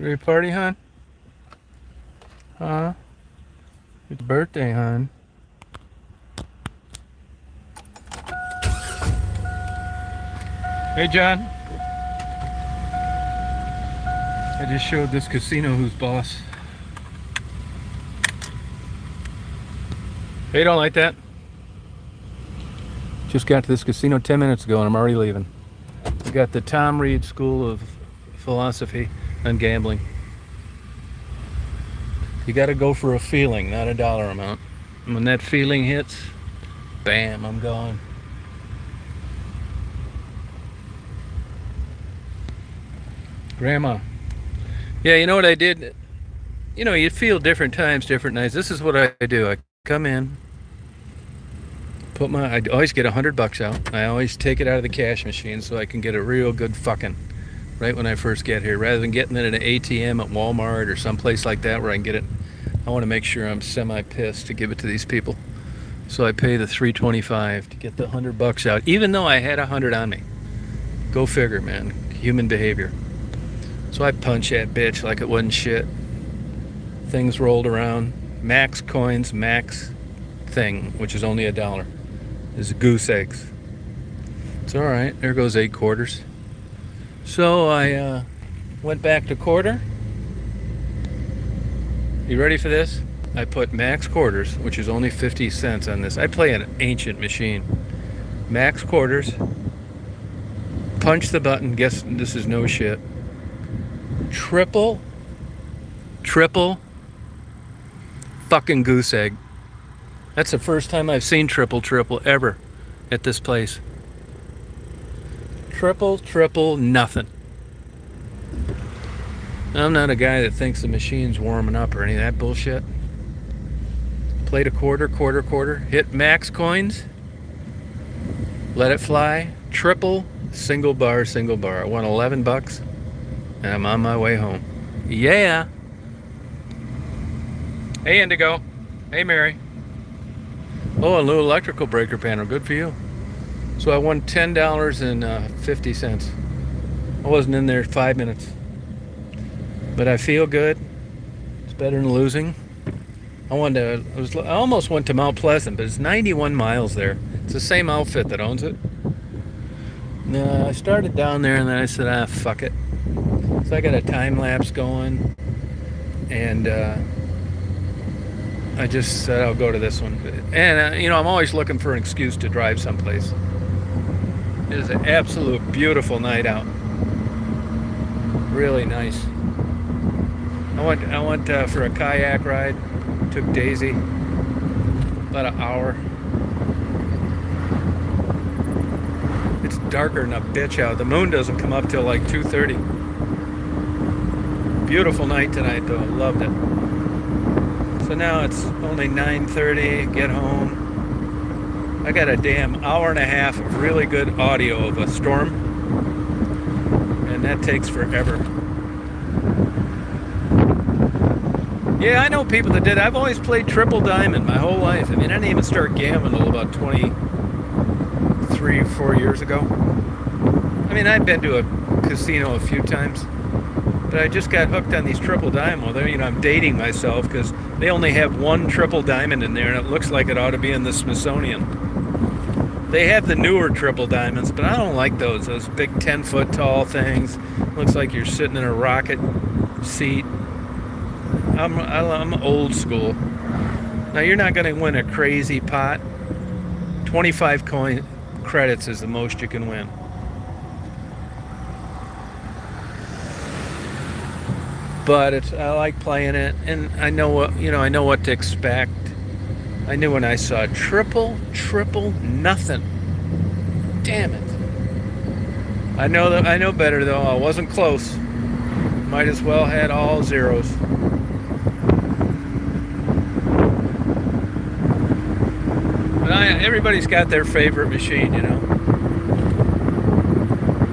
Ready to party, hon? Huh? It's birthday, hon. Hey, John. I just showed this casino who's boss. Hey, you don't like that? Just got to this casino 10 minutes ago and I'm already leaving. We got the Tom Reed School of Philosophy on gambling. You got to go for a feeling, not a dollar amount. And when that feeling hits, bam, I'm gone. Grandma. Yeah, you know what I did? You know, you feel different times, different nights. This is what I do. I come in, I always get $100 out. I always take it out of the cash machine so I can get a real good fucking right when I first get here, rather than getting it at an ATM at Walmart or someplace like that where I can get it. I want to make sure I'm semi-pissed to give it to these people. So I pay the $3.25 to get the $100 out, even though I had 100 on me. Go figure, man. Human behavior. So I punch that bitch like it wasn't shit. Things rolled around. Max coins, max thing, which is only $1, is goose eggs. It's all right. There goes 8 quarters. So I went back to quarter. You ready for this? I put max quarters, which is only 50 cents on this. I play an ancient machine. Max quarters. Punch the button. Guess this is no shit. Triple fucking goose egg. That's the first time I've seen triple ever at this place. Triple nothing. I'm not a guy that thinks the machine's warming up or any of that bullshit. Played a quarter, hit max coins, let it fly, triple, single bar. I won $11 and I'm on my way home. Yeah. Hey, Indigo. Hey, Mary. Oh, a little electrical breaker panel. Good for you. So I won $10.50. I wasn't in there 5 minutes. But I feel good. It's better than losing. I almost went to Mount Pleasant, but it's 91 miles there. It's the same outfit that owns it. No, I started down there and then I said, fuck it. So I got a time lapse going. And I just said I'll go to this one. And, I'm always looking for an excuse to drive someplace. It is an absolute beautiful night out. Really nice. I went for a kayak ride. Took Daisy about an hour. It's darker than a bitch out. The moon doesn't come up till like 2:30. Beautiful night tonight though. Loved it. So now it's only 9:30. Get home. I got a damn hour and a half of really good audio of a storm, and that takes forever. Yeah, I know people that did. I've always played triple diamond my whole life. I mean, I didn't even start gambling until about 23, 4 years ago. I mean, I've been to a casino a few times, but I just got hooked on these triple diamond. Well, I'm dating myself because they only have one triple diamond in there, and it looks like it ought to be in the Smithsonian. They have the newer triple diamonds, but I don't like those big 10-foot tall things. Looks like you're sitting in a rocket seat. I'm old school. Now you're not going to win a crazy pot. 25 coin credits is the most you can win. But I like playing it, and I know what to expect. I knew when I saw triple nothing. Damn it. I know better though. I wasn't close. Might as well had all zeros. But everybody's got their favorite machine,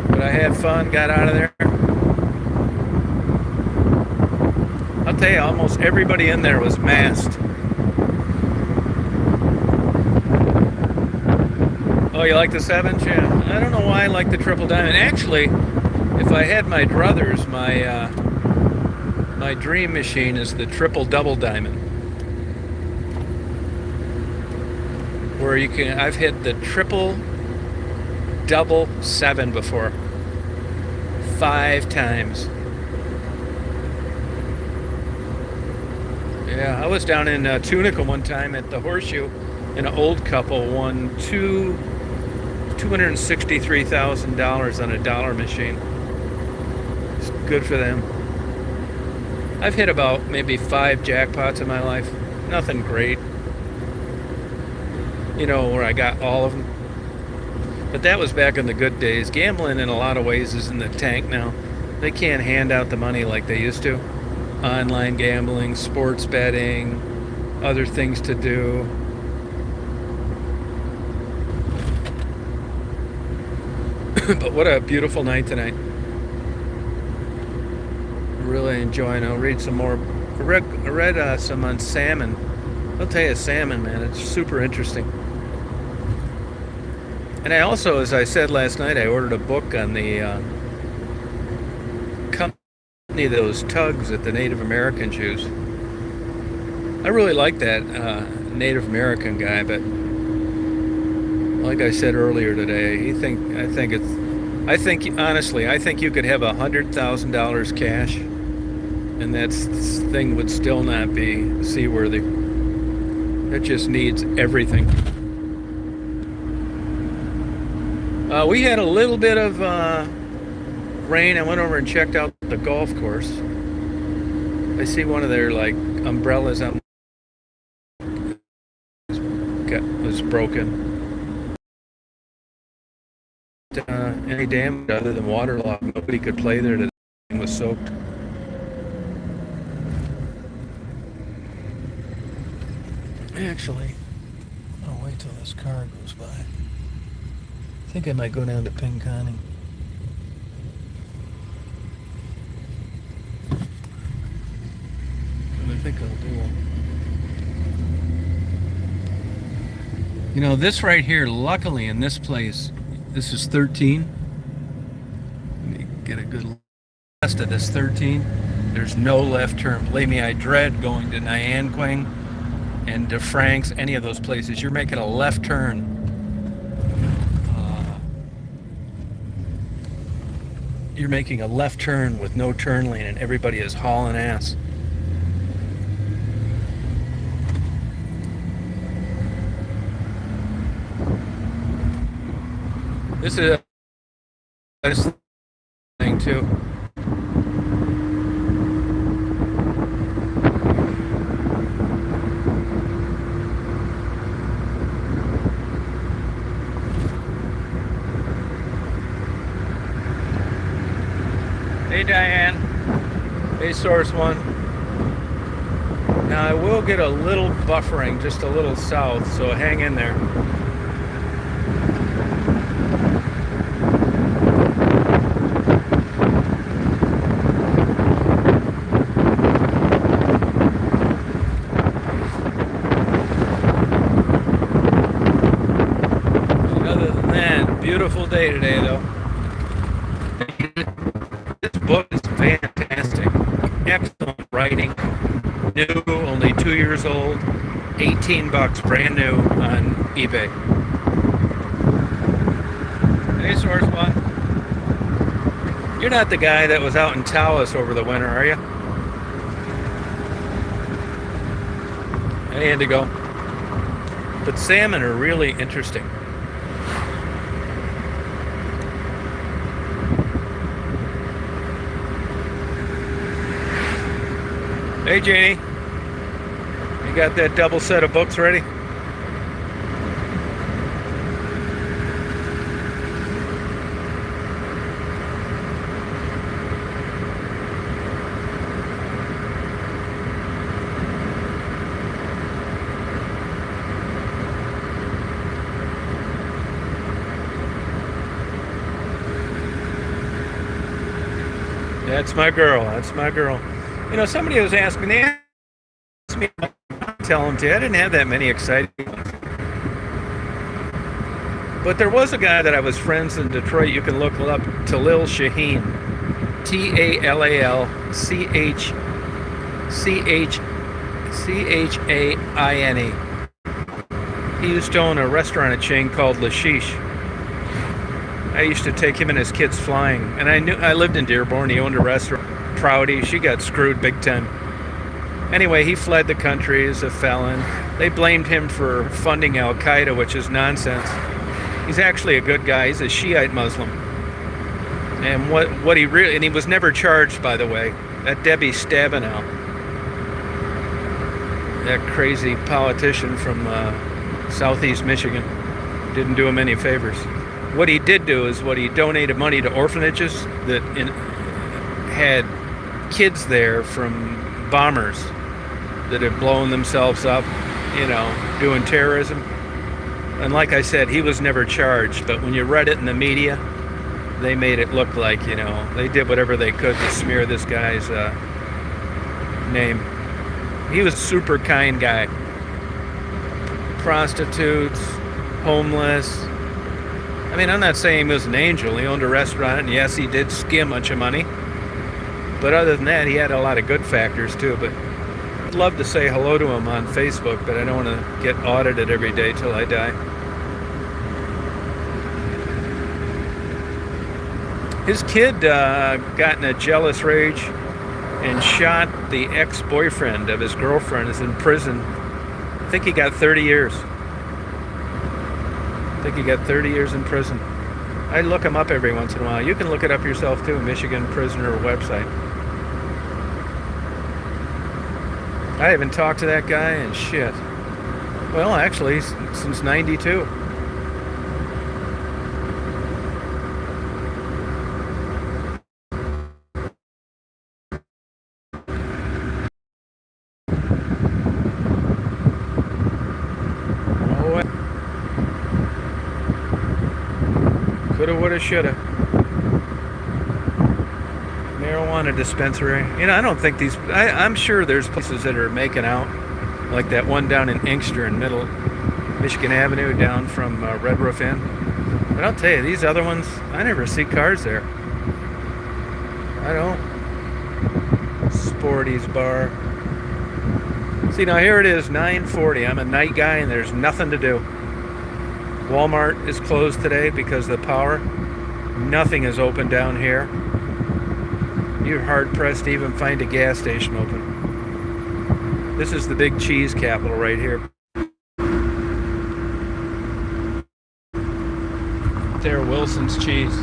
But I had fun, got out of there. I'll tell you, almost everybody in there was masked. Oh, you like the 7s? Yeah. I don't know why I like the triple diamond. Actually, if I had my druthers, my My dream machine is the triple double diamond, where you can. I've hit the triple double 7 before, 5 times. Yeah, I was down in Tunica one time at the Horseshoe, and an old couple won $263,000 on a dollar machine. It's good for them. I've hit about maybe 5 jackpots in my life. Nothing great, where I got all of them. But that was back in the good days. Gambling in a lot of ways is in the tank now. They can't hand out the money like they used to. Online gambling, sports betting, other things to do. But what a beautiful night tonight. Really enjoying it. I'll read some more. I read some on salmon. I'll tell you, salmon, man, it's super interesting. And I also, as I said last night, I ordered a book on the company of those tugs that the Native Americans use. I really like that Native American guy, but like I said earlier today, I think honestly, I think you could have $100,000 cash, and that thing would still not be seaworthy. It just needs everything. We had a little bit of rain. I went over and checked out the golf course. I see one of their umbrellas out was broken. Any damage other than waterlogged. Nobody could play there. The thing was soaked. Actually, I'll wait till this car goes by. I think I might go down to Pinconning. And I think I'll do it. This right here, luckily in this place, this is 13. Let me get a good rest of this 13. There's no left turn. Believe me, I dread going to Nyanquing and to Frank's, any of those places. You're making a left turn. You're making a left turn with no turn lane, and everybody is hauling ass. This is a thing too. Hey Diane. Hey Source One. Now I will get a little buffering just a little south, so hang in there. Other than that, beautiful day today though. Book is fantastic. Excellent writing. New, only 2 years old. $18, brand new on eBay. Hey, Source One. You're not the guy that was out in Taos over the winter, are you? Hey, Indigo. But salmon are really interesting. Hey Janie, you got that double set of books ready? That's my girl. That's my girl. Somebody was asking me, tell them to. I didn't have that many exciting ones. But there was a guy that I was friends in Detroit. You can look up, Talil Shaheen. Talal Chaine. He used to own a restaurant chain called Lashish. I used to take him and his kids flying, and I lived in Dearborn. He owned a restaurant. Prouty, she got screwed big time. Anyway, he fled the country as a felon. They blamed him for funding Al Qaeda, which is nonsense. He's actually a good guy. He's a Shiite Muslim. And what he really, and he was never charged, by the way. That Debbie Stabenow, that crazy politician from Southeast Michigan, didn't do him any favors. What he did do is he donated money to orphanages that had kids there from bombers that had blown themselves up, doing terrorism. And like I said, he was never charged, but when you read it in the media, they made it look like, they did whatever they could to smear this guy's name. He was a super kind guy. Prostitutes, homeless. I mean, I'm not saying he was an angel. He owned a restaurant, and yes, he did skim a bunch of money. But other than that, he had a lot of good factors, too. But I'd love to say hello to him on Facebook, but I don't want to get audited every day till I die. His kid got in a jealous rage and shot the ex-boyfriend of his girlfriend, is in prison. I think he got 30 years. I think he got 30 years in prison. I look him up every once in a while. You can look it up yourself too, Michigan Prisoner website. I haven't talked to that guy in shit. Well, actually, since 92. Coulda, woulda, shoulda. Marijuana dispensary. I don't think these... I'm sure there's places that are making out, like that one down in Inkster in Middle Michigan Avenue down from Red Roof Inn. But I'll tell you, these other ones, I never see cars there. I don't. Sporty's Bar. See, now here it is, 9:40. I'm a night guy and there's nothing to do. Walmart is closed today because of the power. Nothing is open down here. You're hard-pressed to even find a gas station open. This is the big cheese capital right here. There, Wilson's Cheese.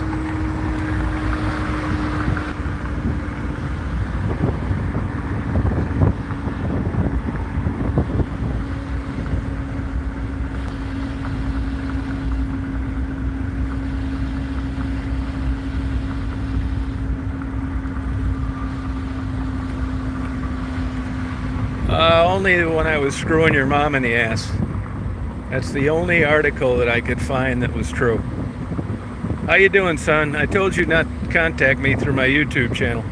Only when I was screwing your mom in the ass. That's the only article that I could find that was true. How you doing, son? I told you not to contact me through my YouTube channel.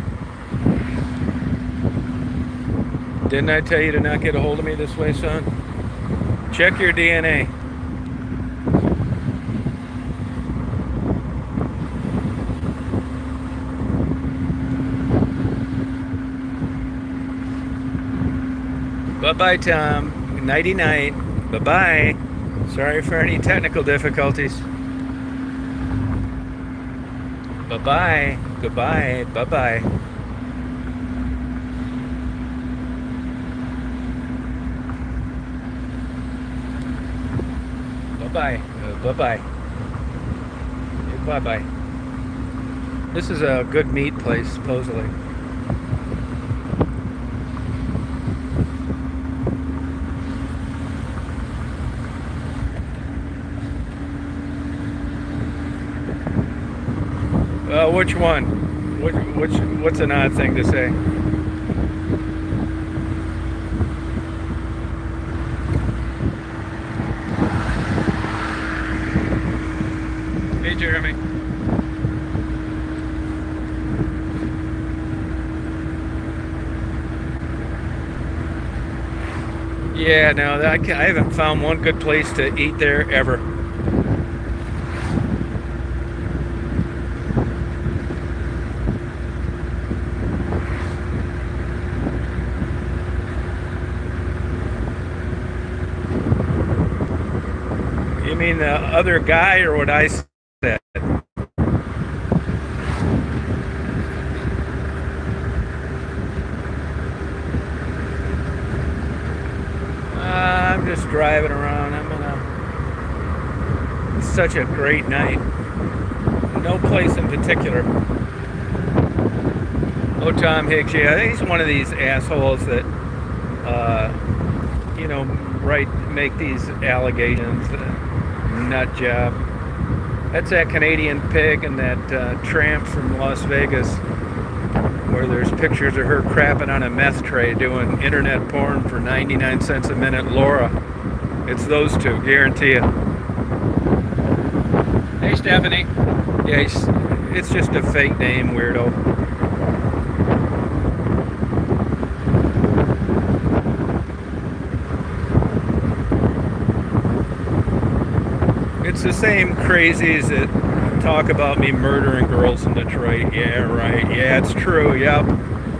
Didn't I tell you to not get a hold of me this way, son? Check your DNA. Bye-bye, Tom. Nighty-night. Bye-bye. Sorry for any technical difficulties. Bye-bye. Goodbye. Bye-bye. Bye-bye. Bye-bye. Bye-bye. This is a good meat place, supposedly. Which one? What's an odd thing to say? Hey, Jeremy. Yeah, no, I haven't found one good place to eat there ever. mean the other guy or what I said? I'm just driving around. It's such a great night. No place in particular. Oh, Tom Hicks, yeah, he's one of these assholes that, make these allegations. Nut job. That's that Canadian pig and that tramp from Las Vegas, where there's pictures of her crapping on a meth tray doing internet porn for 99 cents a minute. Laura. It's those two, guarantee you. Hey, Stephanie. Yeah, it's just a fake name, weirdo. It's the same crazies that talk about me murdering girls in Detroit. Yeah, right. Yeah, it's true. Yep.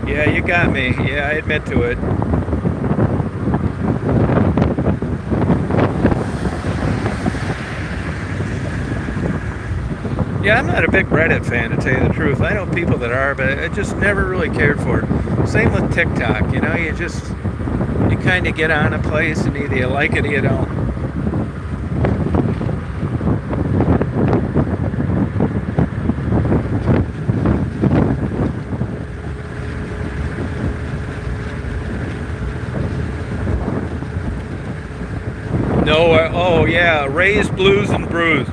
Yeah, you got me. Yeah, I admit to it. Yeah, I'm not a big Reddit fan, to tell you the truth. I know people that are, but I just never really cared for it. Same with TikTok. You kind of get on a place and either you like it or you don't. No, oh yeah, Ray's Blues and Brews.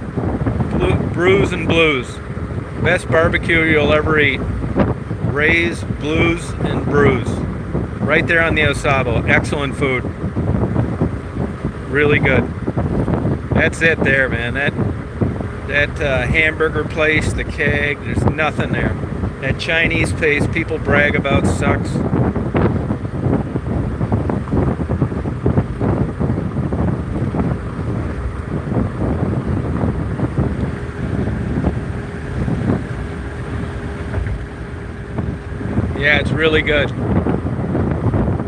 Brews and Blues. Best barbecue you'll ever eat. Ray's Blues and Brews. Right there on the Osabo. Excellent food. Really good. That's it there, man. That hamburger place, the Keg, there's nothing there. That Chinese place people brag about sucks. Yeah, it's really good.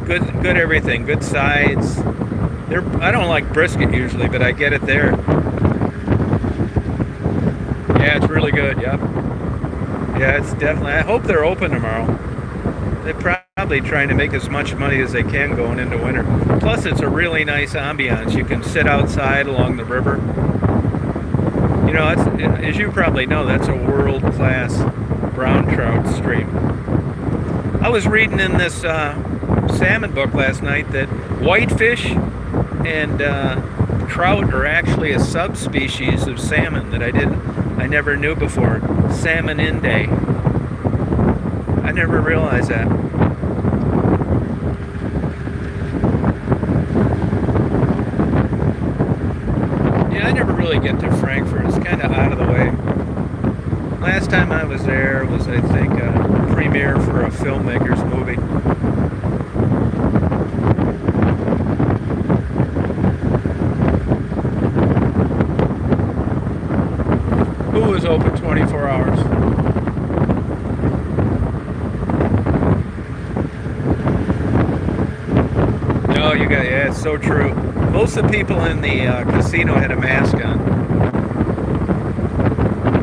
Good everything. Good sides. I don't like brisket usually, but I get it there. Yeah, it's really good. Yep. Yeah, it's definitely. I hope they're open tomorrow. They're probably trying to make as much money as they can going into winter. Plus, it's a really nice ambiance. You can sit outside along the river. You know, as you probably know, that's a world-class brown trout stream. I was reading in this salmon book last night that whitefish and trout are actually a subspecies of salmon that I never knew before. Salmonindae. I never realized that. Yeah, I never really get to Frankfurt. It's kind of out of the way. Last time I was there was, I think, a premiere for a filmmaker's movie. Who was open 24 hours? No, yeah, it's so true. Most of the people in the casino had a mask on.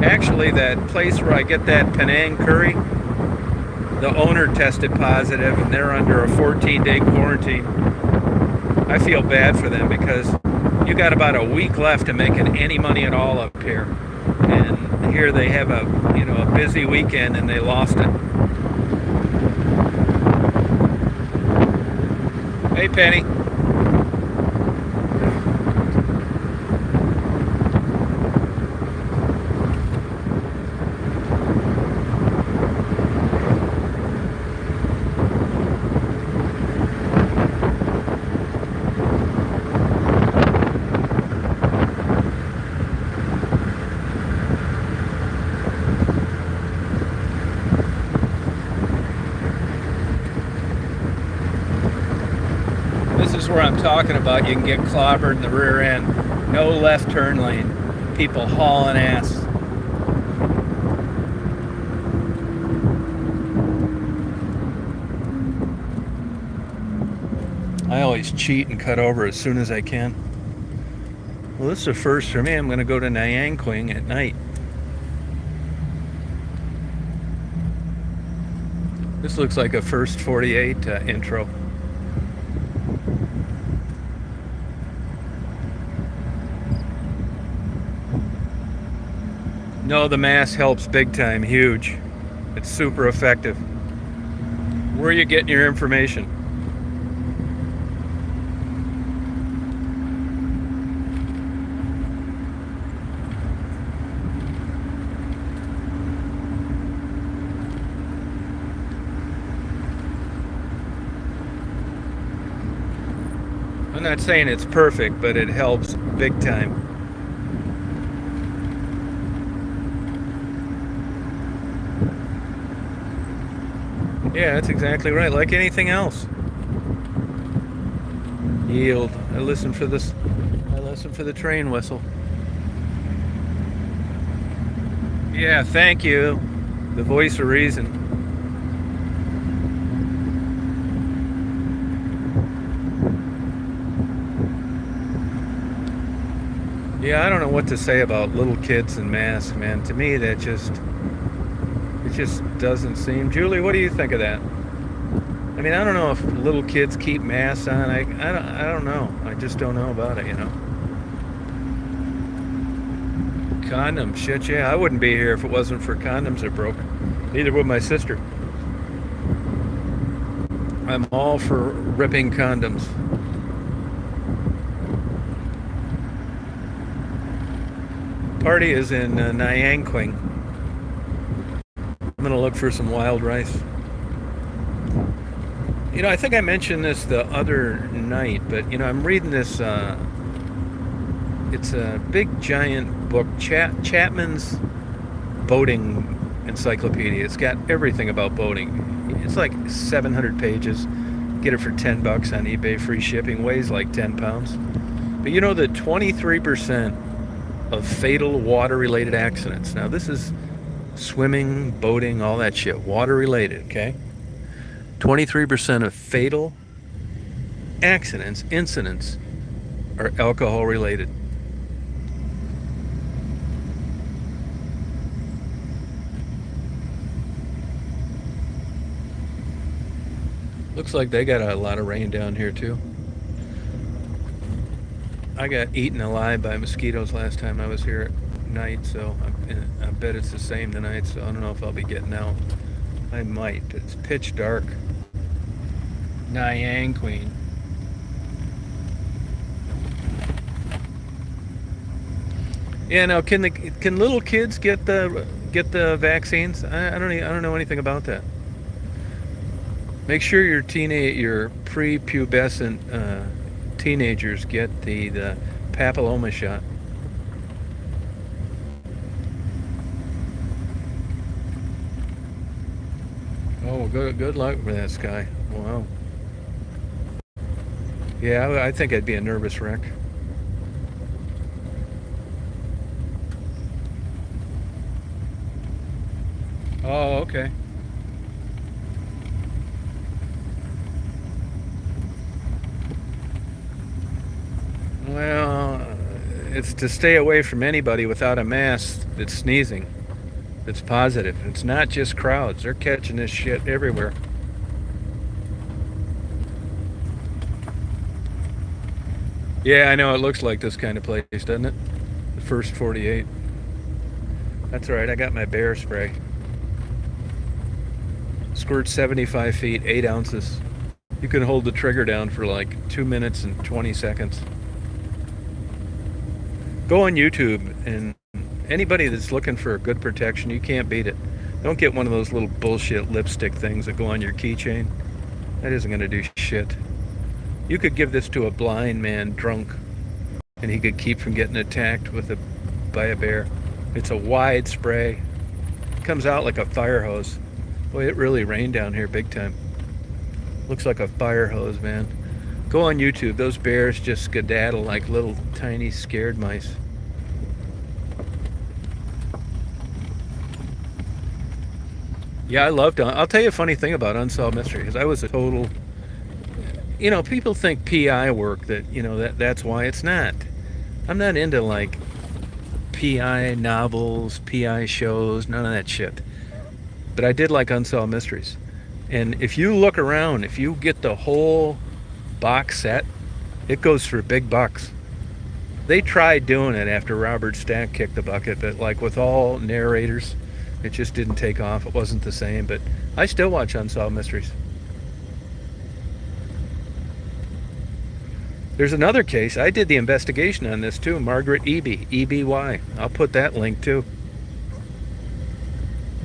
Actually, that place where I get that Penang curry, the owner tested positive and they're under a 14-day quarantine. I feel bad for them because you got about a week left to making any money at all up here. And here they have a busy weekend and they lost it. Hey, Penny. This is where I'm talking about. You can get clobbered in the rear end. No left turn lane. People hauling ass. I always cheat and cut over as soon as I can. Well, this is a first for me. I'm going to go to Nyanquing at night. This looks like a first 48 intro. No, the mask helps big time, huge. It's super effective. Where are you getting your information? I'm not saying it's perfect, but it helps big time. Yeah, that's exactly right. Like anything else. Yield. I listen for this. I listen for the train whistle. Yeah, thank you. The voice of reason. Yeah, I don't know what to say about little kids and masks, man. To me, it just doesn't seem. Julie, what do you think of that? I mean, I don't know if little kids keep masks on. I don't know. I just don't know about it, you know. Condoms, shit, yeah. I wouldn't be here if it wasn't for condoms that broke. Neither would my sister. I'm all for ripping condoms. Party is in Nyanquing. I'm gonna look for some wild rice. You know, I think I mentioned this the other night, but you know, I'm reading this. It's a big giant book, Chapman's Boating Encyclopedia. It's got everything about boating. It's like 700 pages. Get it for $10 on eBay, free shipping. Weighs like 10 pounds. But you know that 23% of fatal water-related accidents. Now this is swimming, boating, all that shit, water-related. Okay. 23% of fatal accidents, incidents, are alcohol-related. Looks like they got a lot of rain down here too. I got eaten alive by mosquitoes last time I was here at night, so I bet it's the same tonight, so I don't know if I'll be getting out. I might. It's pitch dark. Nyanquing. Yeah, now can little kids get the vaccines? I don't know anything about that. Make sure your prepubescent teenagers get the papilloma shot. Oh, good luck with that, Sky. Wow. Yeah, I think I'd be a nervous wreck. Oh, okay. Well, it's to stay away from anybody without a mask that's sneezing, that's positive. It's not just crowds. They're catching this shit everywhere. Yeah, I know. It looks like this kind of place, doesn't it? The first 48. That's all right. I got my bear spray. Squirt 75 feet, 8 ounces. You can hold the trigger down for like 2 minutes and 20 seconds. Go on YouTube, and anybody that's looking for good protection, you can't beat it. Don't get one of those little bullshit lipstick things that go on your keychain. That isn't going to do shit. You could give this to a blind man drunk, and he could keep from getting attacked by a bear. It's a wide spray. It comes out like a fire hose. Boy, it really rained down here big time. Looks like a fire hose, man. Go on YouTube. Those bears just skedaddle like little tiny scared mice. Yeah, I loved it. I'll tell you a funny thing about Unsolved Mystery, because I was a total... You know, people think PI work, that's why. It's not. I'm not into like PI novels, PI shows, none of that shit. But I did like Unsolved Mysteries. And if you look around, if you get the whole box set, it goes for big bucks. They tried doing it after Robert Stack kicked the bucket, but like with all narrators, it just didn't take off. It wasn't the same, but I still watch Unsolved Mysteries. There's another case. I did the investigation on this too. Margaret Eby, EBY. I'll put that link too.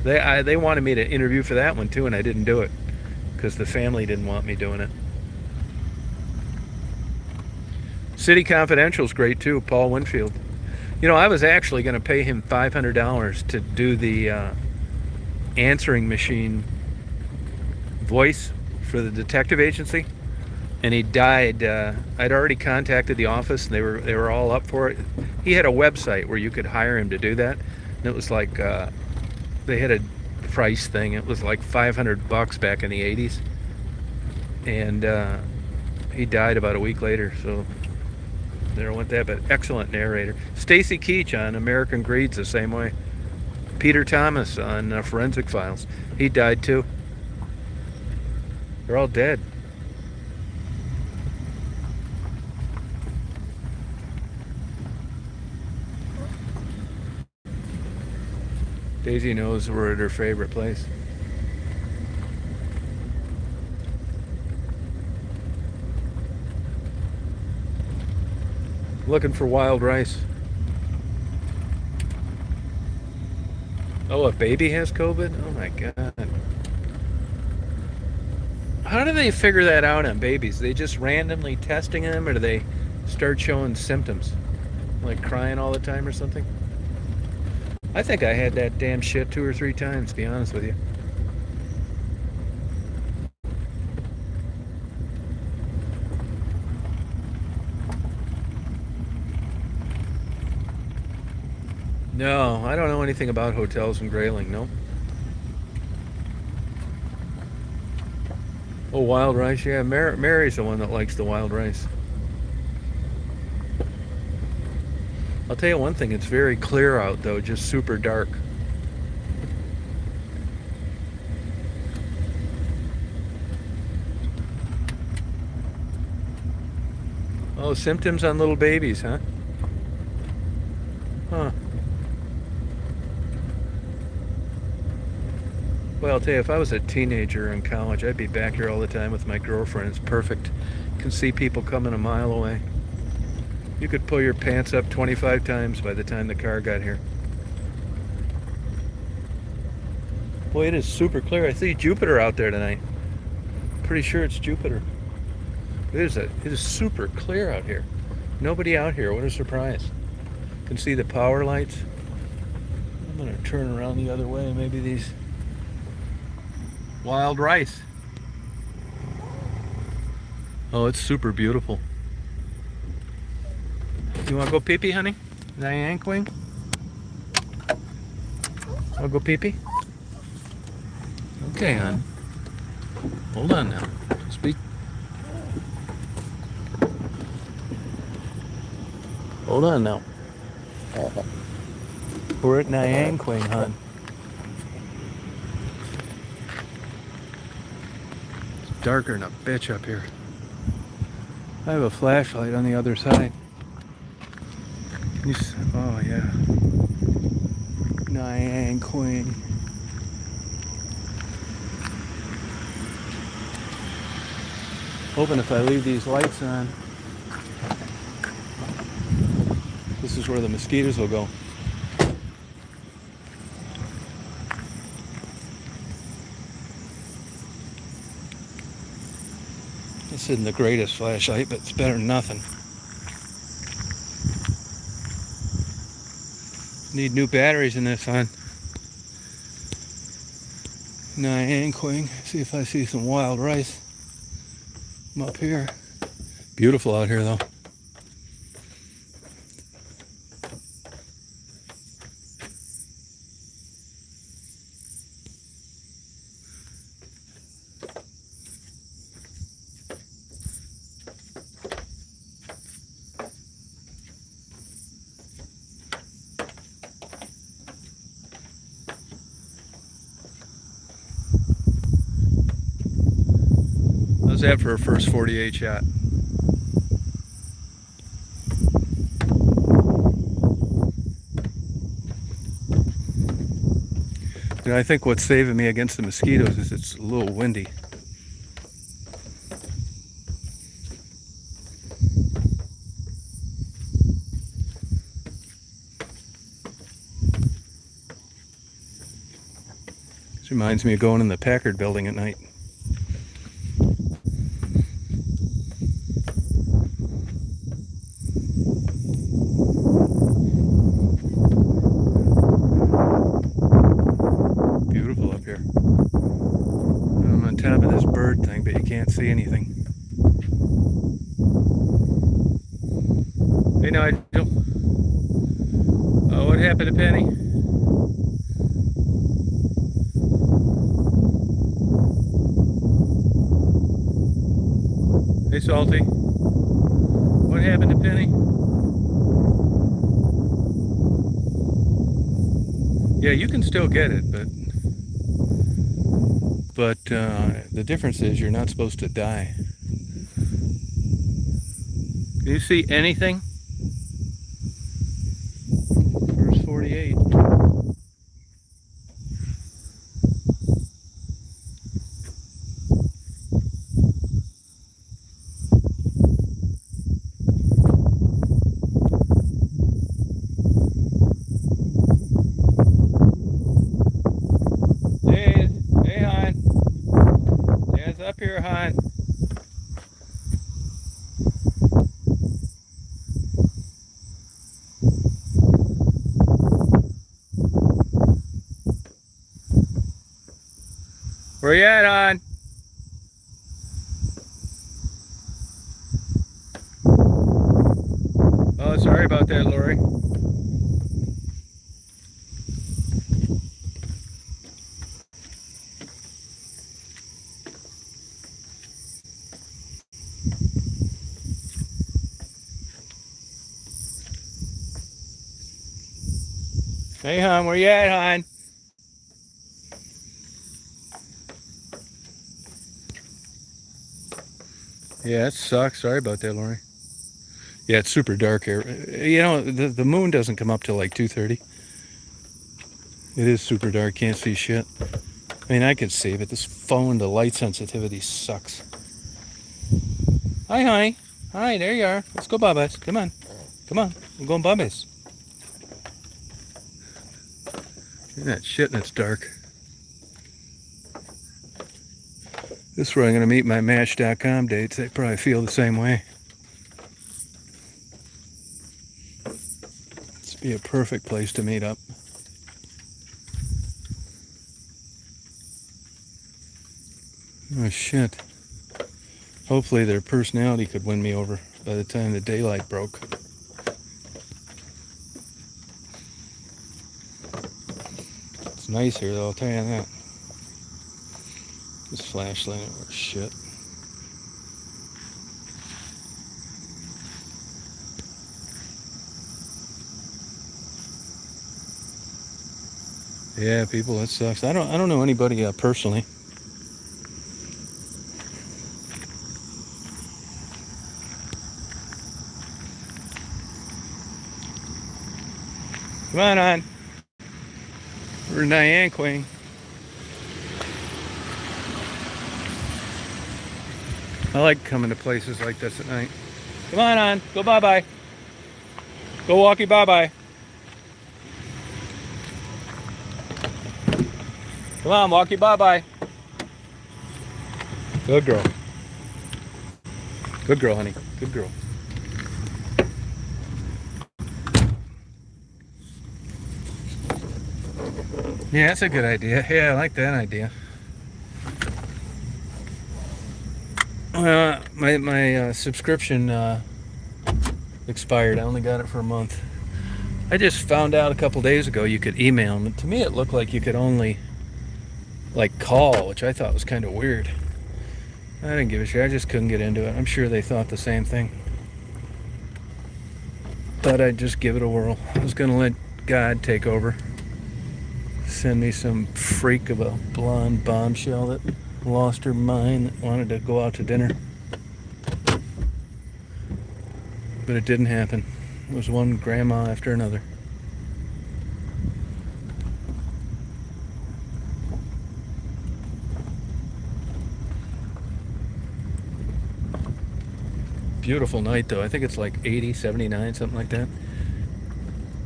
They wanted me to interview for that one too, and I didn't do it because the family didn't want me doing it. City Confidential is great too, Paul Winfield. You know, I was actually going to pay him $500 to do the answering machine voice for the detective agency, and he died. I'd already contacted the office, and they were all up for it. He had a website where you could hire him to do that, and it was like they had a price thing. It was like $500 back in the 80s, and he died about a week later. So there went that. But excellent narrator. Stacy Keach on American Greed's the same way. Peter Thomas on Forensic Files. He died too. They're all dead. Daisy knows we're at her favorite place. Looking for wild rice. Oh, a baby has COVID? Oh my God. How do they figure that out on babies? Are they just randomly testing them, or do they start showing symptoms? Like crying all the time or something? I think I had that damn shit 2 or 3 times, to be honest with you. No, I don't know anything about hotels in Grayling, no. Oh, wild rice, yeah. Mary's the one that likes the wild rice. I'll tell you one thing, it's very clear out though, just super dark. Oh, symptoms on little babies, huh? Huh. Well, I'll tell you, if I was a teenager in college, I'd be back here all the time with my girlfriend. It's perfect. Can see people coming a mile away. You could pull your pants up 25 times by the time the car got here. Boy, it is super clear. I see Jupiter out there tonight. Pretty sure it's Jupiter. It is super clear out here. Nobody out here. What a surprise. Can see the power lights. I'm going to turn around the other way. Maybe these wild rice. Oh, it's super beautiful. You want to go pee-pee, honey? Diane Queen? I'll go pee-pee? Okay, hon. Hold on now. Speak. Hold on now. We're at Niang Queen, hon. It's darker than a bitch up here. I have a flashlight on the other side. Oh yeah. Niang Queen. Hoping if I leave these lights on, this is where the mosquitoes will go. This isn't the greatest flashlight, but it's better than nothing. Need new batteries in this, hon. Niang Queen. See if I see some wild rice. I'm up here. Beautiful out here, though. that for a first 48 shot? You know, I think what's saving me against the mosquitoes is it's a little windy. This reminds me of going in the Packard building at night. Beautiful up here. I'm on top of this bird thing, but you can't see anything. Hey, Nigel. Oh, what happened to Penny? Hey, Salty. What happened to Penny? Yeah, you can still get it, but the difference is you're not supposed to die. Can you see anything? First 48. Hey, hon. Yes, up here, hon. Where you at, hon? Oh, sorry about that, Lori. Hey, hon, where you at, hon? Yeah, it sucks. Sorry about that, Lori. Yeah, it's super dark here. You know, the moon doesn't come up till like 2:30. It is super dark. Can't see shit. I mean, I could see, but this phone, the light sensitivity sucks. Hi, honey. Hi, there you are. Let's go, Bubba's. Come on. Come on. We're going Bubba's. Isn't that shit and it's dark? This is where I'm going to meet my Match.com dates. They probably feel the same way. This would be a perfect place to meet up. Oh shit. Hopefully their personality could win me over by the time the daylight broke. It's nice here though, I'll tell you that. This flashlight or shit. Yeah, people, that sucks. I don't know anybody personally. Come on. We're Diane Queen. I like coming to places like this at night. Come on. Go bye-bye. Go walkie bye-bye. Come on, walkie bye-bye. Good girl. Good girl, honey. Good girl. Yeah, that's a good idea. Yeah, I like that idea. My subscription expired. I only got it for a month. I just found out a couple days ago you could email them. To me, it looked like you could only like call, which I thought was kind of weird. I didn't give a shit. I just couldn't get into it. I'm sure they thought the same thing. Thought I'd just give it a whirl. I was gonna let God take over. Send me some freak of a blonde bombshell that lost her mind, wanted to go out to dinner. But it didn't happen. It was one grandma after another. Beautiful night though. I think it's like 80, 79, something like that.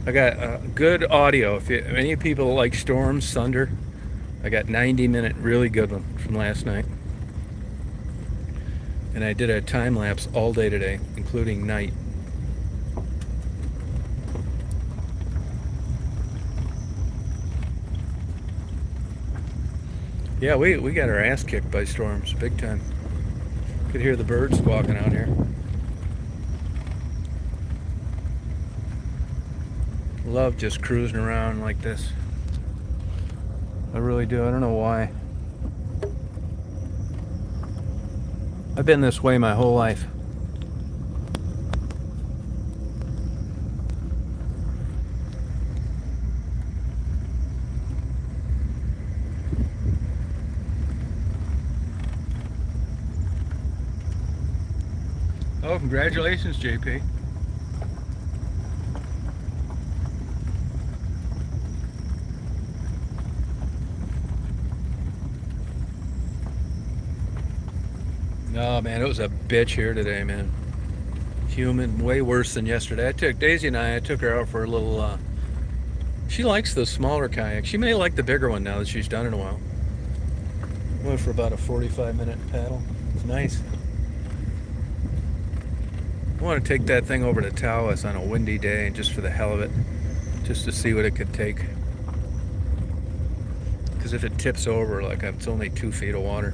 I got good audio. If any people like storms, thunder, I got 90-minute really good one from last night. And I did a time lapse all day today, including night. Yeah, we got our ass kicked by storms, big time. Could hear the birds squawking out here. Love just cruising around like this. I really do. I don't know why. I've been this way my whole life. Oh, congratulations, JP. Oh man, it was a bitch here today, man. Humid, way worse than yesterday. I took I took her out for a little, she likes the smaller kayak. She may like the bigger one now that she's done it in a while. Went for about a 45-minute paddle. It's nice. I want to take that thing over to Taos on a windy day, just for the hell of it, just to see what it could take. Because if it tips over, like it's only 2 feet of water.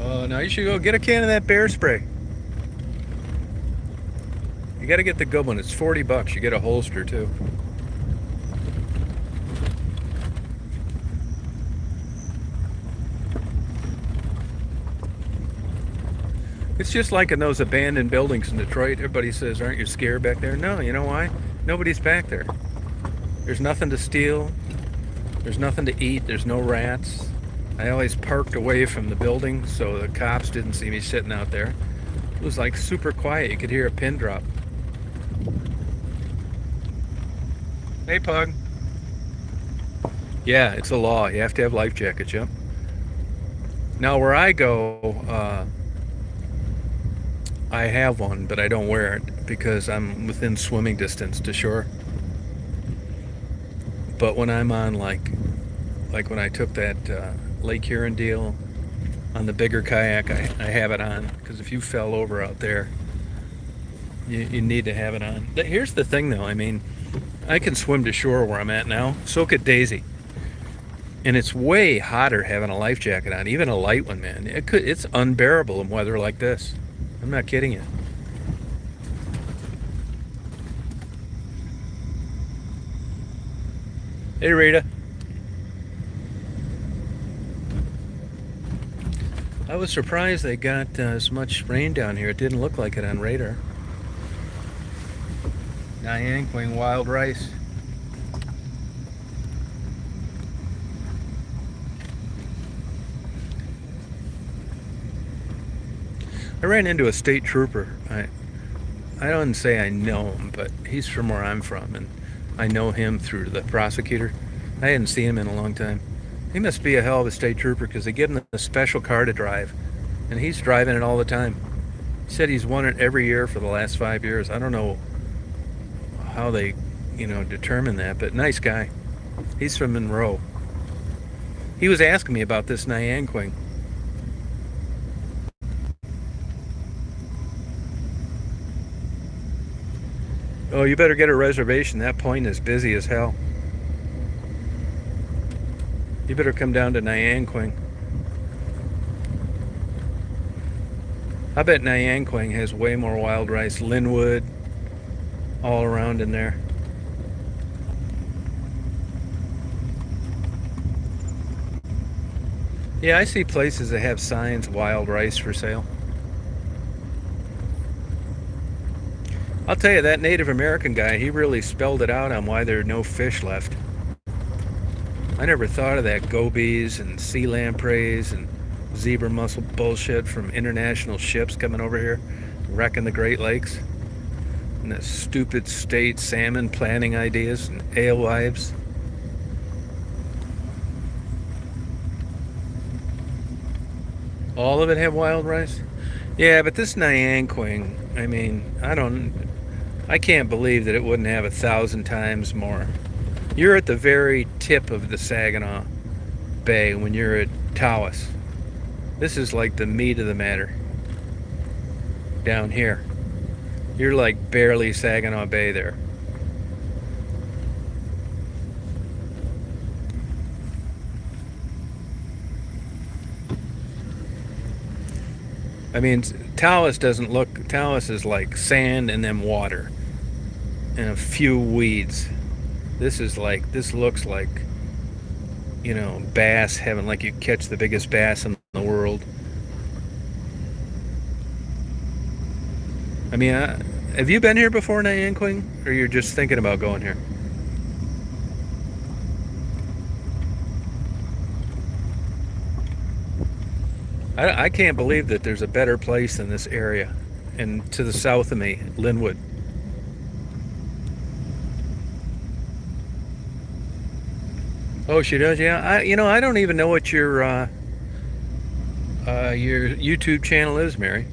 Oh, now you should go get a can of that bear spray. You got to get the good one. It's $40. You get a holster too. It's just like in those abandoned buildings in Detroit. Everybody says, aren't you scared back there? No, you know why? Nobody's back there. There's nothing to steal. There's nothing to eat. There's no rats. I always parked away from the building so the cops didn't see me sitting out there. It was like super quiet. You could hear a pin drop. Hey, Pug. Yeah, it's a law. You have to have life jackets, yep. Now, where I go, I have one, but I don't wear it because I'm within swimming distance to shore. But when I'm on, like when I took that Lake Huron deal on the bigger kayak, I have it on, because if you fell over out there, you need to have it on. Here's the thing though, I mean, I can swim to shore where I'm at now, so could Daisy. And it's way hotter having a life jacket on, even a light one, man. It's unbearable in weather like this. I'm not kidding you. Hey, Rita. I was surprised they got as much rain down here. It didn't look like it on radar. Nyanquing wild rice. I ran into a state trooper. I don't say I know him, but he's from where I'm from, and I know him through the prosecutor. I hadn't seen him in a long time. He must be a hell of a state trooper, because they give him a special car to drive, and he's driving it all the time. He said he's won it every year for the last 5 years. I don't know how they, determine that, but nice guy. He's from Monroe. He was asking me about this Nyanquing. Oh, you better get a reservation. That point is busy as hell. You better come down to Nyanquing. I bet Nyanquing has way more wild rice. Linwood, all around in there. Yeah, I see places that have signs, wild rice for sale. I'll tell you, that Native American guy, he really spelled it out on why there are no fish left. I never thought of that gobies and sea lampreys and zebra mussel bullshit from international ships coming over here, wrecking the Great Lakes. And that stupid state salmon planning ideas and alewives. All of it have wild rice? Yeah, but this Nyanquing, I mean, I can't believe that it wouldn't have 1,000 times more. You're at the very tip of the Saginaw Bay when you're at Tawas. This is like the meat of the matter. Down here. You're like barely Saginaw Bay there. I mean, Tawas is like sand and then water and a few weeds. This looks like, bass heaven, like you catch the biggest bass in the world. I mean, have you been here before, Nyanquing? Or you're just thinking about going here? I can't believe that there's a better place than this area. And to the south of me, Linwood. Oh, she does? Yeah. I don't even know what your YouTube channel is, Mary.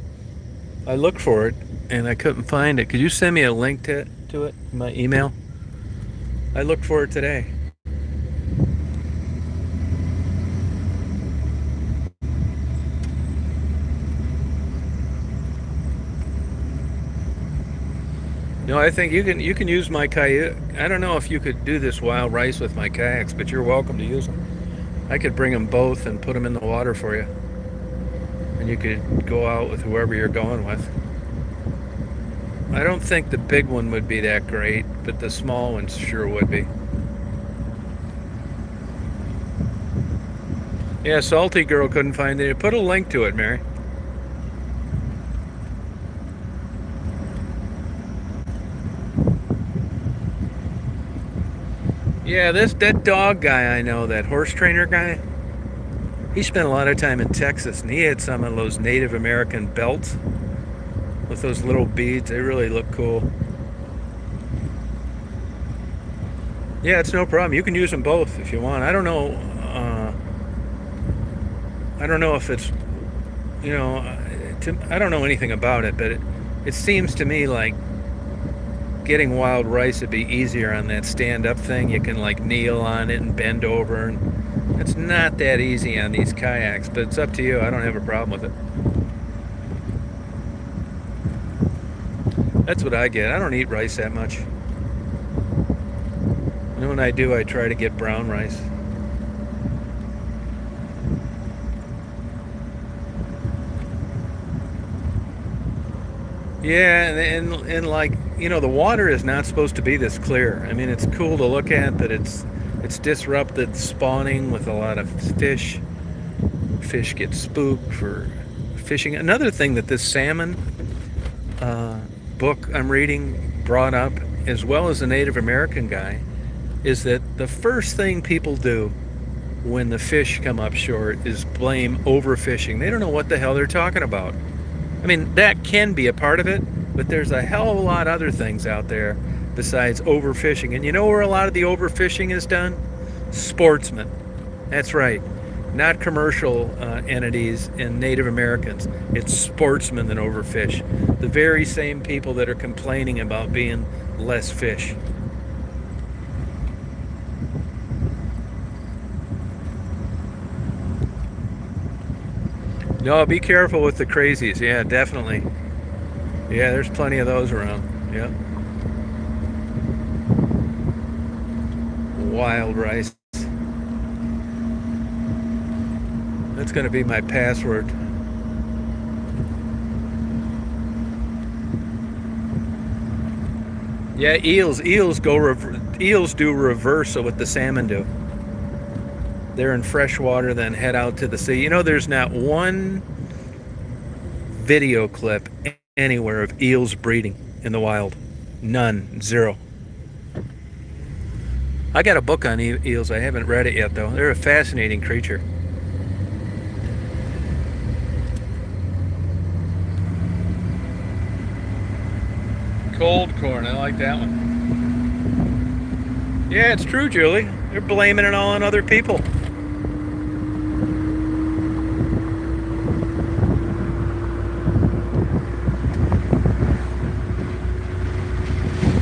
I looked for it and I couldn't find it. Could you send me a link to it, my email? I looked for it today. No, I think you can use my kayak. I don't know if you could do this wild rice with my kayaks, but you're welcome to use them. I could bring them both and put them in the water for you, and you could go out with whoever you're going with. I don't think the big one would be that great, but the small ones sure would be. Yeah, Salty Girl couldn't find it. Put a link to it, Mary. Yeah, that dog guy I know, that horse trainer guy, he spent a lot of time in Texas, and he had some of those Native American belts with those little beads. They really look cool. Yeah, it's no problem. You can use them both if you want. I don't know. I don't know if it's, I don't know anything about it, but it seems to me like getting wild rice would be easier on that stand-up thing. You can like kneel on it and bend over, and it's not that easy on these kayaks, but it's up to you. I don't have a problem with it. That's what I get. I don't eat rice that much. And when I do, I try to get brown rice. Yeah, and like, the water is not supposed to be this clear. I mean, it's cool to look at, but it's disrupted spawning with a lot of fish. Fish get spooked for fishing. Another thing that this salmon book I'm reading brought up, as well as the Native American guy, is that the first thing people do when the fish come up short is blame overfishing. They don't know what the hell they're talking about. I mean, that can be a part of it, but there's a hell of a lot of other things out there besides overfishing. And you know where a lot of the overfishing is done? Sportsmen. That's right. Not commercial entities and Native Americans. It's sportsmen that overfish. The very same people that are complaining about being less fish. No, be careful with the crazies. Yeah, definitely. Yeah, there's plenty of those around. Yep. Wild rice. That's going to be my password. Yeah, eels do reverse of what the salmon do. They're in fresh water, then head out to the sea. There's not one video clip anywhere of eels breeding in the wild. None. Zero. I got a book on eels. I haven't read it yet, though. They're a fascinating creature. Cold corn. I like that one. Yeah, it's true, Julie. They're blaming it all on other people.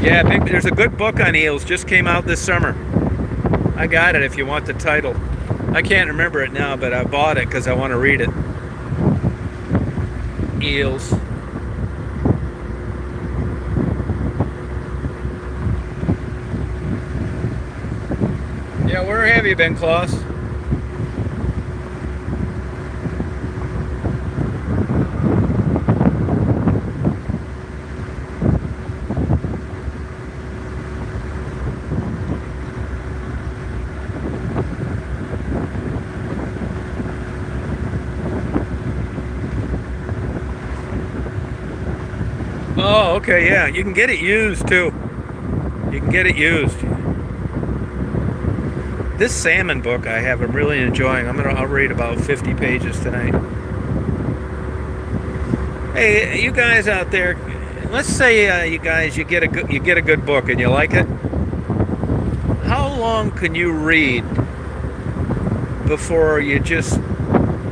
Yeah, there's a good book on eels. Just came out this summer. I got it if you want the title. I can't remember it now, but I bought it because I want to read it. Eels. Yeah, where have you been, Klaus? Oh, okay, yeah. You can get it used too. You can get it used. This salmon book I have, I'm really enjoying. I'll read about 50 pages tonight. Hey, you guys out there, let's say you guys you get a good book and you like it. How long can you read before you just,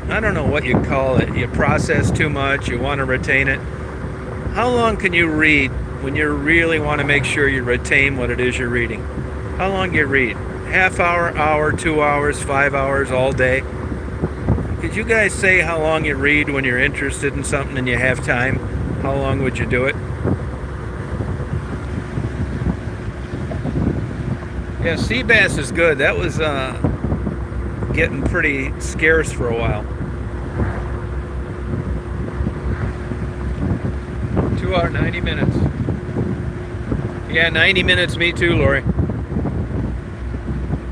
I don't know what you call it, you process too much, you want to retain it? How long can you read when you really want to make sure you retain what it is you're reading? How long do you read? Half hour, hour, 2 hours, 5 hours, all day? Could you guys say how long you read when you're interested in something and you have time? How long would you do it? Yeah, sea bass is good. That was getting pretty scarce for a while. 2 hour, 90 minutes. Yeah, 90 minutes, me too, Lori.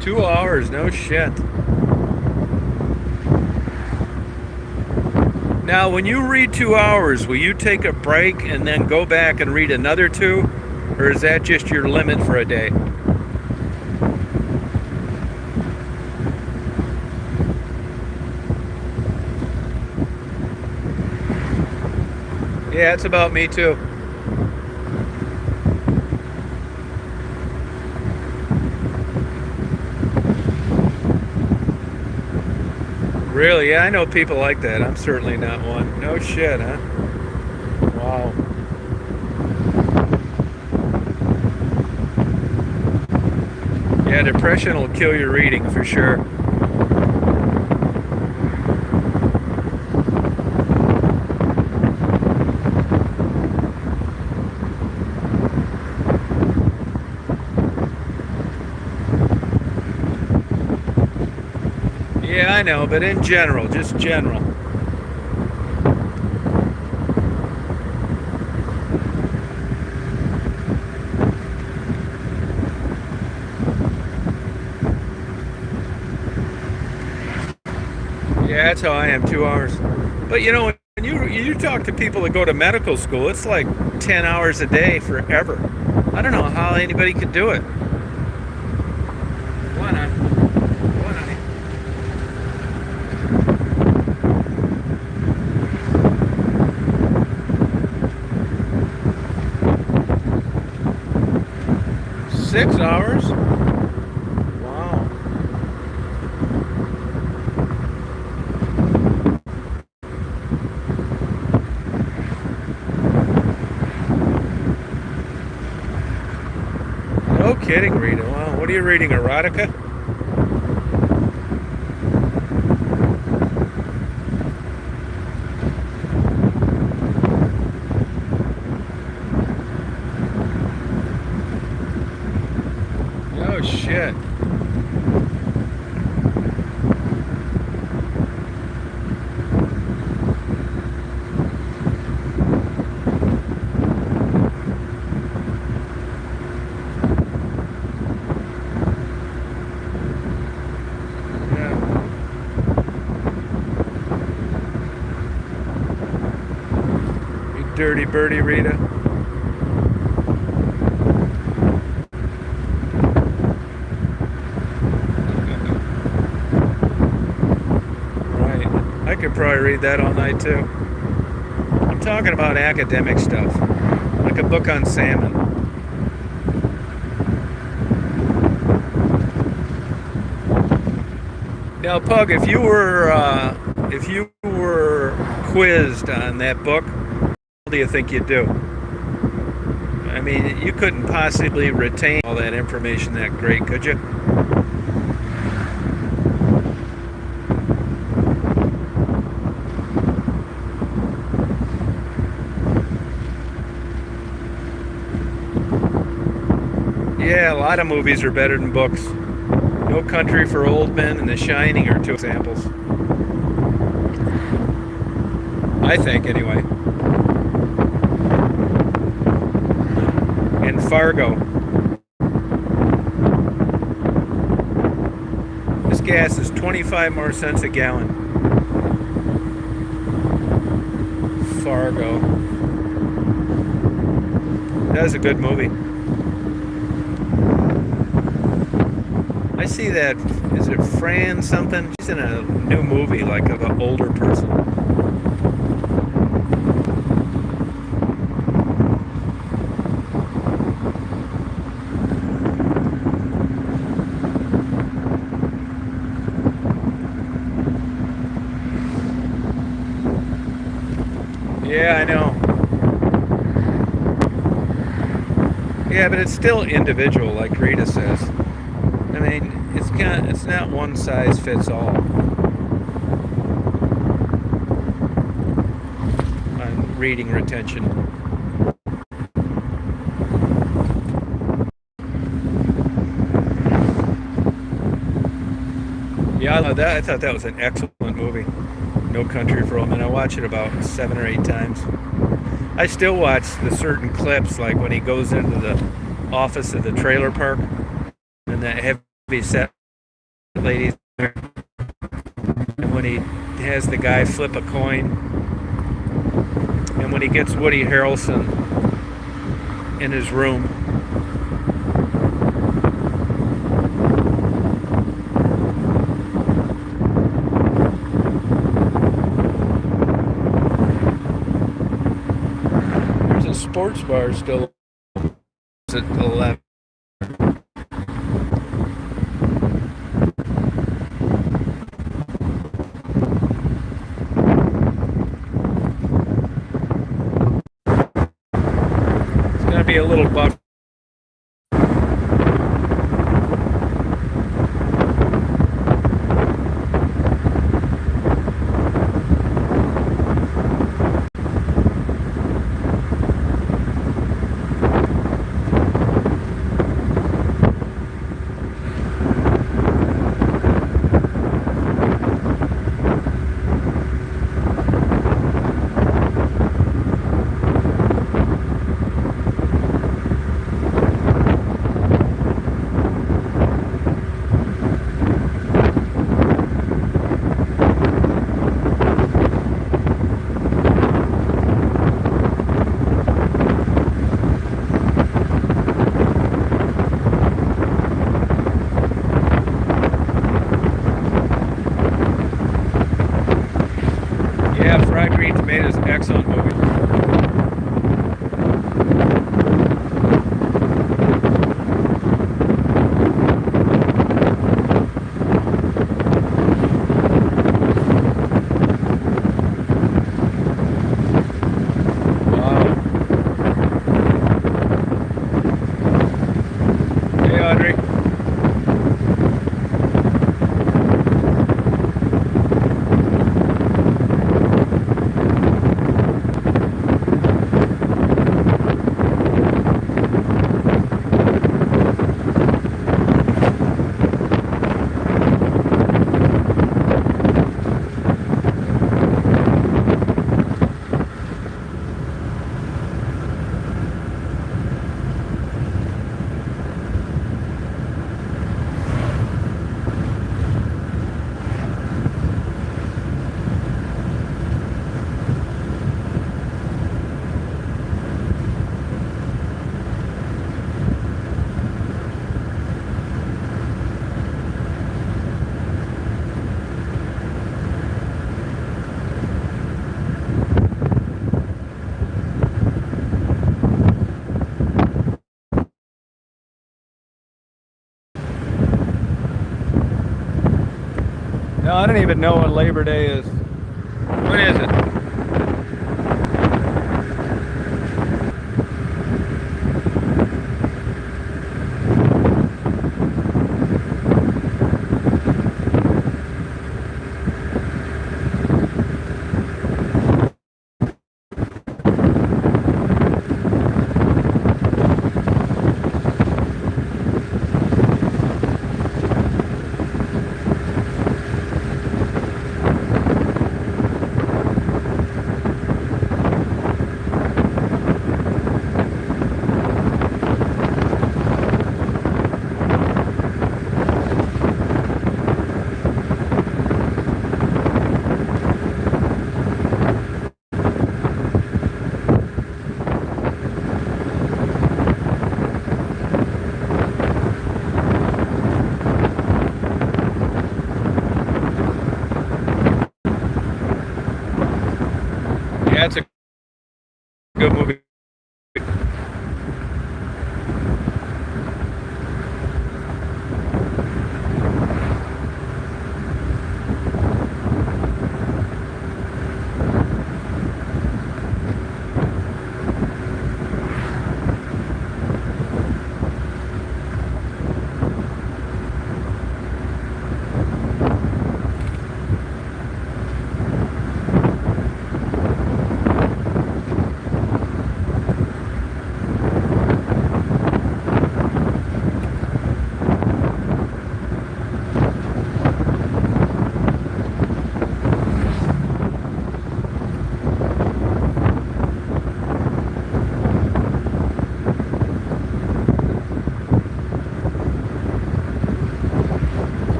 2 hours, no shit. Now, when you read 2 hours, will you take a break and then go back and read another 2? Or is that just your limit for a day? Yeah, it's about me too. Really? Yeah, I know people like that. I'm certainly not one. No shit, huh? Wow. Yeah, depression will kill your reading for sure. Yeah, I know, but in general, just general. Yeah, that's how I am, 2 hours. But you know, when you talk to people that go to medical school, it's like 10 hours a day forever. I don't know how anybody could do it. Why not? Why not? 6 hours? Wow. No kidding, Rita. Wow. What are you reading, erotica? Oh, shit. Yeah. You dirty birdie, Rita. could probably read that all night too. I'm talking about academic stuff, like a book on salmon. Now, Pug, if you were quizzed on that book, what do you think you'd do? I mean, you couldn't possibly retain all that information that great, could you? Yeah, a lot of movies are better than books. No Country for Old Men and The Shining are two examples. I think, anyway. And Fargo. This gas is 25 more cents a gallon. Fargo. That was a good movie. I see that, is it Fran something? She's in a new movie, like an older person. Yeah, I know. Yeah, but it's still individual, like Rita says. I mean, it's not one size fits all on reading retention. Yeah, I thought that was an excellent movie. No Country for Old Men. I watch it about 7 or 8 times. I still watch the certain clips, like when he goes into the office of the trailer park and that heavy set ladies there, and when he has the guy flip a coin, and when he gets Woody Harrelson in his room. There's a sports bar still at 11. Be a little buck. No, I don't even know what Labor Day is. When is it? Yeah, it's a good movie.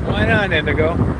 Why not, Indigo?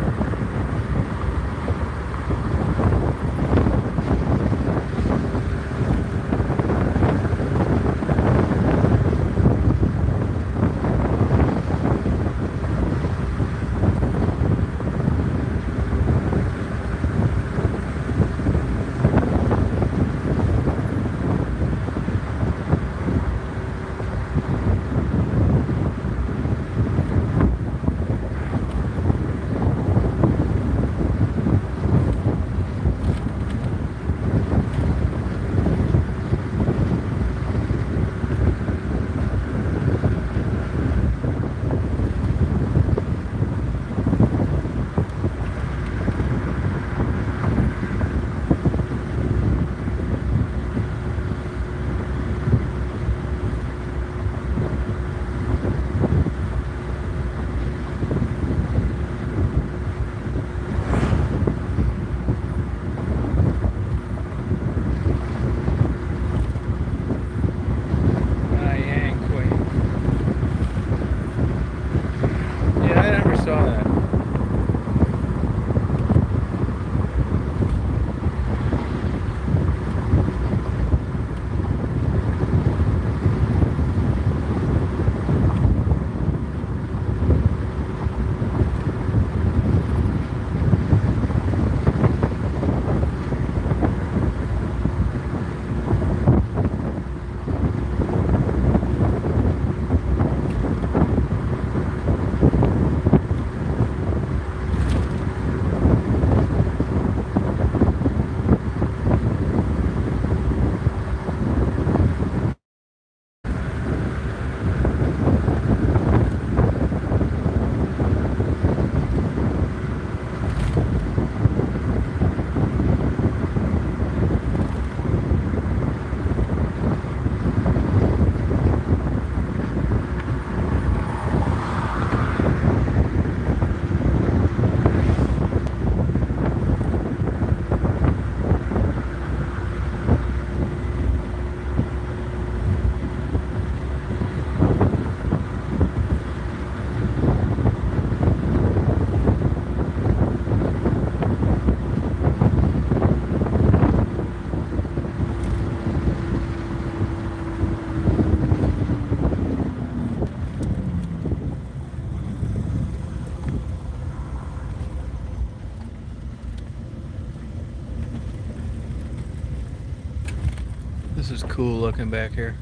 This is cool looking back here.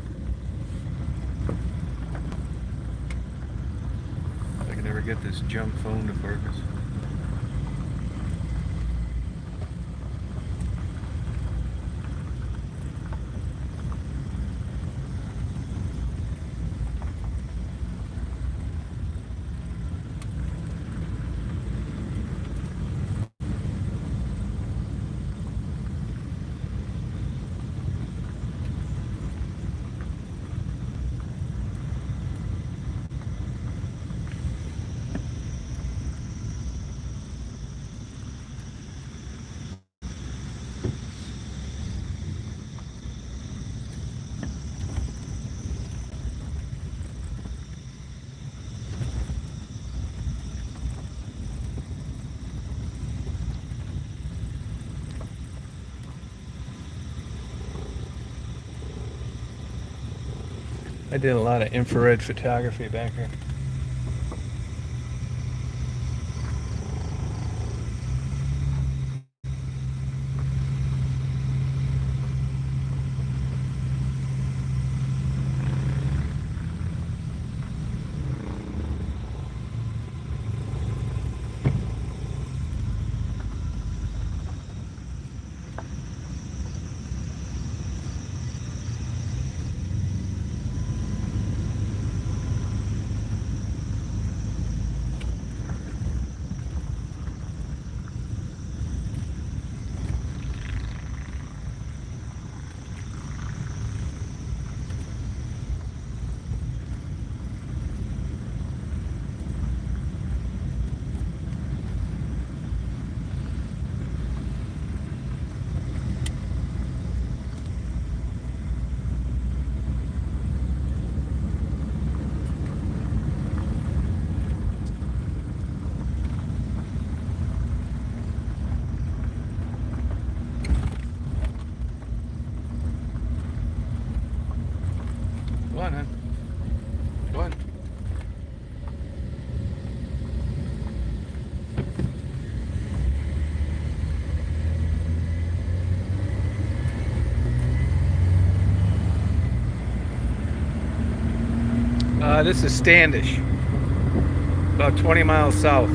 I can never get this junk phone to focus. I did a lot of infrared photography back here. Go on, hon. Go on. This is Standish, about 20 miles south.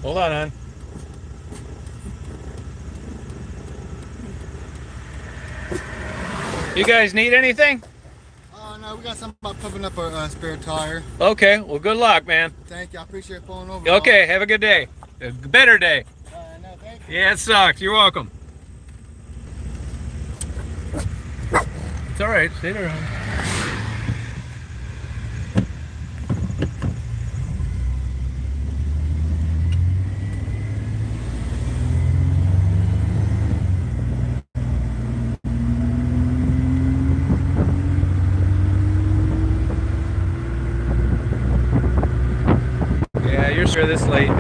Hold on, hon. You guys need anything? No, we got something about pumping up a spare tire. Okay, well, good luck, man. Thank you. I appreciate pulling over. Okay, have a good day. A better day. No, thank you. Yeah, it sucked. You're welcome. It's all right. Stay there, hon. Yeah, you're sure this late.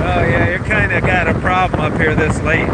Oh yeah, you kind of got a problem up here this late.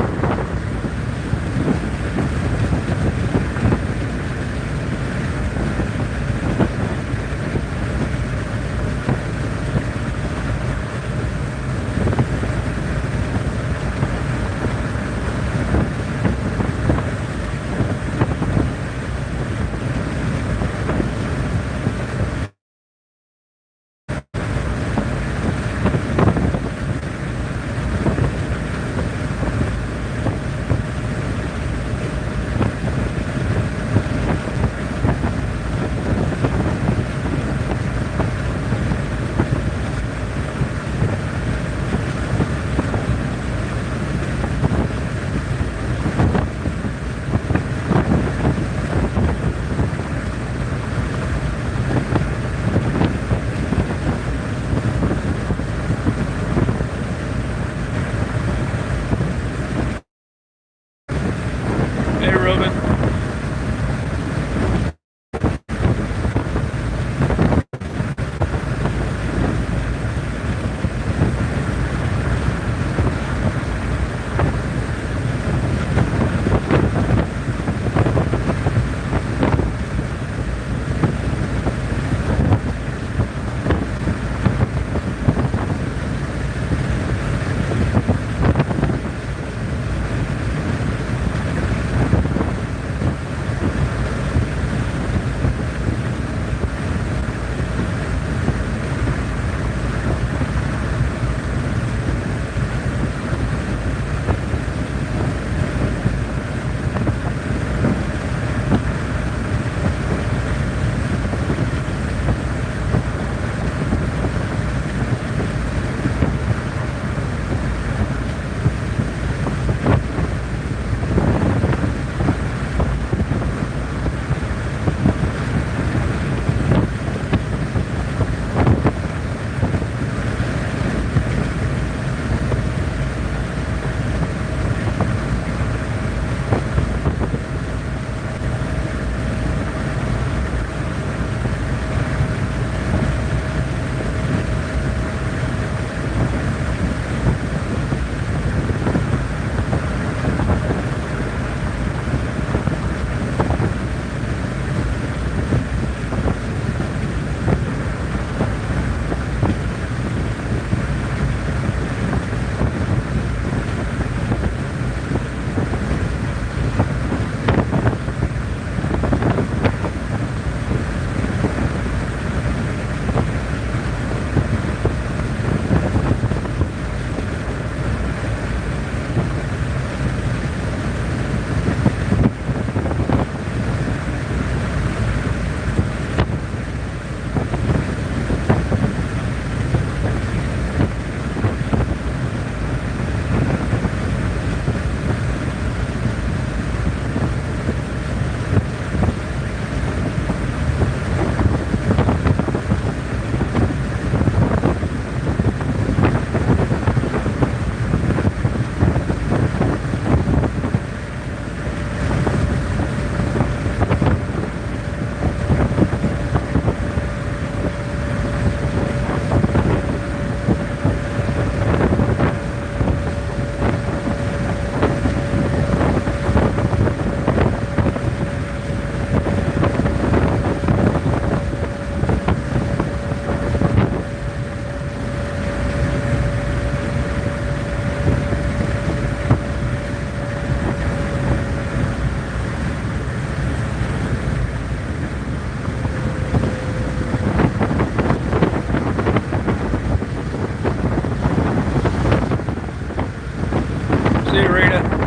See you, Rita.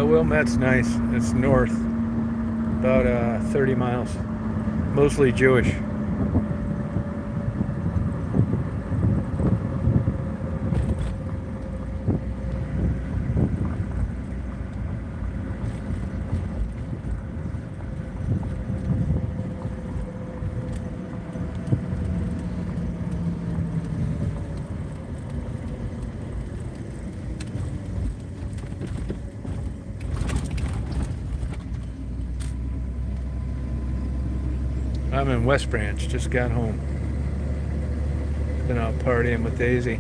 Wilmette's nice. It's north, about 30 miles. Mostly Jewish. I'm in West Branch. Just got home. Been out partying with Daisy.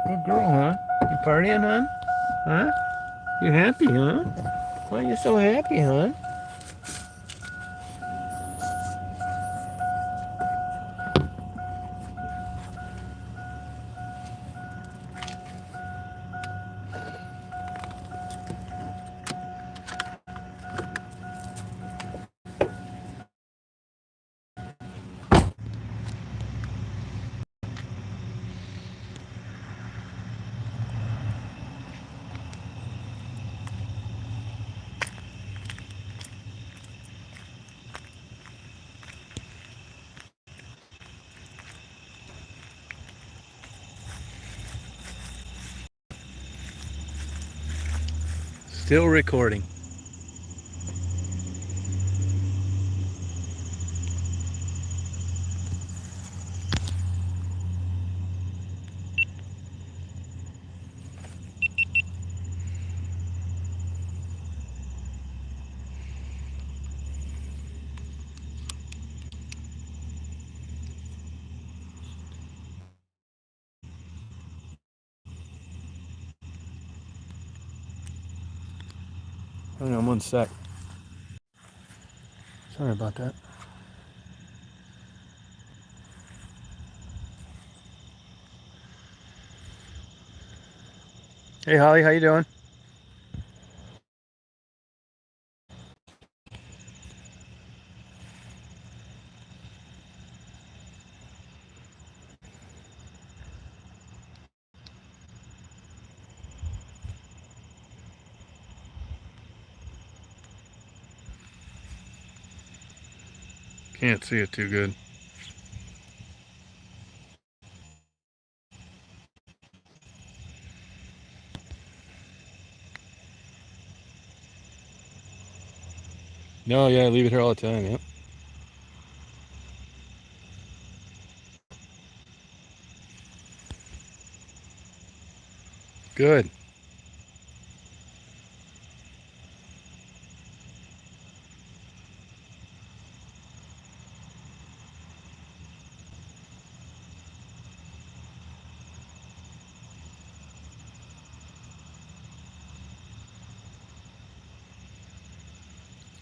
Good girl, huh? You partying, hon? Huh? You happy, huh? Why are you so happy, hon? Still recording. Hang on one sec. Sorry about that. Hey Holly, how you doing? Can't see it too good. No, yeah, I leave it here all the time, yep. Good.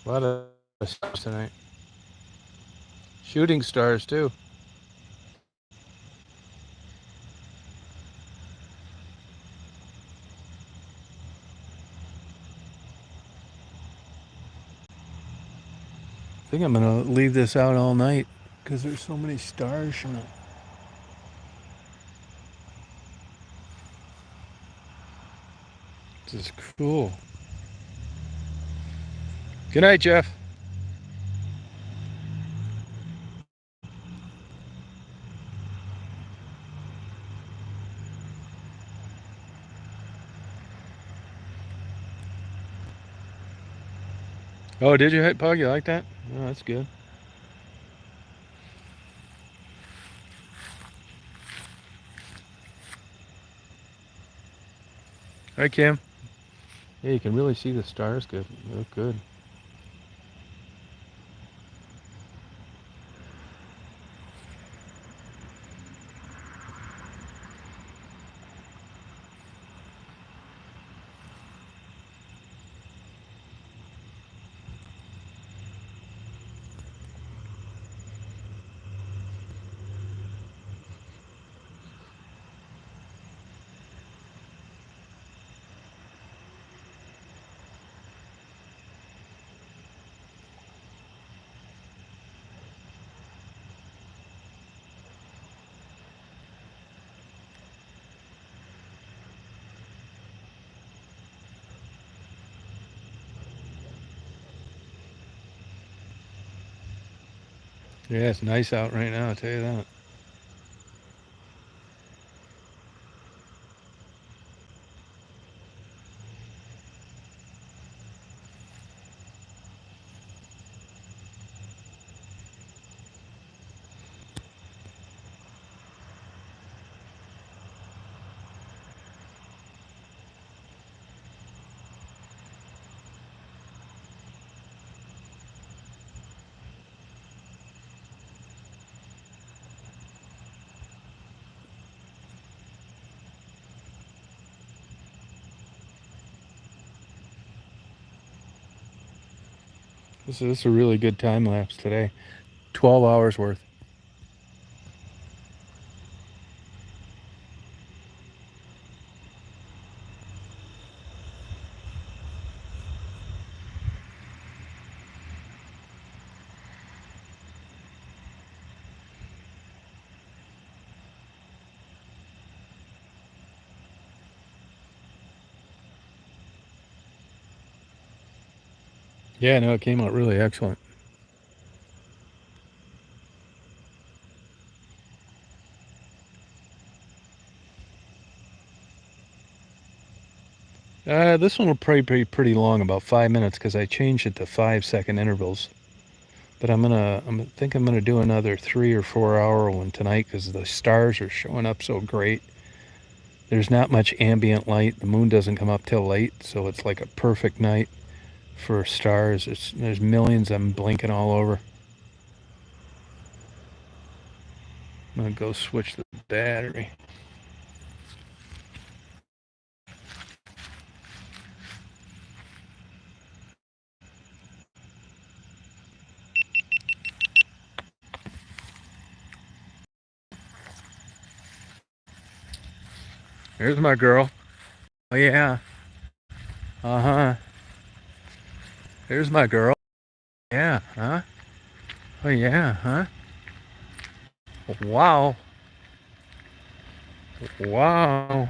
A lot of stars tonight. Shooting stars too. I think I'm gonna leave this out all night because there's so many stars shining. This is cool. Good night, Jeff. Oh, did you hit Pug? You like that? Oh, that's good. Hi, Kim. Yeah, you can really see the stars good. They look good. Yeah, it's nice out right now, I'll tell you that. This is a really good time lapse today. 12 hours worth. Yeah, no, it came out really excellent. This one will probably be pretty long, about 5 minutes, because I changed it to 5-second intervals. But I'm gonna do another 3 or 4 hour one tonight because the stars are showing up so great. There's not much ambient light. The moon doesn't come up till late, so it's like a perfect night for stars. There's millions of them blinking all over. I'm gonna go switch the battery. There's my girl. Oh yeah. Uh-huh. There's my girl. Yeah, huh? Oh yeah, huh? Wow. Wow.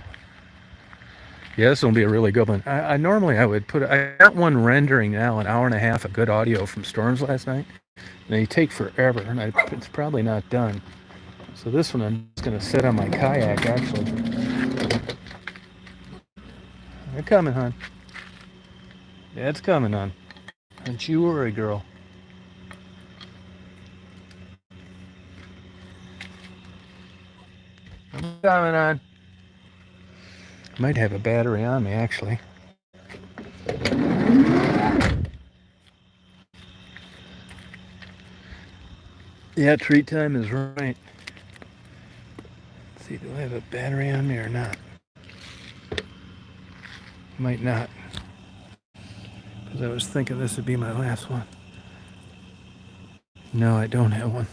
Yeah, this will be a really good one. I normally I would put I got one rendering now, an hour and a half of good audio from storms last night. And they take forever, and it's probably not done. So this one I'm just gonna sit on my kayak actually. They're coming, hon. Yeah, it's coming, hon. Don't you worry, girl. I'm coming, hon. Might have a battery on me actually. Yeah, treat time is right. Let's see, do I have a battery on me or not? Might not. Because I was thinking this would be my last one. No, I don't have one.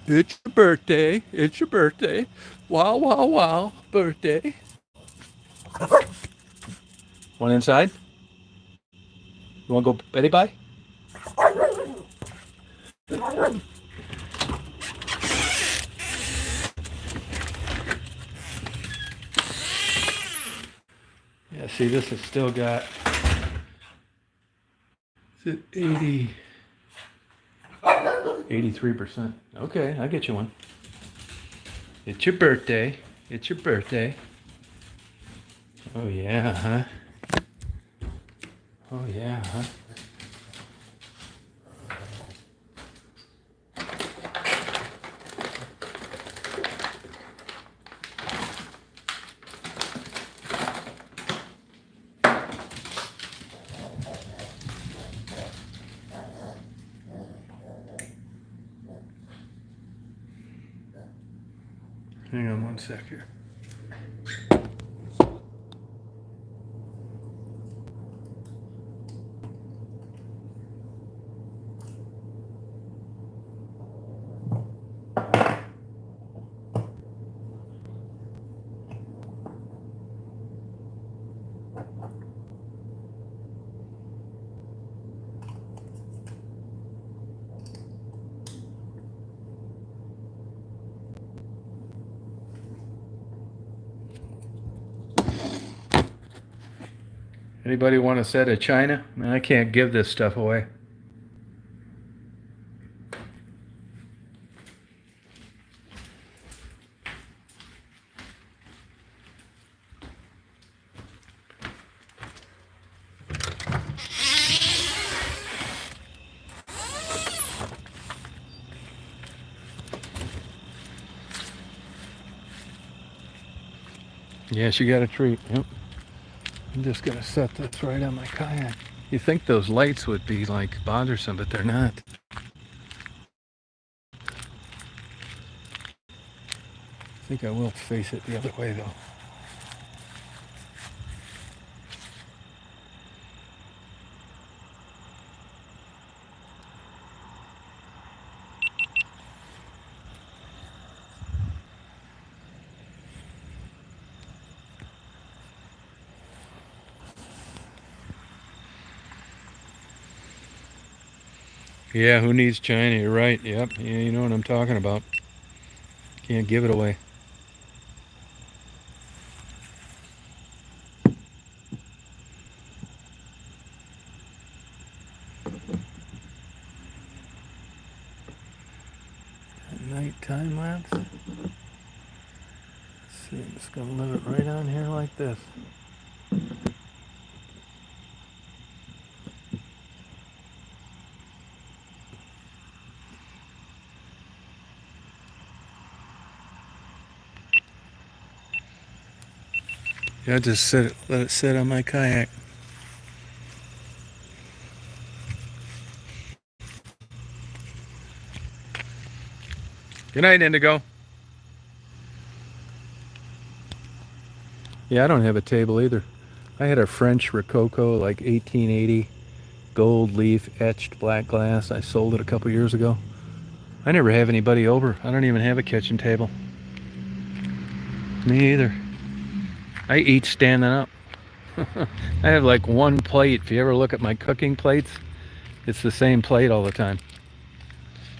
It's your birthday. It's your birthday. Wow, wow, wow. Birthday. One inside? You want to go Betty Bye? Yeah, see, this has still got. Is it 83%. Okay, I'll get you one. It's your birthday. It's your birthday. Oh, yeah, huh? Oh, yeah, huh? Hang on one sec here. Anybody want a set of China? Man, I can't give this stuff away. Yeah, she got a treat. Yep. I'm just gonna set this right on my kayak. You think those lights would be like bothersome, but they're not. I think I will face it the other way though. Yeah, who needs China? You're right. Yep. Yeah, you know what I'm talking about. Can't give it away. Night time lapse. Let's see, I'm just gonna let it right on here like this. Yeah, just let it sit on my kayak. Good night, Indigo. Yeah, I don't have a table either. I had a French Rococo, like 1880, gold leaf etched black glass. I sold it a couple years ago. I never have anybody over. I don't even have a kitchen table. Me either. I eat standing up. I have like one plate. If you ever look at my cooking plates, it's the same plate all the time.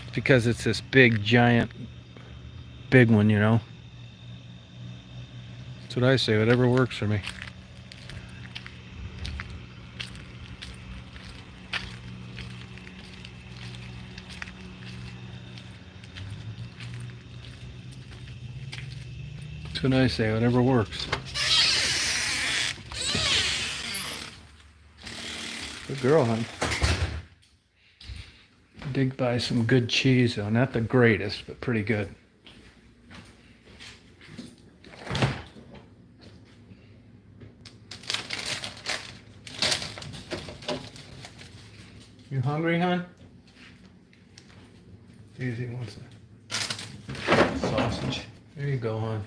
It's because it's this big, giant, big one, you know. That's what I say, whatever works for me. That's what I say, whatever works. Good girl, hon. Dig by some good cheese, though. Not the greatest, but pretty good. You hungry, hon? Daisy wants a sausage. There you go, hon.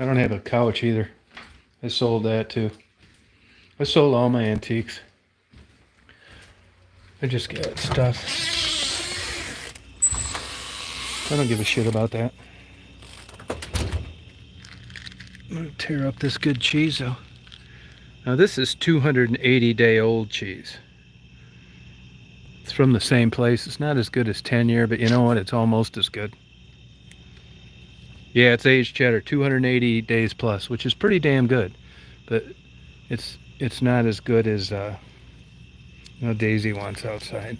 I don't have a couch either. I sold that too. I sold all my antiques. I just got stuff. I don't give a shit about that. I'm gonna tear up this good cheese though. Now this is 280-day-old cheese. It's from the same place. It's not as good as 10-year, but you know what? It's almost as good. Yeah, it's aged cheddar, 280 days plus, which is pretty damn good. But it's not as good as Daisy wants outside.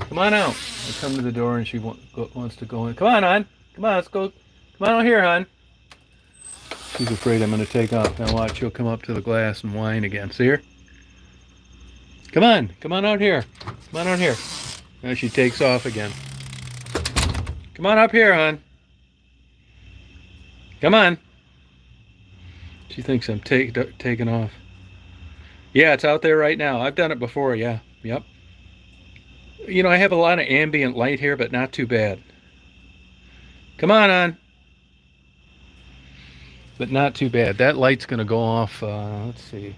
Come on out. I come to the door and she wants to go in. Come on, hon. Come on, let's go. Come on out here, hon. She's afraid I'm going to take off. Now watch, she'll come up to the glass and whine again. See her? Come on out here. Come on out here. Now she takes off again. Come on up here, hon. Come on. She thinks I'm taking off. Yeah, it's out there right now. I've done it before, yeah. Yep. You know, I have a lot of ambient light here, but not too bad. Come on, hon. But not too bad. That light's going to go off, let's see,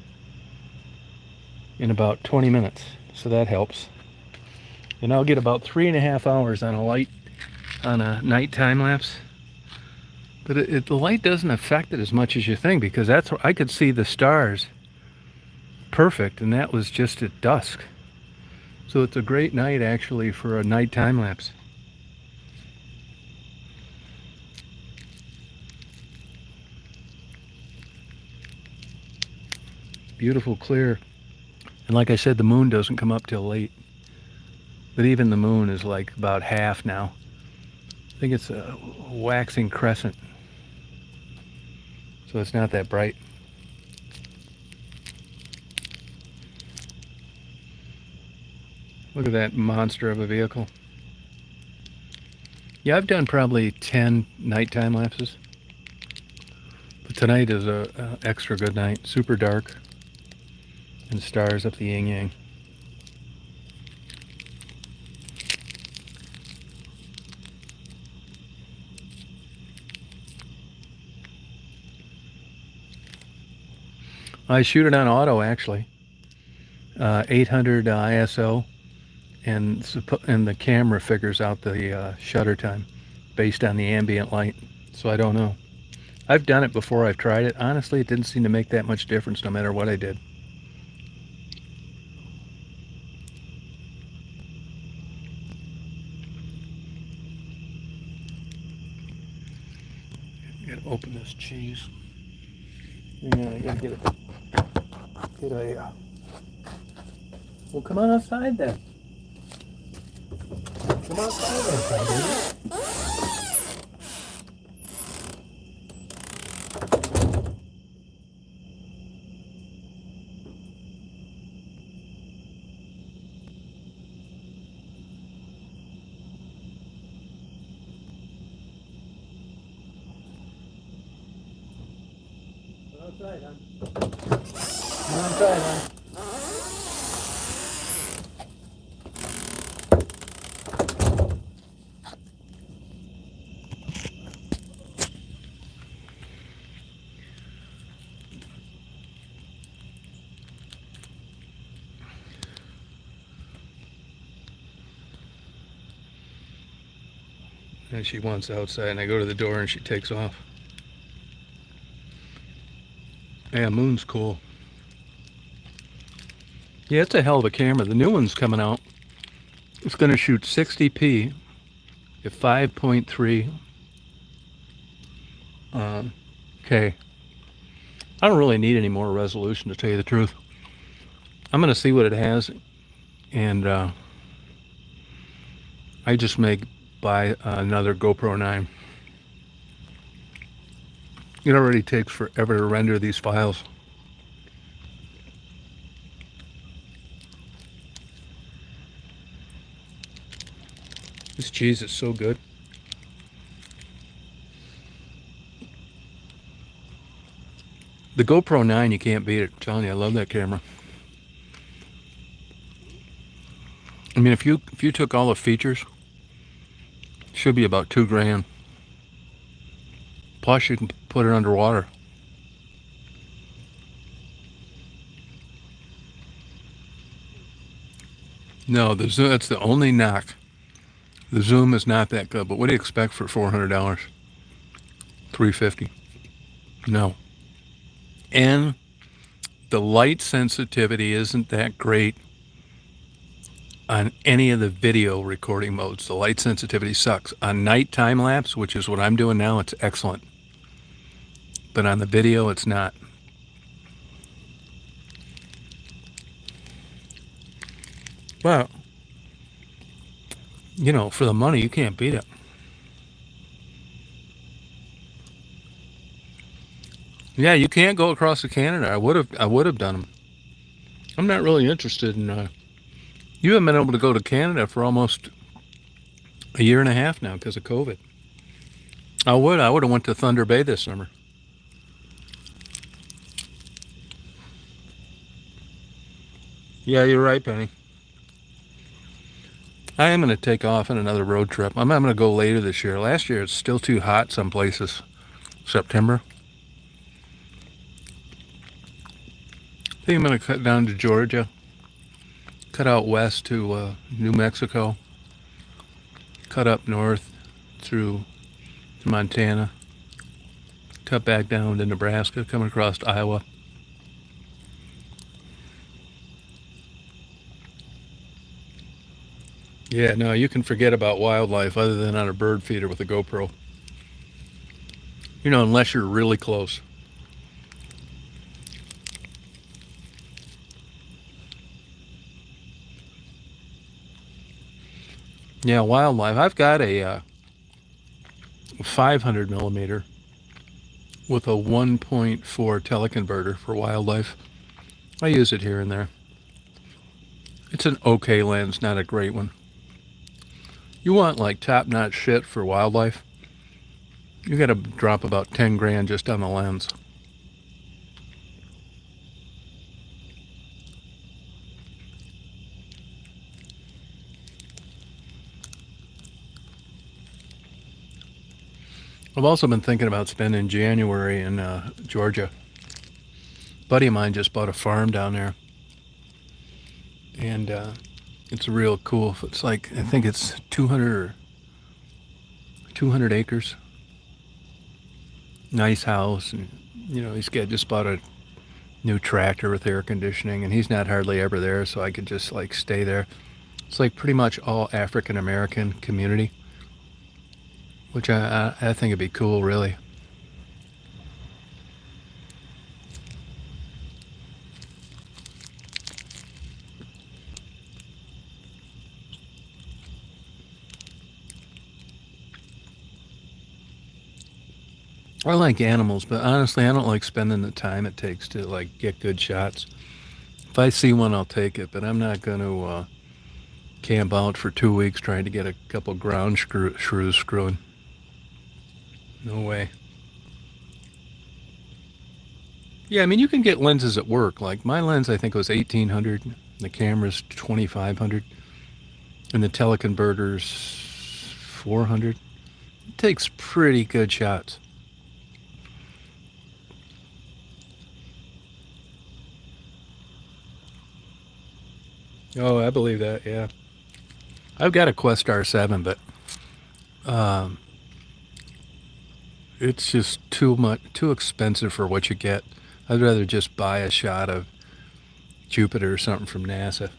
in about 20 minutes. So that helps. And I'll get about 3.5 hours on a night time lapse. But the light doesn't affect it as much as you think, because I could see the stars perfect, and that was just at dusk. So it's a great night actually for a night time lapse. Beautiful, clear. And like I said, the moon doesn't come up till late. But even the moon is like about half now. I think it's a waxing crescent. So it's not that bright. Look at that monster of a vehicle. Yeah, I've done probably 10 nighttime lapses. But tonight is a extra good night. Super dark. And stars up the yin yang. I shoot it on auto actually. 800 ISO, and the camera figures out the shutter time based on the ambient light. So I don't know. I've done it before. I've tried it. Honestly, it didn't seem to make that much difference no matter what I did. Gotta open this cheese. Hang on, I gotta get a. Well, come on outside then. Come outside then, baby. Come outside, hon. Come outside, hon. And she wants outside, and I go to the door and she takes off. Yeah, Moon's cool. Yeah, it's a hell of a camera. The new one's coming out. It's going to shoot 60p at 5.3 K. I don't really need any more resolution, to tell you the truth. I'm going to see what it has, and I just may buy another GoPro 9. It already takes forever to render these files. This cheese is so good. The GoPro 9, you can't beat it. I'm telling you, I love that camera. I mean, if you took all the features, it should be about $2,000. Plus, you can put it underwater. No, the zoom, that's the only knock. The zoom is not that good, but what do you expect for $400? $350? No. And the light sensitivity isn't that great on any of the video recording modes. The light sensitivity sucks. On night time lapse, which is what I'm doing now, it's excellent. But on the video, it's not. Well, you know, for the money, you can't beat it. Yeah, you can't go across to Canada. I would have done them. I'm not really interested in. You haven't been able to go to Canada for almost a year and a half now because of COVID. I would have went to Thunder Bay this summer. Yeah, you're right, Penny. I am going to take off on another road trip. I'm going to go later this year. Last year, it's still too hot some places. September. I think I'm going to cut down to Georgia. Cut out west to New Mexico. Cut up north through to Montana. Cut back down to Nebraska, coming across to Iowa. Yeah, no, you can forget about wildlife other than on a bird feeder with a GoPro. You know, unless you're really close. Yeah, wildlife. I've got a 500 millimeter with a 1.4 teleconverter for wildlife. I use it here and there. It's an okay lens, not a great one. You want like top-notch shit for wildlife, you gotta drop about 10 grand just on the lens. I've also been thinking about spending January in Georgia. A buddy of mine just bought a farm down there, and it's real cool. It's like, I think it's 200 acres. Nice house, and he's just bought a new tractor with air conditioning, and he's not hardly ever there, so I could just like stay there. It's like pretty much all African American community, which I think would be cool, really. I like animals, but honestly, I don't like spending the time it takes to like get good shots. If I see one, I'll take it, but I'm not going to camp out for 2 weeks trying to get a couple ground shrews screwing. No way. Yeah, I mean, you can get lenses that work. Like my lens, I think was 1800. The camera's 2500, and the teleconverter's 400. It takes pretty good shots. Oh, I believe that. Yeah, I've got a Quest R7, but um, it's just too expensive for what you get. I'd rather just buy a shot of Jupiter or something from NASA.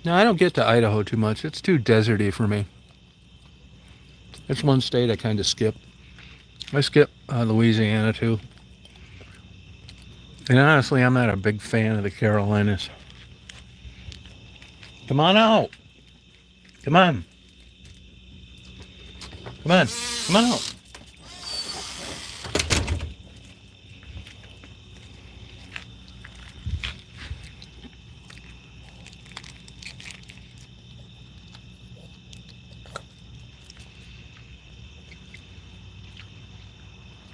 No, I don't get to Idaho too much. It's too deserty for me. It's one state I kind of skip. I skip Louisiana too. And honestly, I'm not a big fan of the Carolinas. Come on out. Come on. Come on. Come on out.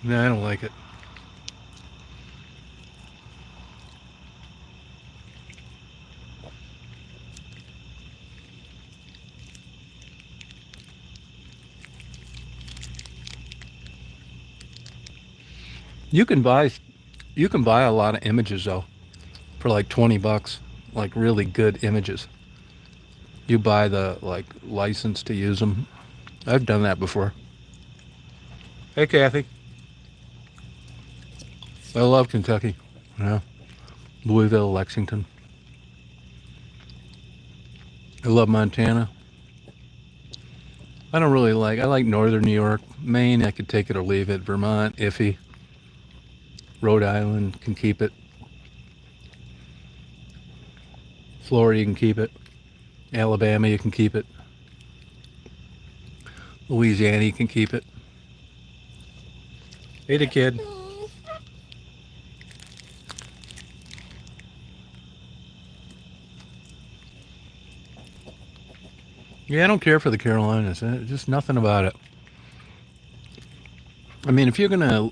No, I don't like it. You can buy a lot of images though for like $20, like really good images. You buy the like license to use them. I've done that before. Hey, Kathy. I love Kentucky. Yeah. Louisville, Lexington. I love Montana. I like northern New York. Maine, I could take it or leave it. Vermont, iffy. Rhode Island, can keep it. Florida, you can keep it. Alabama, you can keep it. Louisiana, you can keep it. Hey, the kid. Yeah, I don't care for the Carolinas. Just nothing about it. I mean, if you're gonna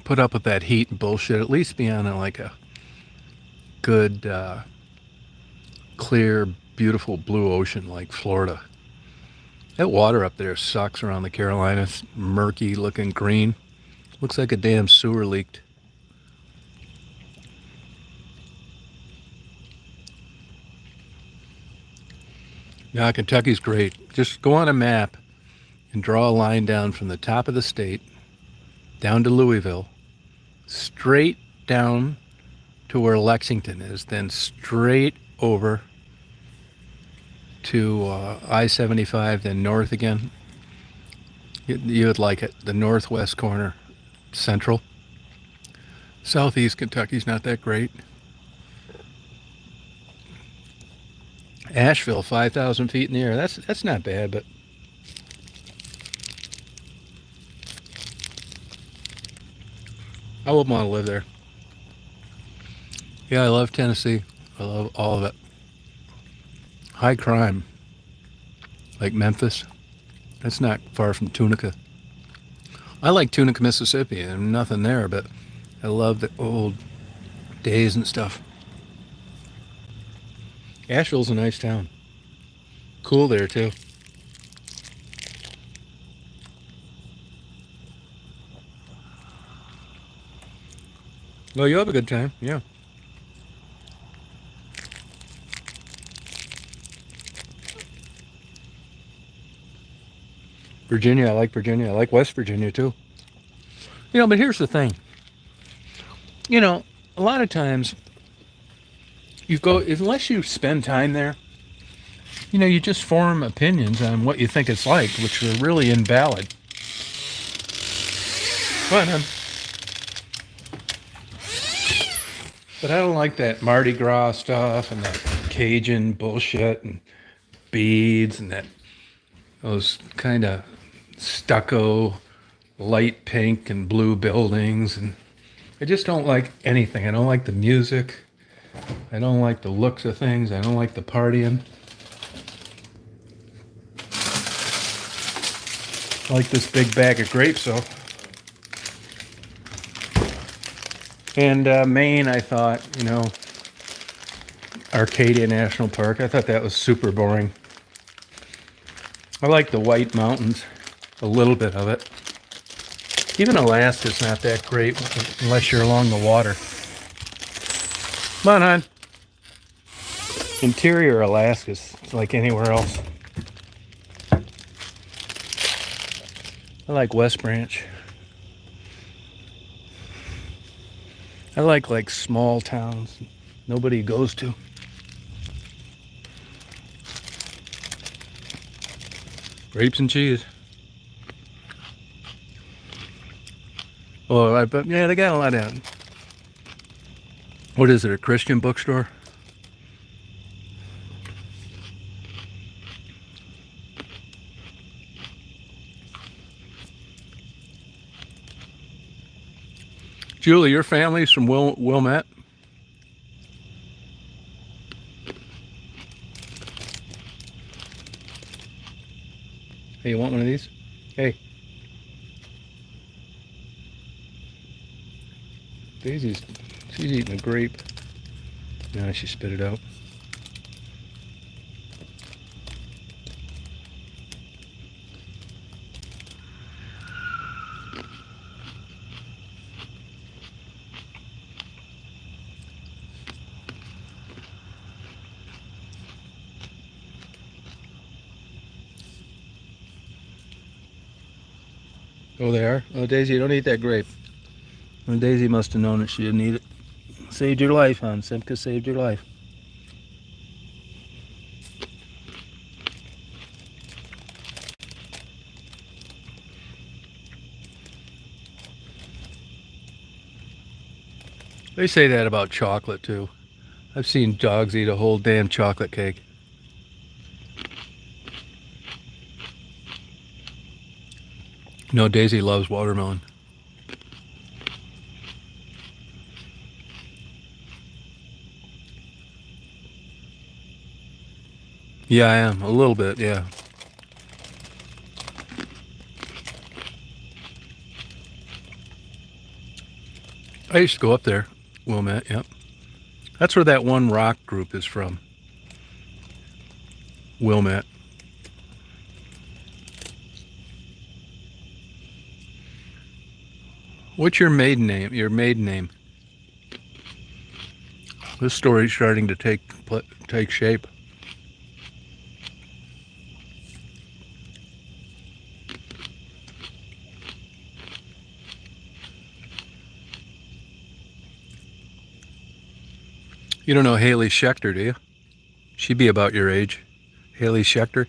put up with that heat and bullshit, at least be on like a good, clear, beautiful blue ocean like Florida. That water up there sucks around the Carolinas. Murky looking green. Looks like a damn sewer leaked. Yeah, Kentucky's great. Just go on a map and draw a line down from the top of the state down to Louisville, straight down to where Lexington is, then straight over to I-75, then north again. You would like it. The northwest corner, central. Southeast Kentucky's not that great. Asheville, 5,000 feet in the air. That's not bad, but I wouldn't want to live there. Yeah, I love Tennessee. I love all of it. High crime, like Memphis. That's not far from Tunica. I like Tunica, Mississippi. There's nothing there, but I love the old days and stuff. Asheville's a nice town. Cool there, too. Well, you have a good time, yeah. Virginia, I like Virginia. I like West Virginia, too. But here's the thing. A lot of times, unless you spend time there, you just form opinions on what you think it's like, which are really invalid. Come on, hon. But I don't like that Mardi Gras stuff and that Cajun bullshit and beads and those kind of stucco, light pink and blue buildings. And I just don't like anything. I don't like the music. I don't like the looks of things. I don't like the partying. I like this big bag of grapes, though. And Maine, I thought, Arcadia National Park, I thought that was super boring. I like the White Mountains, a little bit of it. Even Alaska's not that great unless you're along the water. Come on, hon. Interior Alaska's like anywhere else. I like West Branch. I like small towns nobody goes to. Grapes and cheese. Oh, but yeah, they got a lot of. What is it? A Christian bookstore? Julie, your family's from Wilmette? Hey, you want one of these? Hey. Daisy's, she's eating a grape. Now she spit it out. Oh, they are? Oh, Daisy, don't eat that grape. Well, Daisy must have known that she didn't eat it. Saved your life, hon. Simka saved your life. They say that about chocolate, too. I've seen dogs eat a whole damn chocolate cake. No, Daisy loves watermelon. Yeah, I am. A little bit, yeah. I used to go up there. Wilmette, yep. That's where that one rock group is from. Wilmette. What's your maiden name? Your maiden name? This story's starting to take shape. You don't know Haley Schechter, do you? She'd be about your age. Haley Schechter.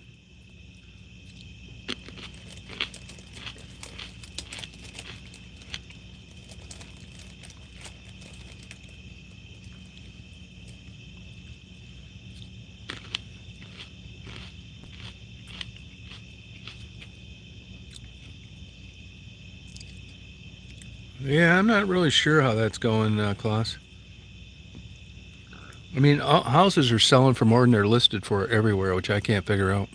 Yeah, I'm not really sure how that's going, Klaus. I mean, houses are selling for more than they're listed for everywhere, which I can't figure out.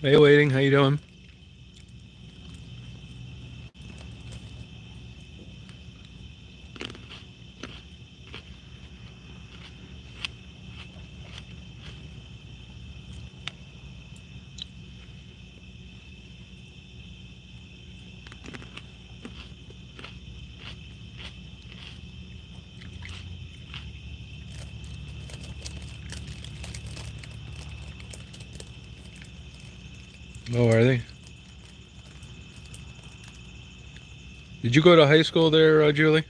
Hey, waiting. How you doing? Oh, are they? Did you go to high school there, Julie?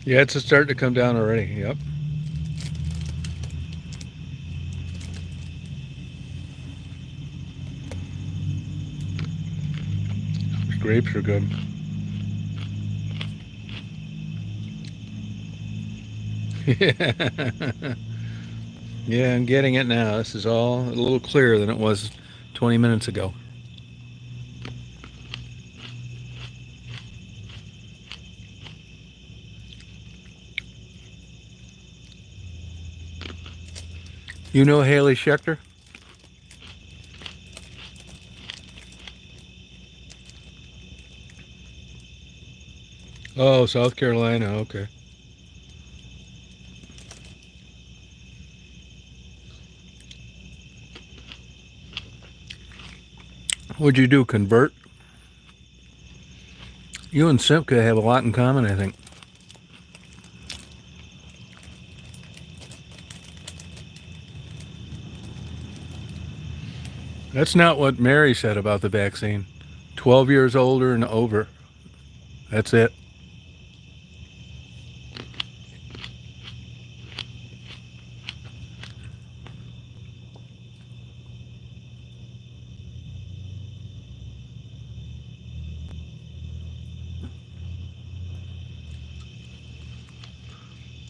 Yeah, it's starting to come down already. Yep. These grapes are good. Yeah. Yeah, I'm getting it now. This is all a little clearer than it was 20 minutes ago. You know Haley Schechter? Oh, South Carolina. Okay. What'd you do? Convert? You and Simca have a lot in common, I think. That's not what Mary said about the vaccine. 12 years older and over. That's it.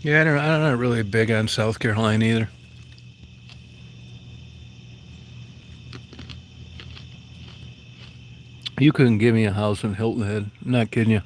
Yeah, I'm not really big on South Carolina either. You couldn't give me a house in Hilton Head. I'm not kidding you.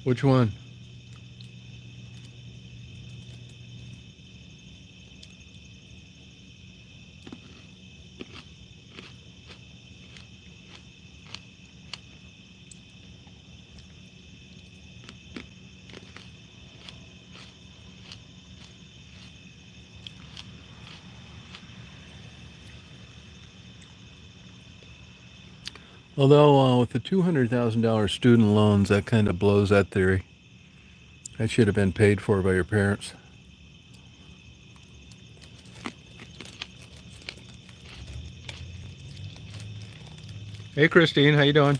Which one? Although with the $200,000 student loans, that kind of blows that theory. That should have been paid for by your parents. Hey, Christine, how you doing?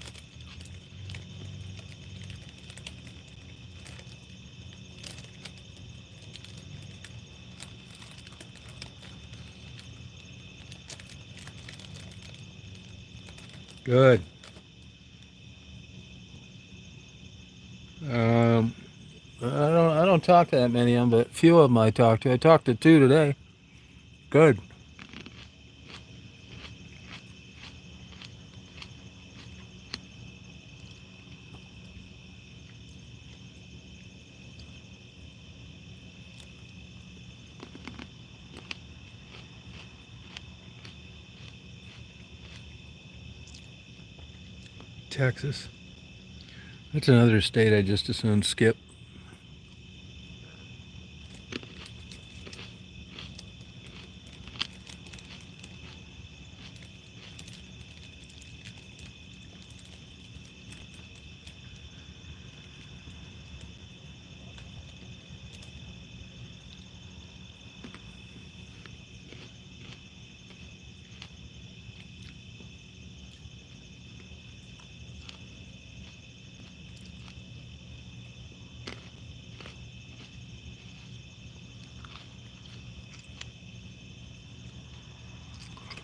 Good. I don't talk to that many of them, but a few of them I talked to. I talked to 2 today. Good. Texas. That's another state I just as soon skip.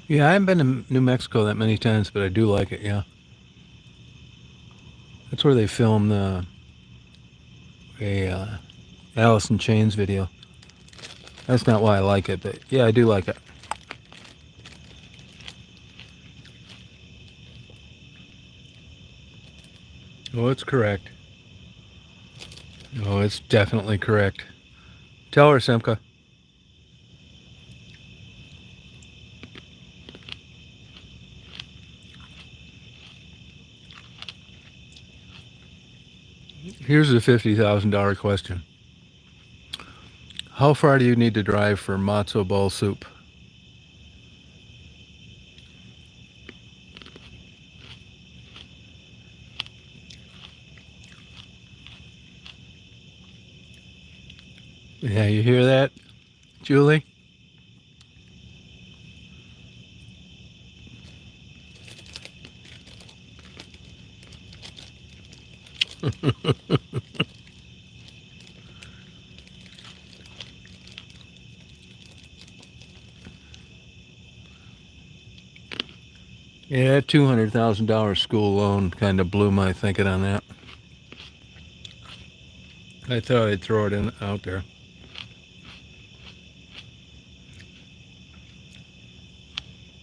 Yeah, I haven't been to New Mexico that many times, but I do like it, yeah. That's where they filmed a Alice in Chains video. That's not why I like it, but yeah, I do like it. Oh, it's correct. Oh, it's definitely correct. Tell her, Simka. Here's a $50,000 question. How far do you need to drive for matzo ball soup? Yeah, you hear that, Julie? Yeah, that $200,000 school loan kind of blew my thinking on that. I thought I'd throw it in out there.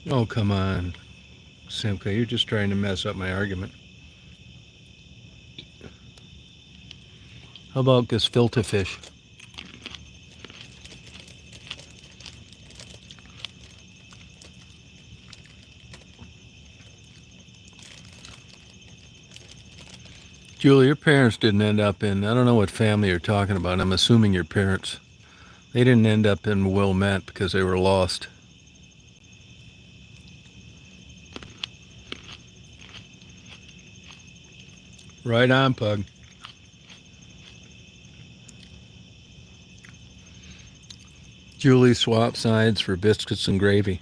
Oh, come on, Simka, you're just trying to mess up my argument. How about gefilte fish? Julie, your parents didn't end up in, I don't know what family you're talking about. I'm assuming your parents. They didn't end up in Wilmette because they were lost. Right on, Pug. Julie swapped sides for biscuits and gravy.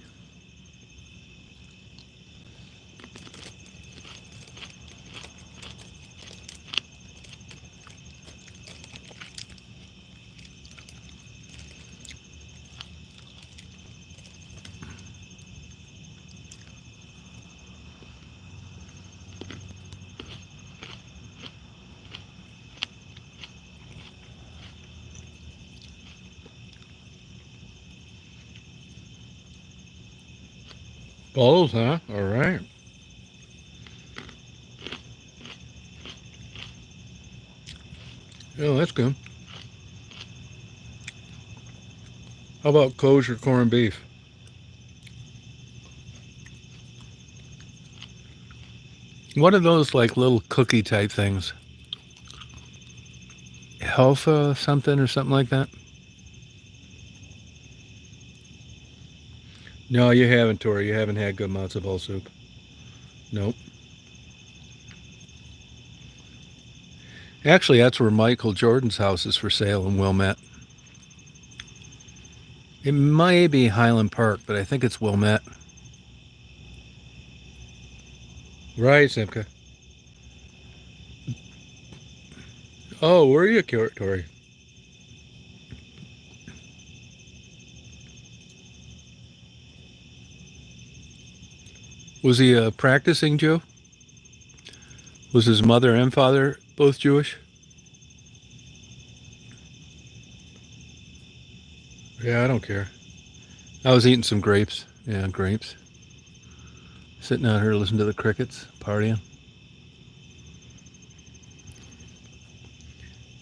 Both, huh? All right. Oh, that's good. How about kosher corned beef? What are those like little cookie type things? Helfa something or something like that? No, you haven't, Tori. You haven't had good matzo ball soup. Nope. Actually, that's where Michael Jordan's house is for sale in Wilmette. It may be Highland Park, but I think it's Wilmette. Right, Simka. Oh, were you, Tori? Was he practicing Jew? Was his mother and father both Jewish? Yeah, I don't care. I was eating some grapes. Yeah, grapes. Sitting out here listening to the crickets, partying.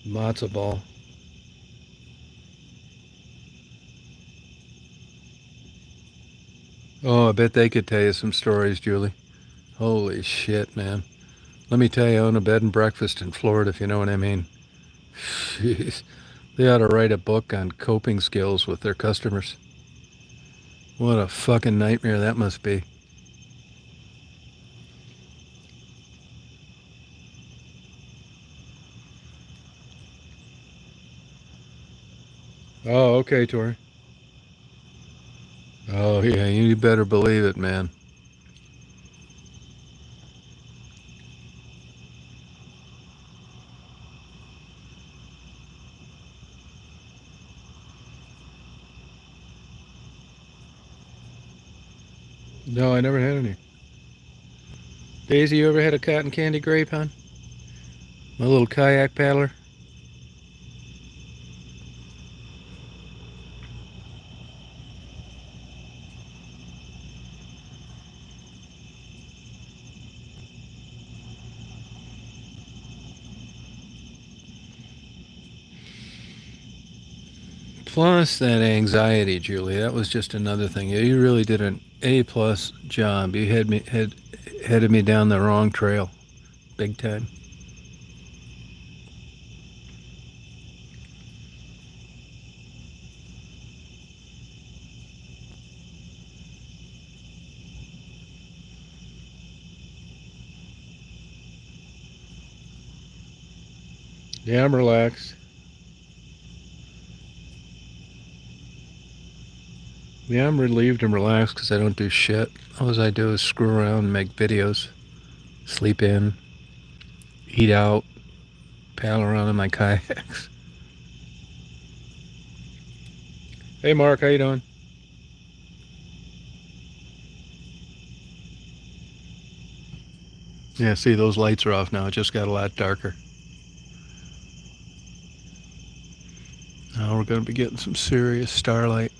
Matzo ball. Oh, I bet they could tell you some stories, Julie. Holy shit, man. Let me tell you, I own a bed and breakfast in Florida, if you know what I mean. Jeez. They ought to write a book on coping skills with their customers. What a fucking nightmare that must be. Oh, okay, Tori. Oh, yeah, you better believe it, man. No, I never had any. Daisy, you ever had a cotton candy grape, hon? My little kayak paddler? Plus that anxiety, Julie. That was just another thing. You really did an A+ job. You headed me down the wrong trail, big time. Yeah, I'm relaxed. Yeah, I'm relieved and relaxed because I don't do shit. All I do is screw around and make videos, sleep in, eat out, paddle around in my kayaks. Hey, Mark, how you doing? Yeah, see, those lights are off now. It just got a lot darker. Now we're going to be getting some serious starlight.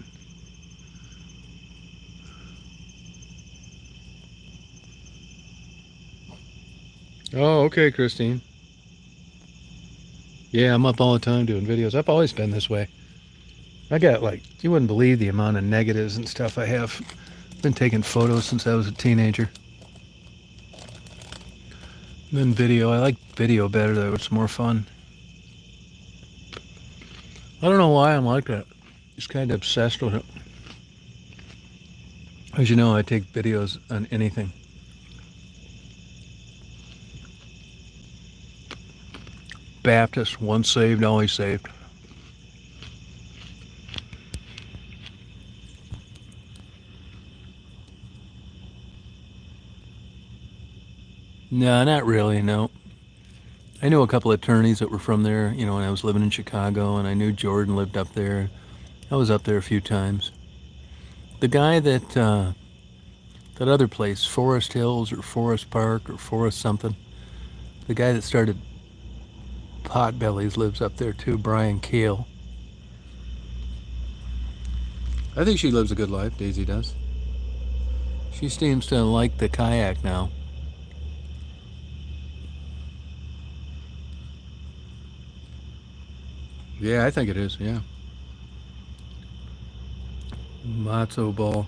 Oh, okay, Christine. Yeah, I'm up all the time doing videos. I've always been this way. I got like, you wouldn't believe the amount of negatives and stuff I have. Been taking photos since I was a teenager. Then video. I like video better though. It's more fun. I don't know why I'm like that. Just kind of obsessed with it. As you know, I take videos on anything. Baptist, once saved, always saved. No, not really, no. I knew a couple of attorneys that were from there, you know, when I was living in Chicago, and I knew Jordan lived up there. I was up there a few times. The guy that other place, Forest Hills or Forest Park or Forest something, the guy that started Potbellies lives up there too, Brian Keel. I think she lives a good life, Daisy does. She seems to like the kayak now. Yeah, I think it is, yeah. Matzo ball.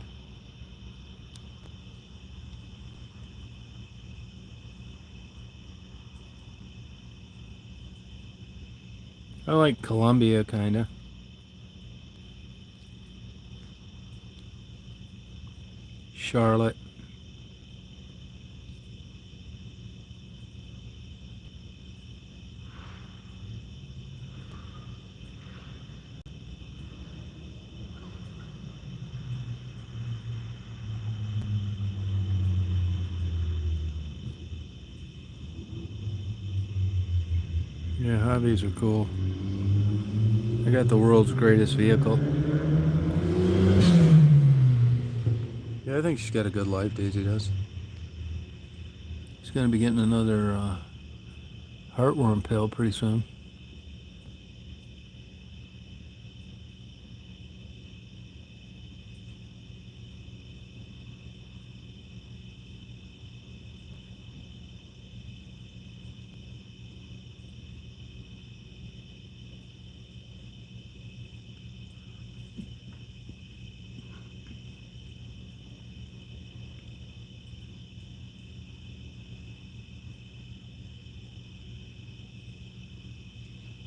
I like Columbia, kinda. Charlotte. Yeah, hobbies are cool. I got the world's greatest vehicle. Yeah, I think she's got a good life, Daisy does. She's gonna be getting another heartworm pill pretty soon.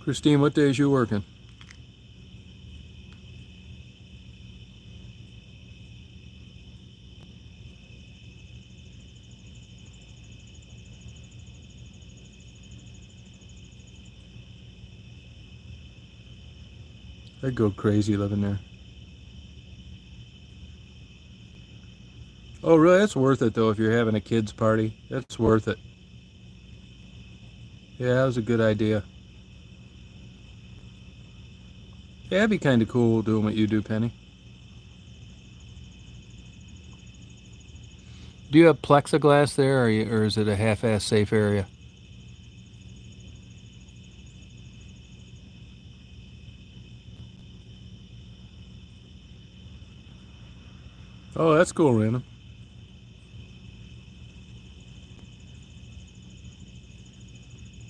Christine, what days you working? I'd go crazy living there. Oh, really? That's worth it, though, if you're having a kids' party. That's worth it. Yeah, that was a good idea. Yeah, it'd be kind of cool doing what you do, Penny. Do you have plexiglass there, or is it a half-ass safe area? Oh, that's cool, Random.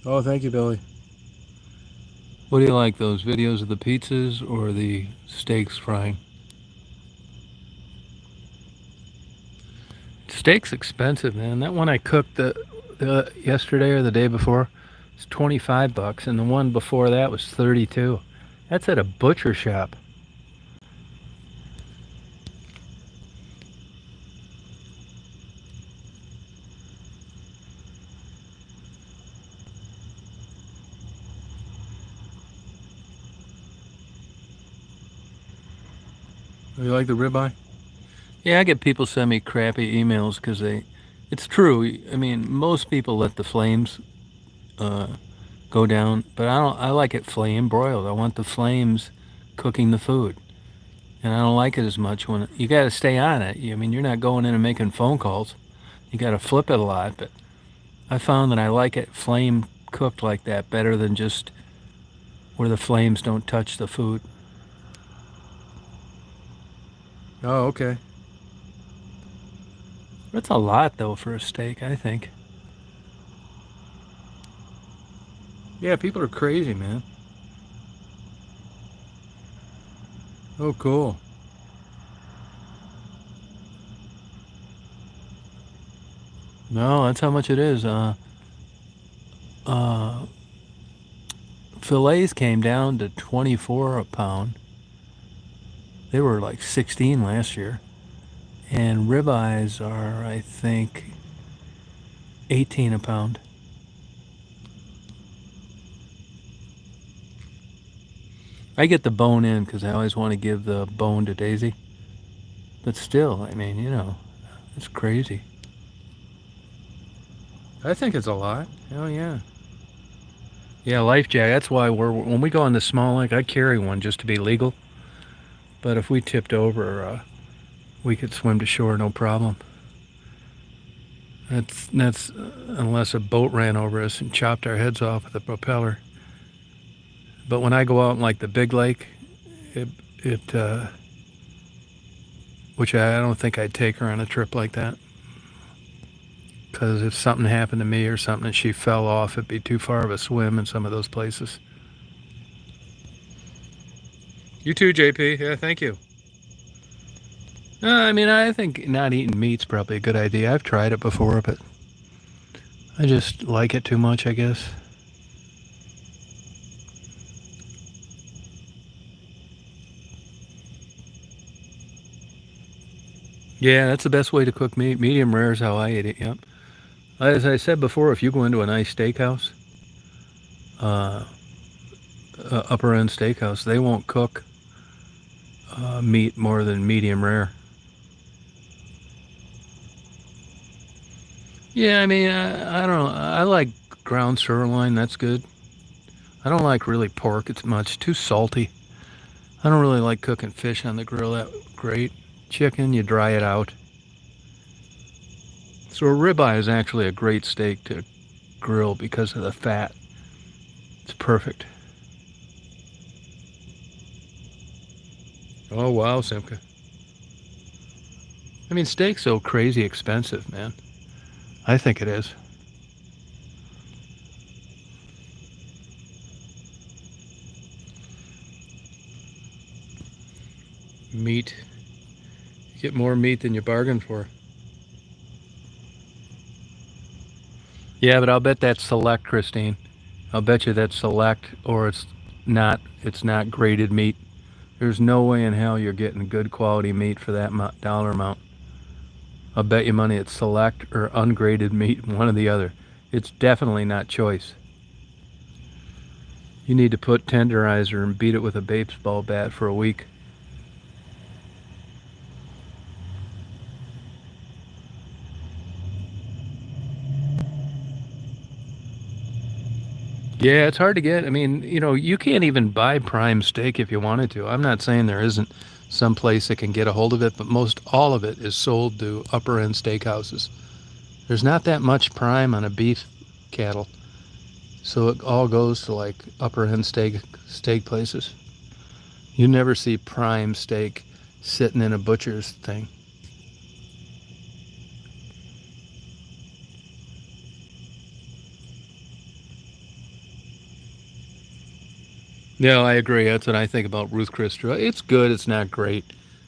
Oh, thank you, Billy. What do you like, those videos of the pizzas or the steaks frying? Steak's expensive, man. That one I cooked the yesterday or the day before was $25, and the one before that was 32. That's at a butcher shop. You like the ribeye? Yeah, I get people send me crappy emails because it's true. I mean, most people let the flames go down, but I don't. I like it flame broiled. I want the flames cooking the food, and I don't like it as much when you got to stay on it. I mean, you're not going in and making phone calls. You got to flip it a lot, but I found that I like it flame cooked like that better than just where the flames don't touch the food. Oh, okay. That's a lot, though, for a steak, I think. Yeah, people are crazy, man. Oh, cool. No, that's how much it is. Fillets came down to 24 a pound. They were like 16 last year. And ribeyes are, I think, 18 a pound. I get the bone in because I always want to give the bone to Daisy. But still, I mean, it's crazy. I think it's a lot. Hell yeah. Yeah, life jacket. That's why when we go on the small lake, I carry one just to be legal. But if we tipped over, we could swim to shore, no problem. That's unless a boat ran over us and chopped our heads off with a propeller. But when I go out in like the big lake, which I don't think I'd take her on a trip like that. Because if something happened to me or something and she fell off, it'd be too far of a swim in some of those places. You too, JP. Yeah, thank you. I mean, I think not eating meat's probably a good idea. I've tried it before, but I just like it too much, I guess. Yeah, that's the best way to cook meat. Medium rare is how I eat it, yep. As I said before, if you go into a nice steakhouse, upper end steakhouse, they won't cook meat more than medium rare. Yeah, I mean, I don't know. I like ground sirloin. That's good. I don't like really pork. It's much too salty. I don't really like cooking fish on the grill that great. Chicken, you dry it out. So a ribeye is actually a great steak to grill because of the fat. It's perfect. Oh wow, Simka. I mean, steak's so crazy expensive, man. I think it is. Meat. You get more meat than you bargained for. Yeah, but I'll bet that's select, Christine. I'll bet you that's select, or it's not graded meat. There's no way in hell you're getting good quality meat for that dollar amount. I'll bet you money it's select or ungraded meat, one or the other. It's definitely not choice. You need to put tenderizer and beat it with a baseball bat for a week. Yeah, it's hard to get. I mean, you can't even buy prime steak if you wanted to. I'm not saying there isn't some place that can get a hold of it, but most all of it is sold to upper end steakhouses. There's not that much prime on a beef cattle, so it all goes to like upper end steak places. You never see prime steak sitting in a butcher's thing. No, I agree. That's what I think about Ruth Chris. It's good. It's not great.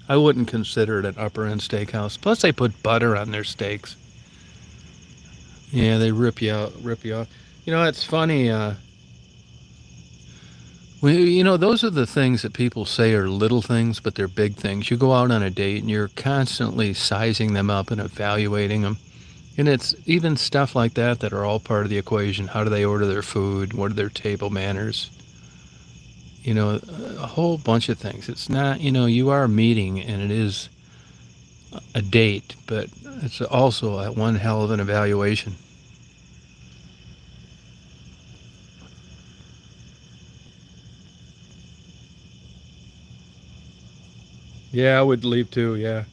I wouldn't consider it an upper end steakhouse. Plus, they put butter on their steaks. Yeah, they rip you out, rip you off. It's funny. Those are the things that people say are little things, but they're big things. You go out on a date and you're constantly sizing them up and evaluating them. And it's even stuff like that are all part of the equation. How do they order their food? What are their table manners? A whole bunch of things. It's not, you are meeting and it is a date, but it's also one hell of an evaluation. Yeah, I would leave too. Yeah.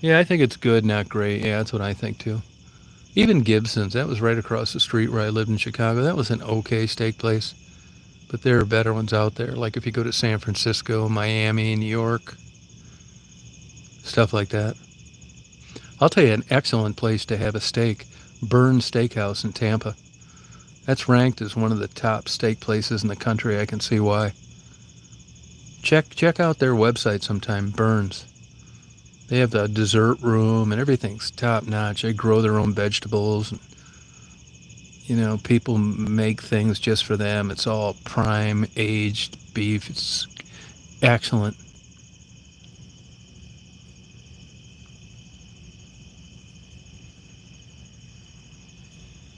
Yeah, I think it's good, not great. Yeah, that's what I think too. Even Gibson's, that was right across the street where I lived in Chicago. That was an okay steak place, but there are better ones out there. Like if you go to San Francisco, Miami, New York, stuff like that. I'll tell you an excellent place to have a steak, Burn's Steakhouse in Tampa. That's ranked as one of the top steak places in the country. I can see why. Check out their website sometime, Burn's. They have the dessert room and everything's top notch. They grow their own vegetables. And, people make things just for them. It's all prime aged beef. It's excellent.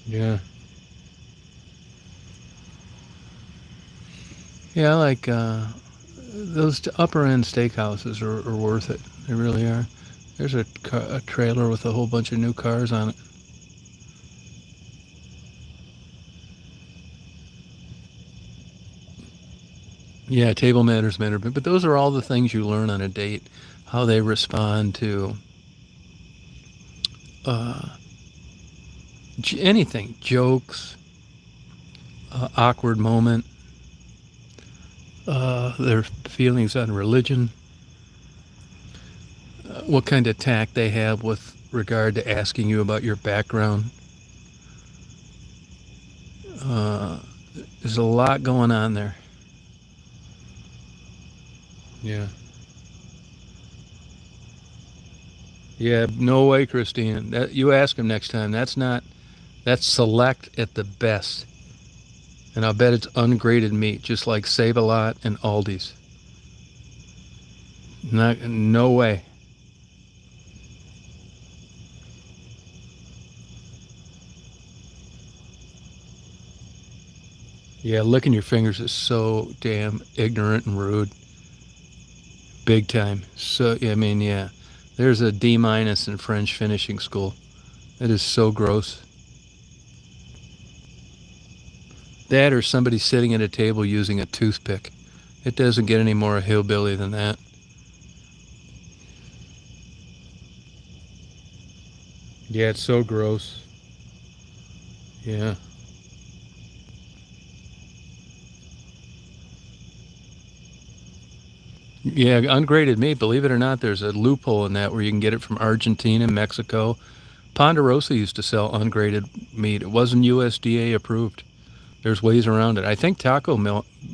Yeah. Yeah, I like those upper end steakhouses are worth it. They really are. There's a trailer with a whole bunch of new cars on it. Yeah, table manners matter, but those are all the things you learn on a date. How they respond to uh, anything, jokes, awkward moment, their feelings on religion, what kind of tact they have with regard to asking you about your background. Uh, there's a lot going on there. Yeah. Yeah, no way, Christine. You ask him next time. That's select at the best. And I'll bet it's ungraded meat, just like Save-A-Lot and Aldi's. No way. Yeah, licking your fingers is so damn ignorant and rude. Big time. So, I mean, yeah. There's a D- in French finishing school. It is so gross. That or somebody sitting at a table using a toothpick. It doesn't get any more hillbilly than that. Yeah, it's so gross. Yeah. Yeah, ungraded meat, believe it or not, there's a loophole in that where you can get it from Argentina, Mexico. Ponderosa used to sell ungraded meat. It wasn't USDA approved. There's ways around it. I think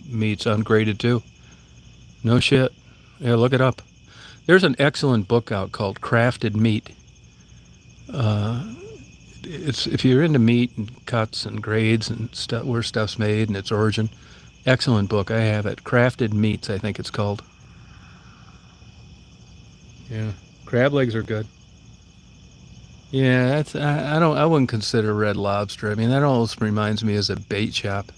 meat's ungraded too. No shit. Yeah, look it up. There's an excellent book out called Crafted Meat. It's if you're into meat and cuts and grades and stuff, where stuff's made and its origin. Excellent book. I have it. Crafted Meats, I think it's called. Yeah, crab legs are good. Yeah, that's I wouldn't consider Red Lobster. I mean, that almost reminds me as a bait shop.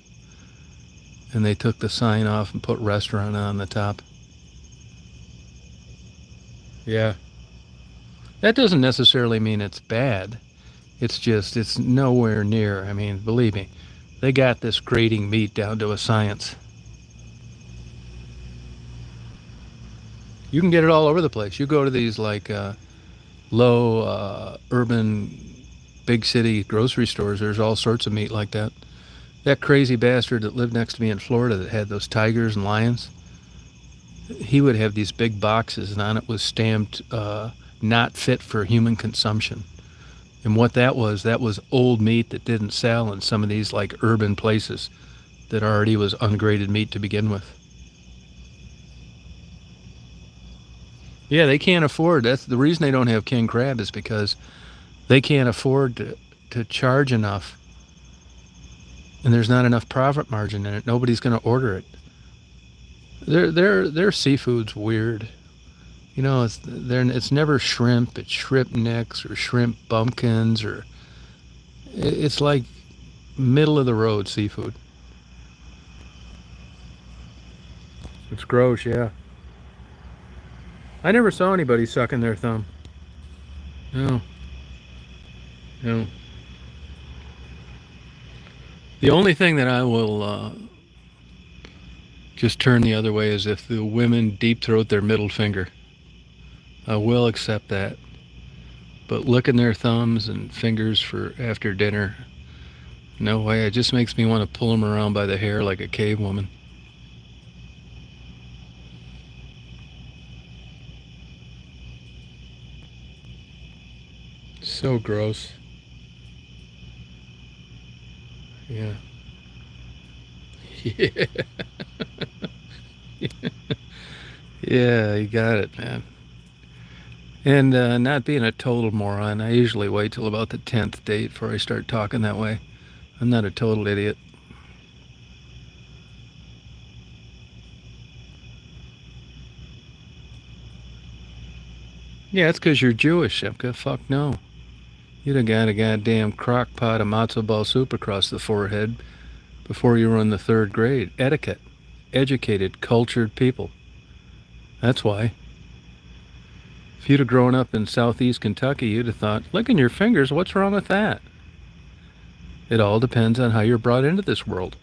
And they took the sign off and put restaurant on the top. Yeah. That doesn't necessarily mean it's bad. It's just, it's nowhere near. I mean, believe me, they got this grading meat down to a science. You can get it all over the place. You go to these like low urban big city grocery stores, there's all sorts of meat like that. That crazy bastard that lived next to me in Florida that had those tigers and lions, he would have these big boxes and on it was stamped not fit for human consumption. And what that was old meat that didn't sell in some of these like urban places that already was ungraded meat to begin with. Yeah, they can't afford. That's the reason they don't have king crab is because they can't afford to charge enough, and there's not enough profit margin in it. Nobody's going to order it. Their seafood's weird. You know, it's never shrimp. It's shrimp necks or shrimp bumpkins or it's like middle of the road seafood. It's gross, yeah. I never saw anybody sucking their thumb. No. No. The only thing that I will just turn the other way is if the women deep throat their middle finger. I will accept that. But licking their thumbs and fingers for after dinner, no way. It just makes me want to pull them around by the hair like a cave woman. So gross. Yeah. Yeah. Yeah, you got it, man. And not being a total moron, I usually wait till about the 10th date before I start talking that way. I'm not a total idiot. Yeah, it's because you're Jewish, Shepka. Fuck no. You'd have got a goddamn crock pot of matzo ball soup across the forehead before you were in the third grade. Etiquette. Educated, cultured people. That's why. If you'd have grown up in southeast Kentucky, you'd have thought, licking your fingers, what's wrong with that? It all depends on how you're brought into this world.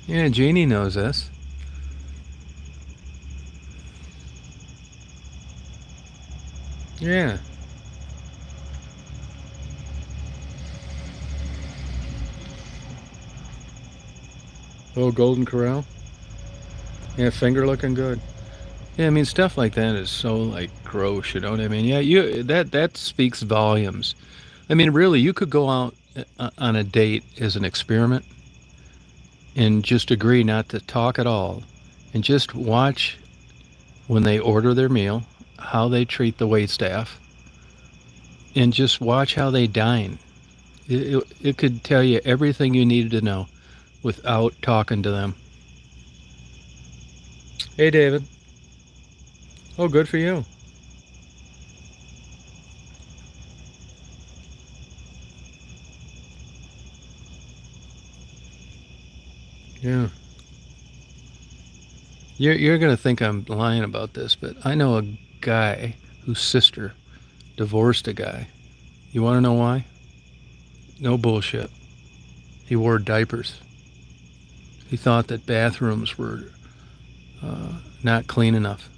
Yeah, Jeannie knows this. Yeah. Oh, Golden Corral. Yeah, finger looking good. Yeah, I mean stuff like that is so like gross. You know what I mean? Yeah, that speaks volumes. I mean, really, you could go out on a date as an experiment and just agree not to talk at all, and just watch when they order their meal, how they treat the wait staff, and just watch how they dine. It could tell you everything you needed to know without talking to them. Hey, David. Oh, good for you. Yeah. You're going to think I'm lying about this, but I know a guy whose sister divorced a guy. You want to know why? No bullshit. He wore diapers. He thought that bathrooms were not clean enough.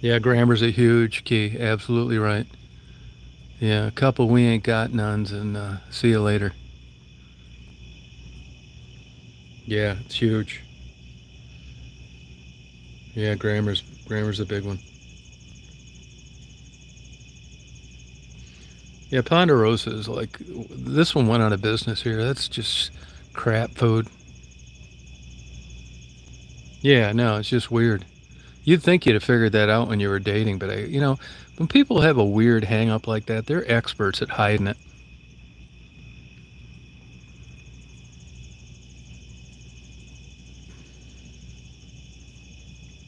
Yeah, grammar's a huge key. Absolutely right. Yeah, a couple we ain't got nones, and see you later. Yeah, it's huge. Yeah, grammar's a big one. Yeah, Ponderosa is like, this one went out of business here. That's just crap food. Yeah, no, it's just weird. You'd think you'd have figured that out when you were dating, but when people have a weird hang up like that, they're experts at hiding it.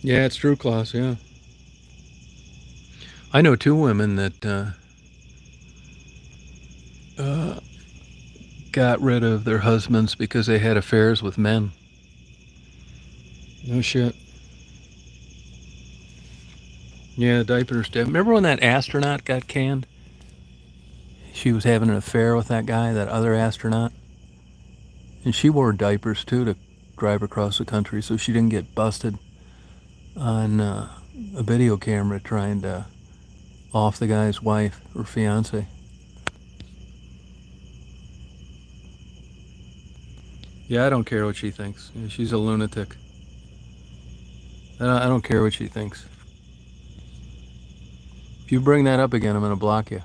Yeah, it's true, Klaus. Yeah. I know two women that uh, got rid of their husbands because they had affairs with men. No shit. Yeah, diapers. Remember when that astronaut got canned? She was having an affair with that guy, that other astronaut. And she wore diapers too to drive across the country so she didn't get busted on a video camera trying to off the guy's wife or fiance. Yeah, I don't care what she thinks. Yeah, she's a lunatic. I don't care what she thinks. If you bring that up again, I'm going to block you.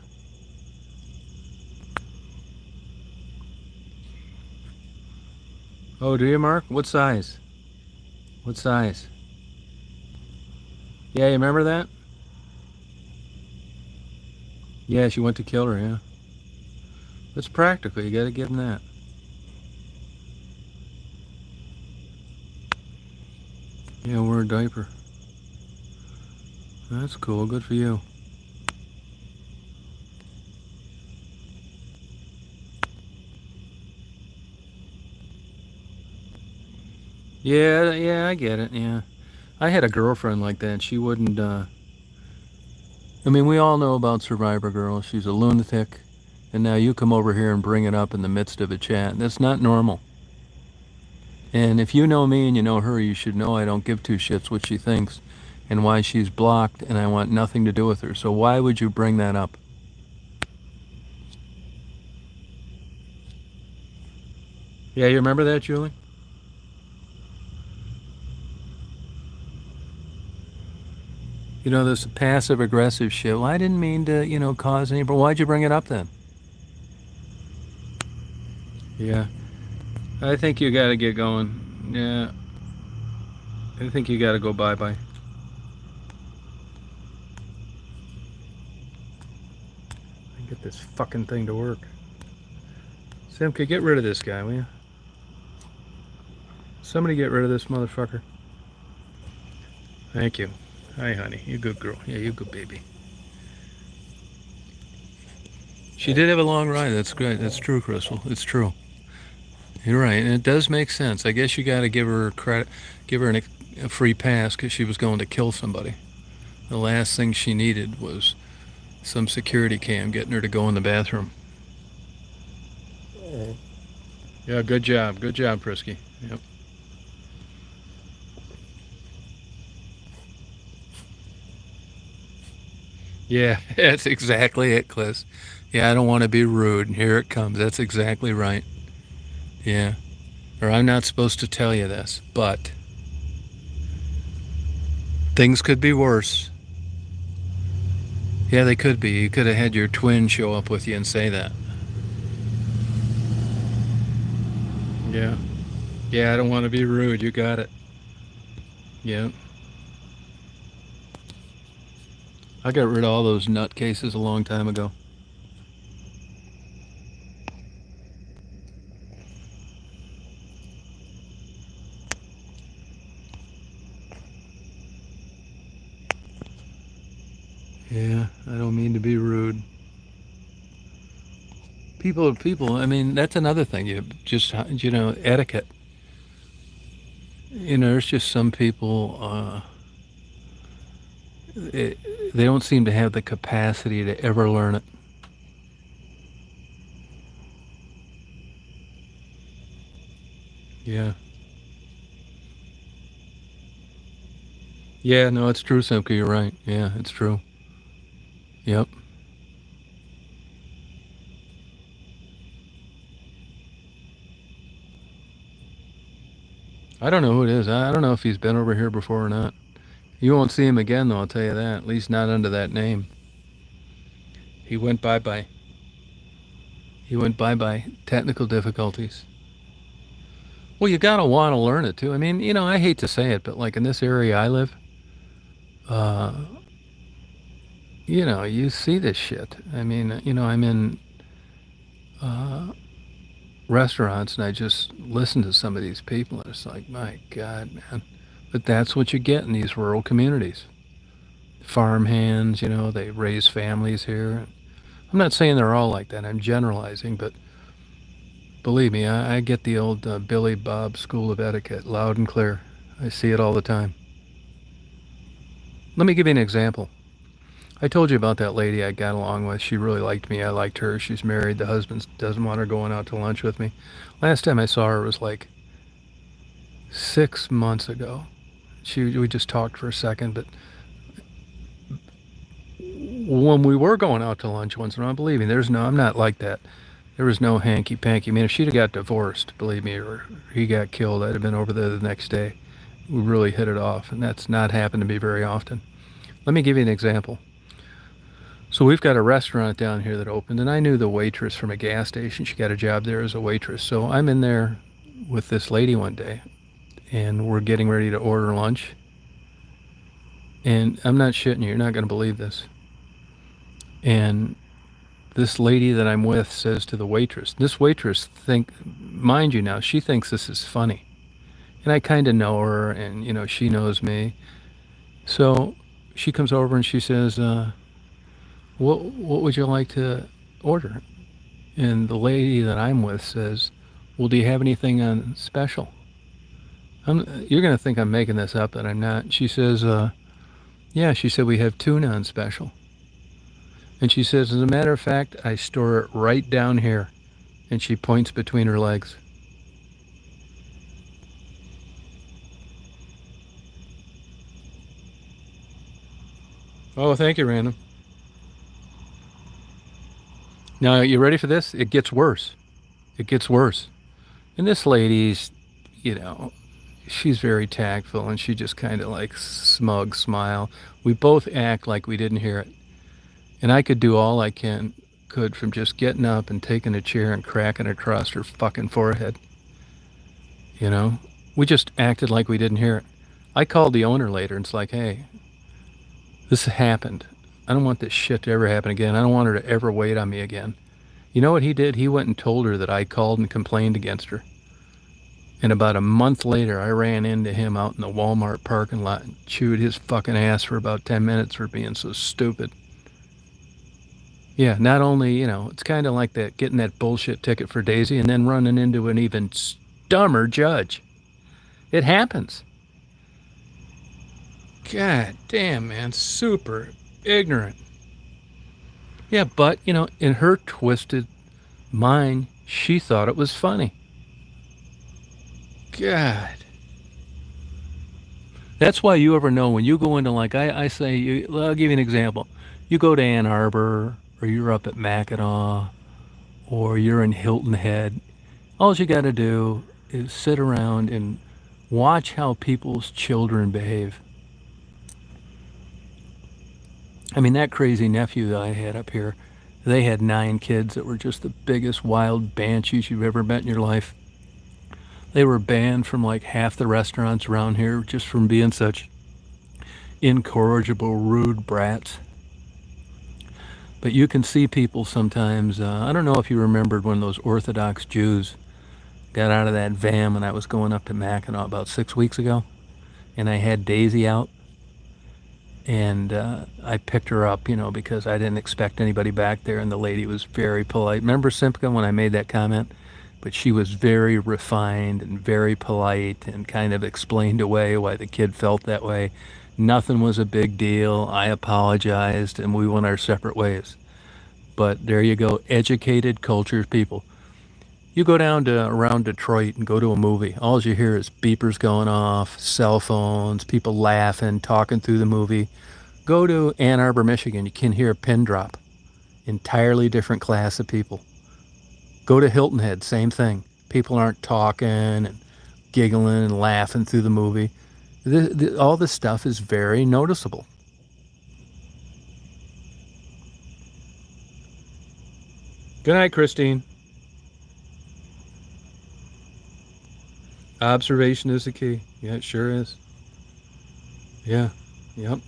Oh, do you, Mark? What size? What size? Yeah, you remember that? Yeah, she went to kill her, yeah. That's practical. You got to give him that. Yeah, wear a diaper. That's cool. Good for you. Yeah, yeah, I get it. Yeah. I had a girlfriend like that. She wouldn't, I mean, we all know about Survivor Girl. She's a lunatic. And now you come over here and bring it up in the midst of a chat. That's not normal. And if you know me and you know her, you should know I don't give two shits what she thinks and why she's blocked, and I want nothing to do with her. So why would you bring that up? Yeah, you remember that, Julie? You know, this passive aggressive shit. Well, I didn't mean to, cause any, but why'd you bring it up then? Yeah. I think you gotta get going. Yeah. I think you gotta go bye-bye. Get this fucking thing to work. Simka, get rid of this guy, will you? Somebody get rid of this motherfucker. Thank you. Hi, honey. You good girl. Yeah, you good baby. She did have a long ride. That's great. That's true, Crystal. It's true. You're right. And it does make sense. I guess you got to give her credit, give her a free pass because she was going to kill somebody. The last thing she needed was some security cam getting her to go in the bathroom. Yeah, good job. Good job, Prisky. Yep. Yeah, that's exactly it, Cliss. Yeah, I don't want to be rude. Here it comes. That's exactly right. Yeah. Or I'm not supposed to tell you this, but things could be worse. Yeah, they could be. You could have had your twin show up with you and say that. Yeah. Yeah, I don't want to be rude. You got it. Yeah. I got rid of all those nutcases a long time ago. Yeah, I don't mean to be rude. People, I mean, that's another thing. You just, etiquette. There's just some people, they don't seem to have the capacity to ever learn it. Yeah. Yeah, no, it's true, Simka. You're right. Yeah, it's true. Yep. I don't know who it is. I don't know if he's been over here before or not. You won't see him again, though, I'll tell you that. At least not under that name. He went bye-bye. He went bye-bye. Technical difficulties. Well, you gotta want to learn it, too. I mean, I hate to say it, but like in this area I live, uh, you see this shit. I mean, I'm in uh, restaurants and I just listen to some of these people and it's like, my God, man. But that's what you get in these rural communities. Farm hands, they raise families here. I'm not saying they're all like that. I'm generalizing, but believe me, I get the old Billy Bob School of Etiquette loud and clear. I see it all the time. Let me give you an example. I told you about that lady I got along with. She really liked me. I liked her. She's married. The husband doesn't want her going out to lunch with me. Last time I saw her was like 6 months ago. We just talked for a second, but when we were going out to lunch once in a while, believe me, I'm not like that. There was no hanky panky. I mean, if she'd have got divorced, believe me, or he got killed, I'd have been over there the next day. We really hit it off, and that's not happened to me very often. Let me give you an example. So we've got a restaurant down here that opened, and I knew the waitress from a gas station. She got a job there as a waitress. So I'm in there with this lady one day, and we're getting ready to order lunch. And I'm not shitting you. You're not going to believe this. And this lady that I'm with says to the waitress, this waitress mind you now, she thinks this is funny. And I kind of know her, and, she knows me. So she comes over and she says, what would you like to order? And the lady that I'm with says, well, do you have anything on special? You're going to think I'm making this up, but I'm not. She says, yeah, she said, we have tuna on special. And she says, as a matter of fact, I store it right down here. And she points between her legs. Oh, thank you, Random. Now, you ready for this? It gets worse. It gets worse. And this lady's, she's very tactful and she just kind of like smug smile. We both act like we didn't hear it. And I could do all I could from just getting up and taking a chair and cracking it across her fucking forehead. We just acted like we didn't hear it. I called the owner later and it's like, hey, this happened. I don't want this shit to ever happen again. I don't want her to ever wait on me again. You know what he did? He went and told her that I called and complained against her. And about a month later, I ran into him out in the Walmart parking lot and chewed his fucking ass for about 10 minutes for being so stupid. Yeah, not only, it's kind of like that, getting that bullshit ticket for Daisy and then running into an even dumber judge. It happens. God damn, man, super ignorant. Yeah, but, in her twisted mind, she thought it was funny. God. That's why you ever know when you go into, like, I say, I'll give you an example. You go to Ann Arbor, or you're up at Mackinac, or you're in Hilton Head. All you got to do is sit around and watch how people's children behave. I mean, that crazy nephew that I had up here, they had 9 kids that were just the biggest wild banshees you've ever met in your life. They were banned from like half the restaurants around here just from being such incorrigible, rude brats. But you can see people sometimes, I don't know if you remembered when those Orthodox Jews got out of that van when I was going up to Mackinac about 6 weeks ago, and I had Daisy out. And I picked her up, because I didn't expect anybody back there, and the lady was very polite. Remember, Simka, when I made that comment? But she was very refined and very polite and kind of explained away why the kid felt that way. Nothing was a big deal. I apologized, and we went our separate ways. But there you go, educated, cultured people. You go down to around Detroit and go to a movie. All you hear is beepers going off, cell phones, people laughing, talking through the movie. Go to Ann Arbor, Michigan. You can hear a pin drop. Entirely different class of people. Go to Hilton Head, same thing. People aren't talking and giggling and laughing through the movie. All this stuff is very noticeable. Good night, Christine. Observation is the key. Yeah, it sure is. Yeah, yep.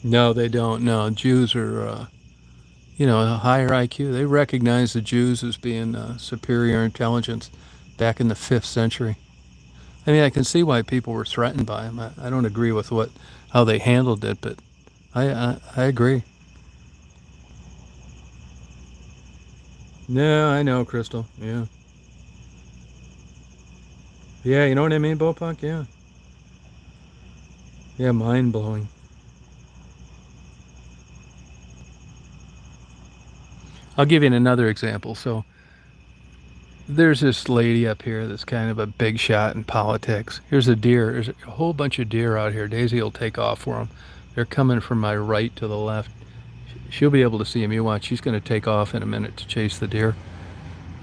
No, they don't. No, Jews are, a higher IQ. They recognize the Jews as being superior intelligence back in the 5th century. I mean, I can see why people were threatened by them. I don't agree with how they handled it, but I agree. No, I know, Crystal. Yeah. Yeah, you know what I mean, Bopunk? Yeah. Yeah, mind blowing. I'll give you another example. So there's this lady up here that's kind of a big shot in politics. Here's a deer. There's a whole bunch of deer out here. Daisy will take off for them. They're coming from my right to the left. She'll be able to see them. You watch. She's going to take off in a minute to chase the deer.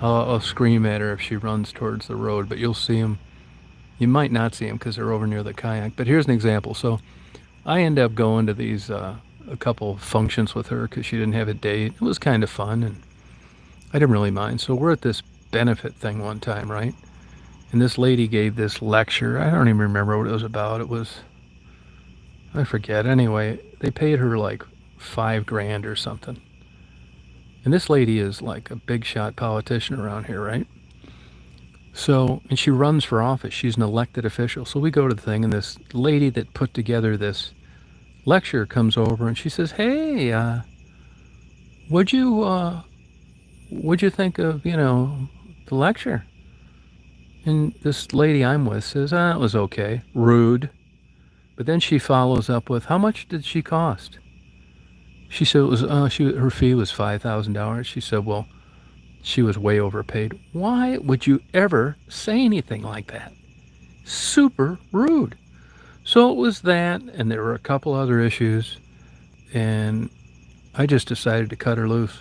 I'll scream at her if she runs towards the road, but you'll see them. You might not see them because they're over near the kayak. But here's an example. So I end up going to these a couple functions with her because she didn't have a date. It was kind of fun, and I didn't really mind. So we're at this benefit thing one time, right? And this lady gave this lecture. I don't even remember what it was about. I forget. Anyway, they paid her like $5,000 or something. And this lady is like a big shot politician around here, right? So, and she runs for office. She's an elected official. So we go to the thing, and this lady that put together this lecture comes over, and she says, "Hey, what'd you think of, the lecture?" And this lady I'm with says, "It was okay." Rude. But then she follows up with, "How much did she cost?" She said it was her fee was $5,000. She said, "Well, she was way overpaid." Why would you ever say anything like that? Super rude. So it was that, and there were a couple other issues, and I just decided to cut her loose.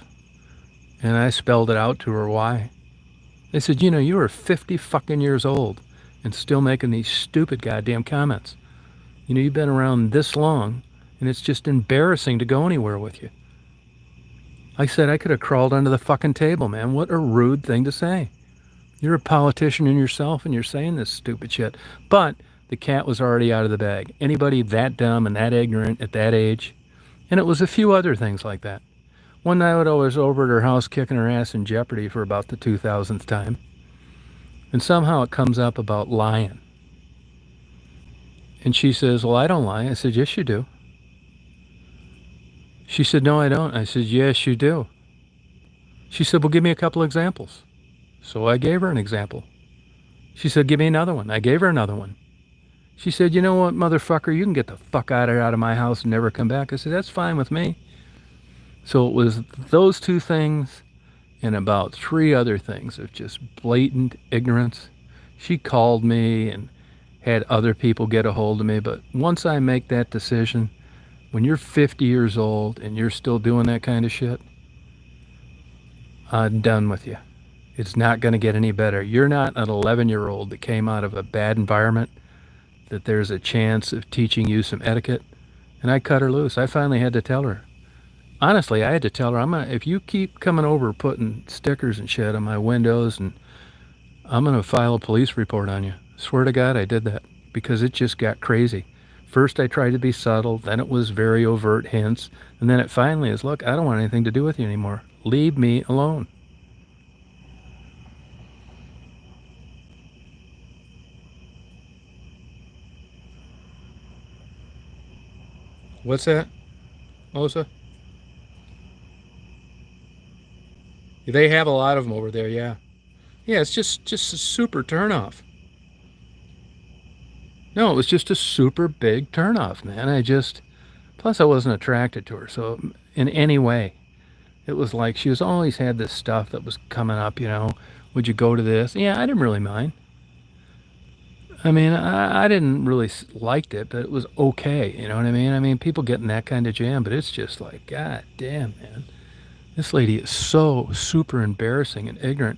And I spelled it out to her why. They said, "You are 50 fucking years old and still making these stupid goddamn comments. You've been around this long, and it's just embarrassing to go anywhere with you." I said, I could have crawled under the fucking table, man. What a rude thing to say. You're a politician in yourself, and you're saying this stupid shit. But the cat was already out of the bag. Anybody that dumb and that ignorant at that age? And it was a few other things like that. One night I was over at her house kicking her ass in Jeopardy for about the 2000th time. And somehow it comes up about lying. And she says, "Well, I don't lie." I said, "Yes, you do." She said, "No, I don't." I said, "Yes, you do." She said, "Well, give me a couple examples." So I gave her an example. She said, "Give me another one." I gave her another one. She said, "You know what, motherfucker, you can get the fuck out of my house and never come back." I said, "That's fine with me." So it was those two things and about 3 other things of just blatant ignorance. She called me and had other people get a hold of me. But once I make that decision, when you're 50 years old and you're still doing that kind of shit, I'm done with you. It's not going to get any better. You're not an 11-year-old that came out of a bad environment that there's a chance of teaching you some etiquette. And I cut her loose. I finally had to tell her. Honestly, I had to tell her, if you keep coming over putting stickers and shit on my windows, and I'm going to file a police report on you. Swear to God, I did that because it just got crazy. First, I tried to be subtle. Then it was very overt hints. And then it finally is, "Look, I don't want anything to do with you anymore. Leave me alone." What's that, Osa? They have a lot of them over there, yeah. Yeah, it's just a super turnoff. No, it was just a super big turnoff, man. Plus, I wasn't attracted to her, so in any way, it was like she was always had this stuff that was coming up. Would you go to this? Yeah, I didn't really mind. I mean, I didn't really liked it, but it was okay. You know what I mean? I mean, people get in that kind of jam, but it's just like, God damn, man. This lady is so super embarrassing and ignorant.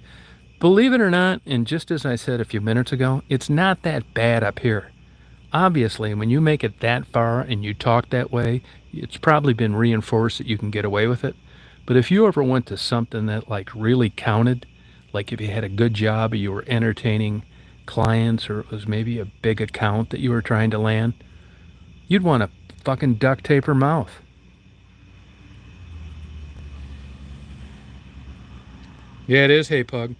Believe it or not, and just as I said a few minutes ago, it's not that bad up here. Obviously, when you make it that far and you talk that way, it's probably been reinforced that you can get away with it. But if you ever went to something that like really counted, like if you had a good job or you were entertaining clients or it was maybe a big account that you were trying to land, you'd want to fucking duct tape her mouth. Yeah, it is. Hey, Pug.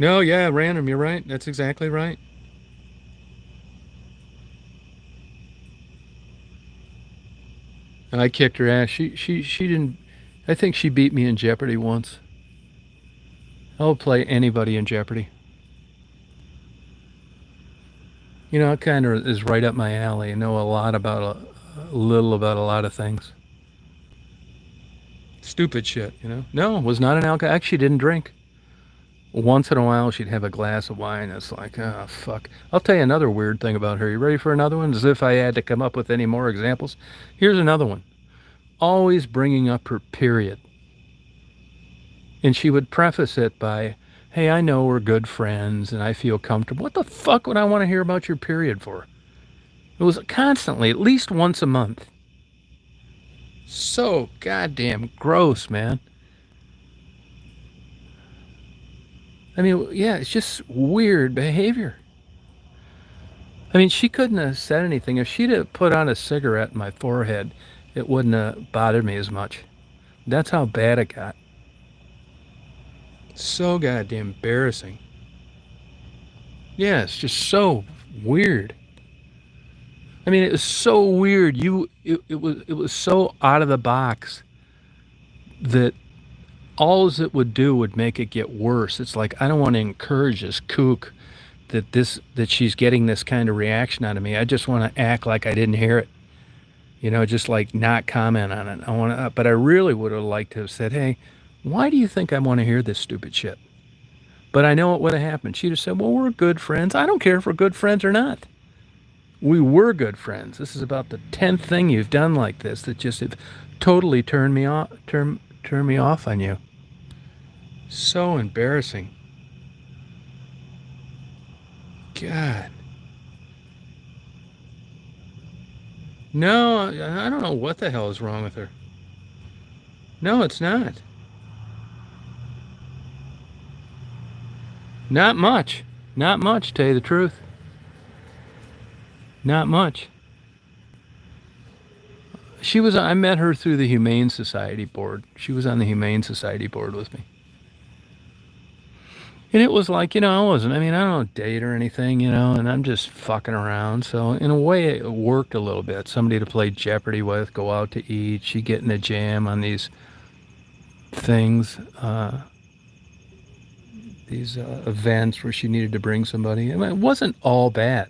No, yeah, random. You're right. That's exactly right. I kicked her ass. She didn't. I think she beat me in Jeopardy once. I'll play anybody in Jeopardy. It kind of is right up my alley. I know a lot about a little about a lot of things. Stupid shit. No, was not an alcohol. Actually, didn't drink. Once in a while, she'd have a glass of wine. It's like, oh, fuck. I'll tell you another weird thing about her. You ready for another one? As if I had to come up with any more examples. Here's another one. Always bringing up her period. And she would preface it by, hey, I know we're good friends and I feel comfortable. What the fuck would I want to hear about your period for? It was constantly, at least once a month. So goddamn gross, man. I mean, yeah, it's just weird behavior. I mean, she couldn't have said anything. If she'd have put on a cigarette in my forehead, it wouldn't have bothered me as much. That's how bad it got. So goddamn embarrassing. Yeah, it's just so weird. I mean, it was so weird. It was so out of the box that all it would do would make it get worse. It's like I don't want to encourage this kook that she's getting this kind of reaction out of me. I just want to act like I didn't hear it. Just like not comment on it. But I really would have liked to have said, "Hey, why do you think I want to hear this stupid shit?" But I know what would have happened. She'd have said, "Well, we're good friends. I don't care if we're good friends or not. We were good friends. This is about the 10th thing you've done like this that just have totally turned me off on you." So embarrassing. God. No, I don't know what the hell is wrong with her. No, it's not. Not much. Not much, to tell you the truth. Not much. I met her through the Humane Society board. She was on the Humane Society board with me. And it was like, I don't date or anything, and I'm just fucking around. So in a way, it worked a little bit. Somebody to play Jeopardy with, go out to eat. She'd get in a jam on these things, these events where she needed to bring somebody. I mean, it wasn't all bad.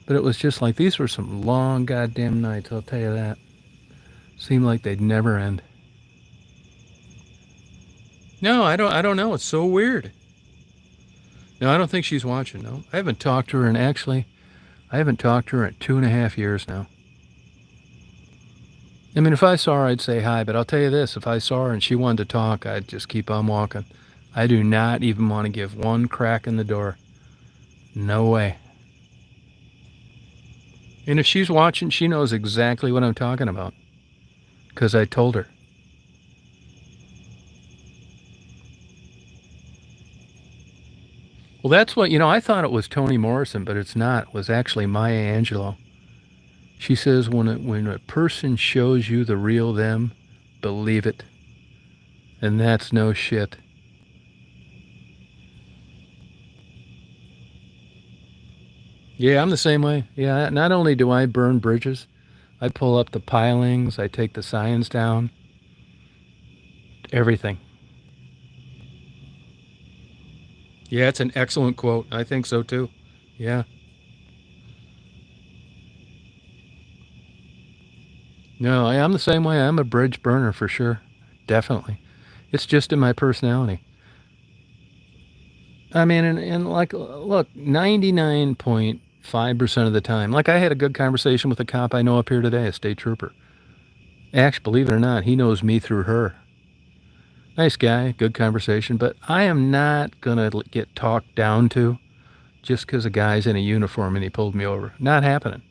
But it was just like, these were some long goddamn nights, I'll tell you that. Seemed like they'd never end. No, I don't know. It's so weird. No, I don't think she's watching, no. I haven't talked to her in 2.5 years now. I mean, if I saw her, I'd say hi, but I'll tell you this, if I saw her and she wanted to talk, I'd just keep on walking. I do not even want to give one crack in the door. No way. And if she's watching, she knows exactly what I'm talking about. Because I told her. Well, that's what, I thought it was Toni Morrison, but it's not. It was actually Maya Angelou. She says, when a person shows you the real them, believe it. And that's no shit. Yeah, I'm the same way. Yeah, not only do I burn bridges, I pull up the pilings, I take the signs down. Everything. Yeah, it's an excellent quote. I think so too. Yeah. No, I'm the same way. I'm a bridge burner for sure. Definitely. It's just in my personality. I mean, and like, look, 99.5% of the time, like I had a good conversation with a cop I know up here today, a state trooper. Actually, believe it or not, he knows me through her. Nice guy, good conversation, but I am not going to get talked down to just because a guy's in a uniform and he pulled me over. Not happening.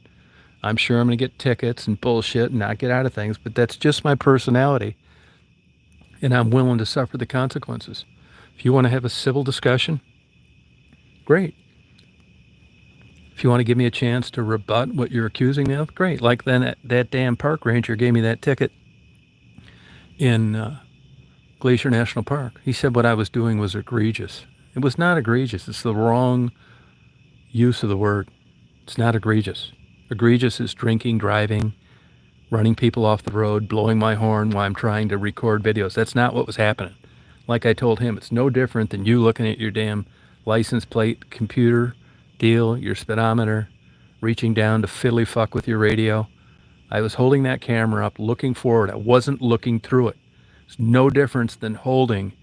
I'm sure I'm going to get tickets and bullshit and not get out of things, but that's just my personality, and I'm willing to suffer the consequences. If you want to have a civil discussion, great. If you want to give me a chance to rebut what you're accusing me of, great. Like then that damn park ranger gave me that ticket in Glacier National Park. He said what I was doing was egregious. It was not egregious. It's the wrong use of the word. It's not egregious. Egregious is drinking, driving, running people off the road, blowing my horn while I'm trying to record videos. That's not what was happening. Like I told him, it's no different than you looking at your damn license plate computer deal, your speedometer, reaching down to fiddly fuck with your radio. I was holding that camera up, looking forward. I wasn't looking through it. It's no difference than holding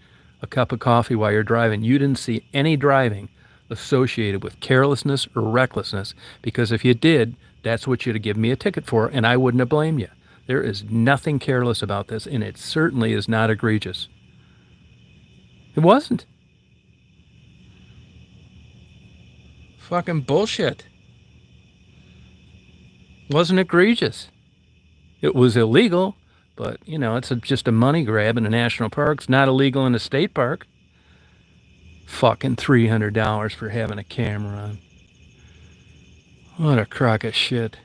a cup of coffee while you're driving. You didn't see any driving associated with carelessness or recklessness, because if you did, that's what you'd have given me a ticket for, and I wouldn't have blamed you. There is nothing careless about this, and it certainly is not egregious. It wasn't. Fucking bullshit. Wasn't egregious. It was illegal, but, you know, it's just a money grab in a national park. It's not illegal in a state park. Fucking $300 for having a camera on. What a crock of shit.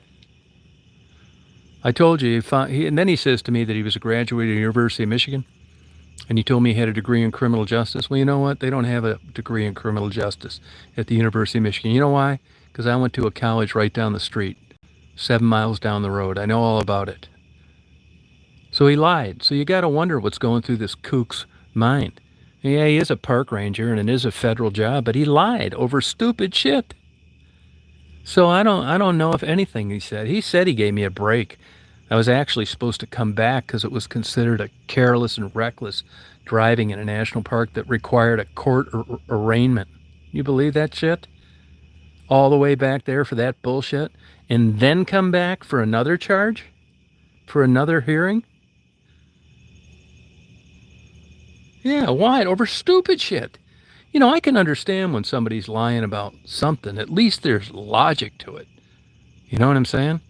I told you, and then he says to me that he was a graduate of the University of Michigan, and he told me he had a degree in criminal justice. Well, you know what? They don't have a degree in criminal justice at the University of Michigan. You know why? Because I went to a college right down the street, 7 miles down the road. I know all about it. So he lied. So you got to wonder what's going through this kook's mind. Yeah, he is a park ranger and it is a federal job, but he lied over stupid shit. So I don't know if anything he said. He said he gave me a break. I was actually supposed to come back because it was considered a careless and reckless driving in a national park that required a court arraignment. You believe that shit? All the way back there for that bullshit? And then come back for another charge? For another hearing? Yeah, why? Over stupid shit. You know, I can understand when somebody's lying about something. At least there's logic to it. You know what I'm saying?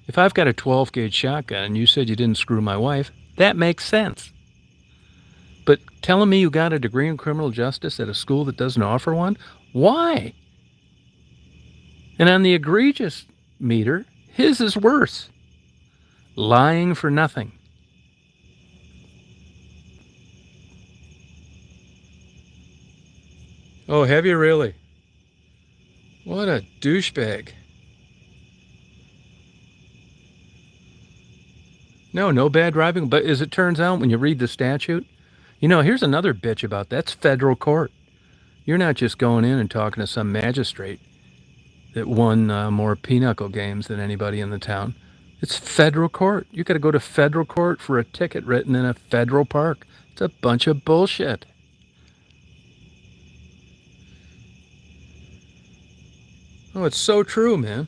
If I've got a 12 gauge shotgun and you said you didn't screw my wife, that makes sense. But telling me you got a degree in criminal justice at a school that doesn't offer one? Why? And on the egregious meter, his is worse. Lying for nothing. Oh, have you really? What a douchebag. No bad driving. But as it turns out, when you read the statute, you know, here's another bitch about that. That's federal court. You're not just going in and talking to some magistrate that won more pinochle games than anybody in the town. It's federal court. You got to go to federal court for a ticket written in a federal park. It's a bunch of bullshit. Oh, it's so true, man.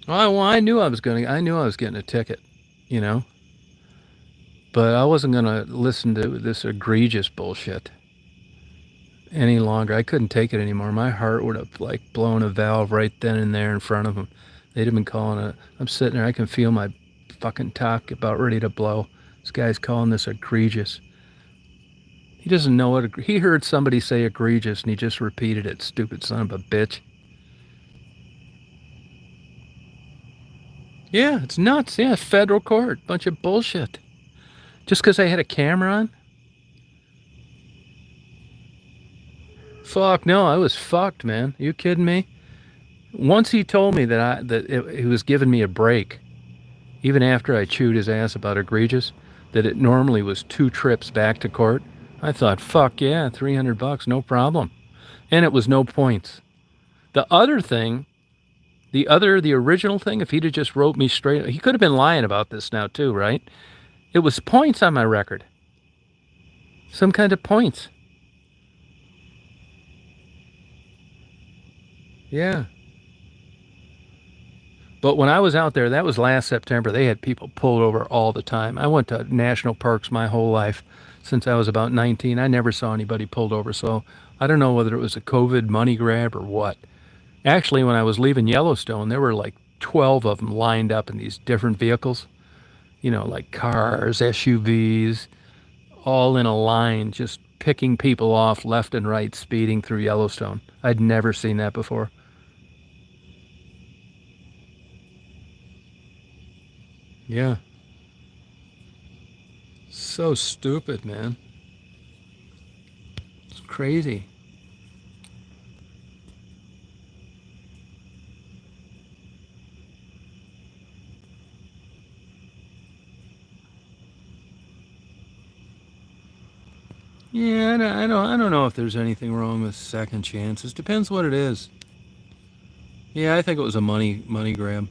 Well, I knew I was getting a ticket, you know. But I wasn't gonna listen to this egregious bullshit any longer. I couldn't take it anymore. My heart would have like blown a valve right then and there in front of them. They'd have been calling it. I'm sitting there. I can feel my fucking top about ready to blow. This guy's calling this egregious. He doesn't know what he heard somebody say egregious and he just repeated it. Stupid son of a bitch. Yeah, it's nuts. Yeah, federal court. Bunch of bullshit. Just because I had a camera on? Fuck no, I was fucked, man. Are you kidding me? Once he told me that he was giving me a break, even after I chewed his ass about egregious, that it normally was 2 trips back to court, I thought, fuck yeah, $300, no problem. And it was no points. The other thing The original thing, if he'd have just wrote me straight, he could have been lying about this now too, right? It was points on my record. Some kind of points. Yeah. But when I was out there, that was last September, they had people pulled over all the time. I went to national parks my whole life since I was about 19. I never saw anybody pulled over, so I don't know whether it was a COVID money grab or what. Actually, when I was leaving Yellowstone, there were like 12 of them lined up in these different vehicles, like cars, SUVs, all in a line, just picking people off left and right, speeding through Yellowstone. I'd never seen that before. Yeah. So stupid, man. It's crazy. Yeah, I don't know if there's anything wrong with second chances. Depends what it is. Yeah, I think it was a money grab.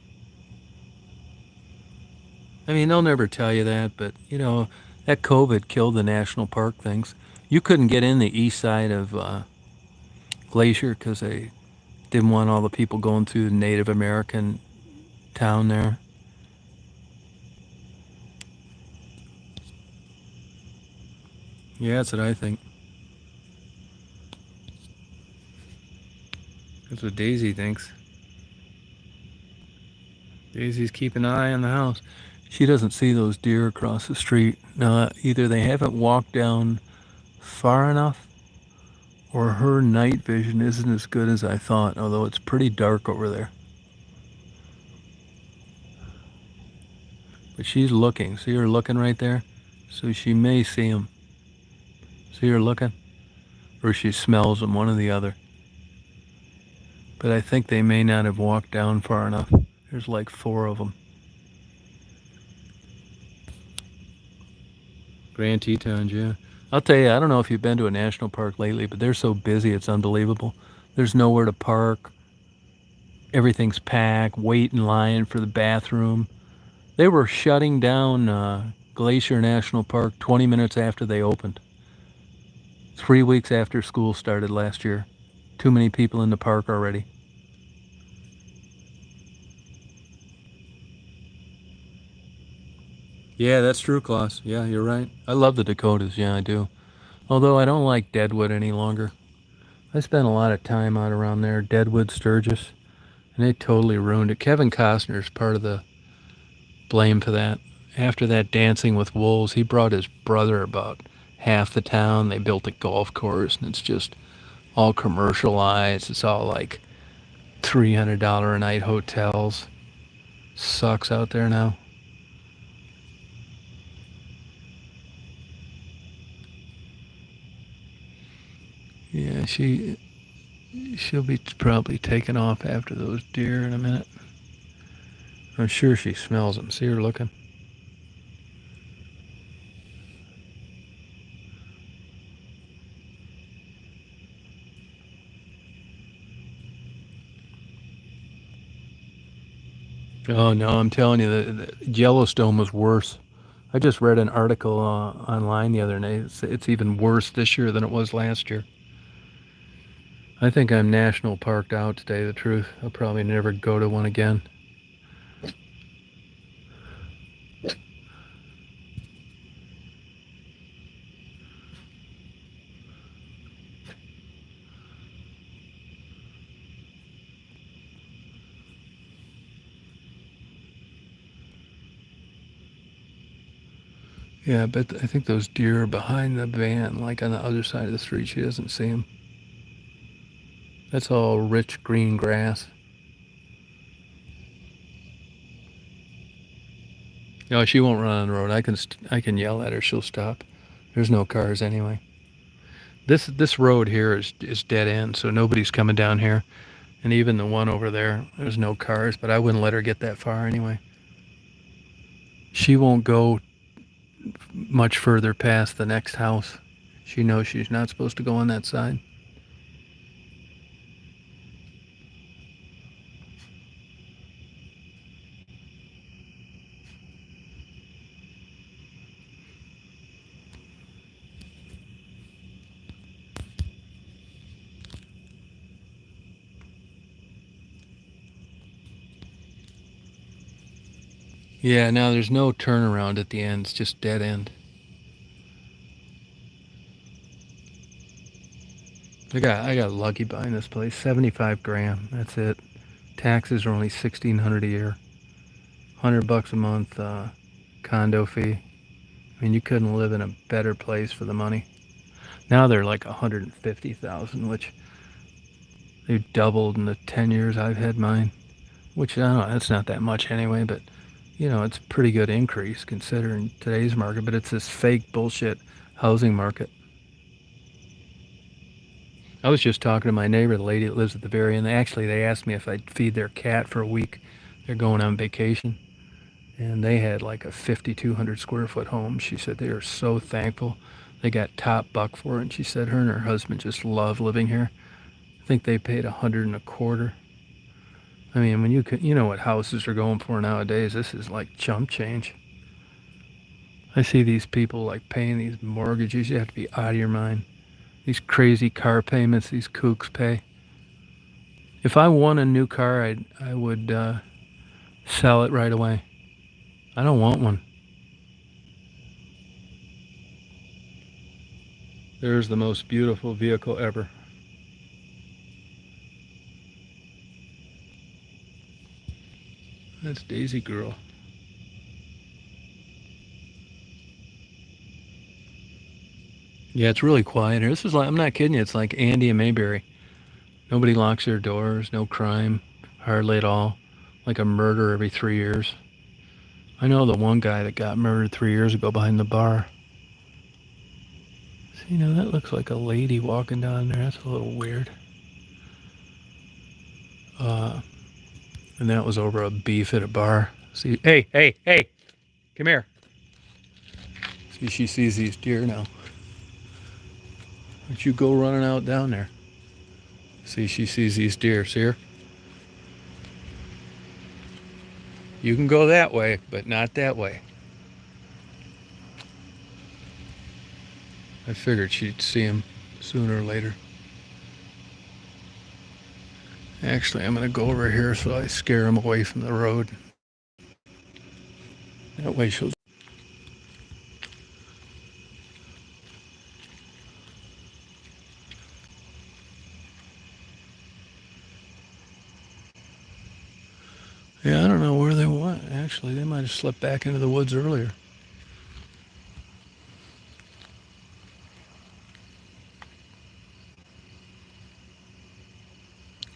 I mean, they'll never tell you that, but that COVID killed the national park things. You couldn't get in the east side of Glacier because they didn't want all the people going through the Native American town there. Yeah, that's what I think. That's what Daisy thinks. Daisy's keeping an eye on the house. She doesn't see those deer across the street. Now, either they haven't walked down far enough, or her night vision isn't as good as I thought, although it's pretty dark over there. But she's looking. See her looking right there? So she may see him. See her looking? Or she smells him, one or the other. But I think they may not have walked down far enough. There's like 4 of them. Grand Tetons, yeah. I'll tell you, I don't know if you've been to a national park lately, but they're so busy, it's unbelievable. There's nowhere to park. Everything's packed. Wait in line for the bathroom. They were shutting down Glacier National Park 20 minutes after they opened. 3 weeks after school started last year. Too many people in the park already. Yeah, that's true, Klaus. Yeah, you're right. I love the Dakotas. Yeah, I do. Although I don't like Deadwood any longer. I spent a lot of time out around there, Deadwood, Sturgis, and they totally ruined it. Kevin Costner's part of the blame for that. After that Dancing with Wolves, he brought his brother about half the town. They built a golf course, and it's just all commercialized. It's all like $300 a night hotels. Sucks out there now. Yeah, she'll be probably taken off after those deer in a minute. I'm sure she smells them. See her looking? Oh no, I'm telling you, the Yellowstone was worse. I just read an article online the other day. It's even worse this year than it was last year. I think I'm national parked out, to tell you the truth. I'll probably never go to one again. Yeah, but I think those deer are behind the van, like on the other side of the street. She doesn't see them. That's all rich green grass. No, she won't run on the road. I can yell at her. She'll stop. There's no cars anyway. This road here is dead end, so nobody's coming down here. And even the one over there, there's no cars. But I wouldn't let her get that far anyway. She won't go much further past the next house. She knows she's not supposed to go on that side. Yeah, now there's no turnaround at the end. It's just dead end. I got lucky buying this place. 75 grand. That's it. Taxes are only 1,600 a year. $100 a month condo fee. I mean, you couldn't live in a better place for the money. Now they're like 150,000, which they've doubled in the 10 years I've had mine. Which I don't know, that's not that much anyway, but you know, it's a pretty good increase considering today's market. But it's this fake bullshit housing market. I was just talking to my neighbor, the lady that lives at the very end. They asked me if I'd feed their cat for a week. They're going on vacation. And they had like a 5,200 square foot home. She said they are so thankful. They got top buck for it. And she said her and her husband just love living here. I think they paid 100 and a quarter. I mean, when you know what houses are going for nowadays, this is like chump change. I see these people like paying these mortgages. You have to be out of your mind. These crazy car payments these kooks pay. If I won a new car, I would sell it right away. I don't want one. There's the most beautiful vehicle ever. That's Daisy Girl. Yeah, it's really quiet here. This is like, I'm not kidding you, it's like Andy and Mayberry. Nobody locks their doors, no crime, hardly at all. Like a murder every 3 years. I know the one guy that got murdered 3 years ago behind the bar. See, now that looks like a lady walking down there. That's a little weird. And that was over a beef at a bar. See, hey, come here. See, she sees these deer now. Why don't you go running out down there? See, she sees these deer. See her? You can go that way, but not that way. I figured she'd see him sooner or later. Actually, I'm going to go over here so I scare him away from the road. That way she'll... Yeah, I don't know where they went, actually. They might have slipped back into the woods earlier.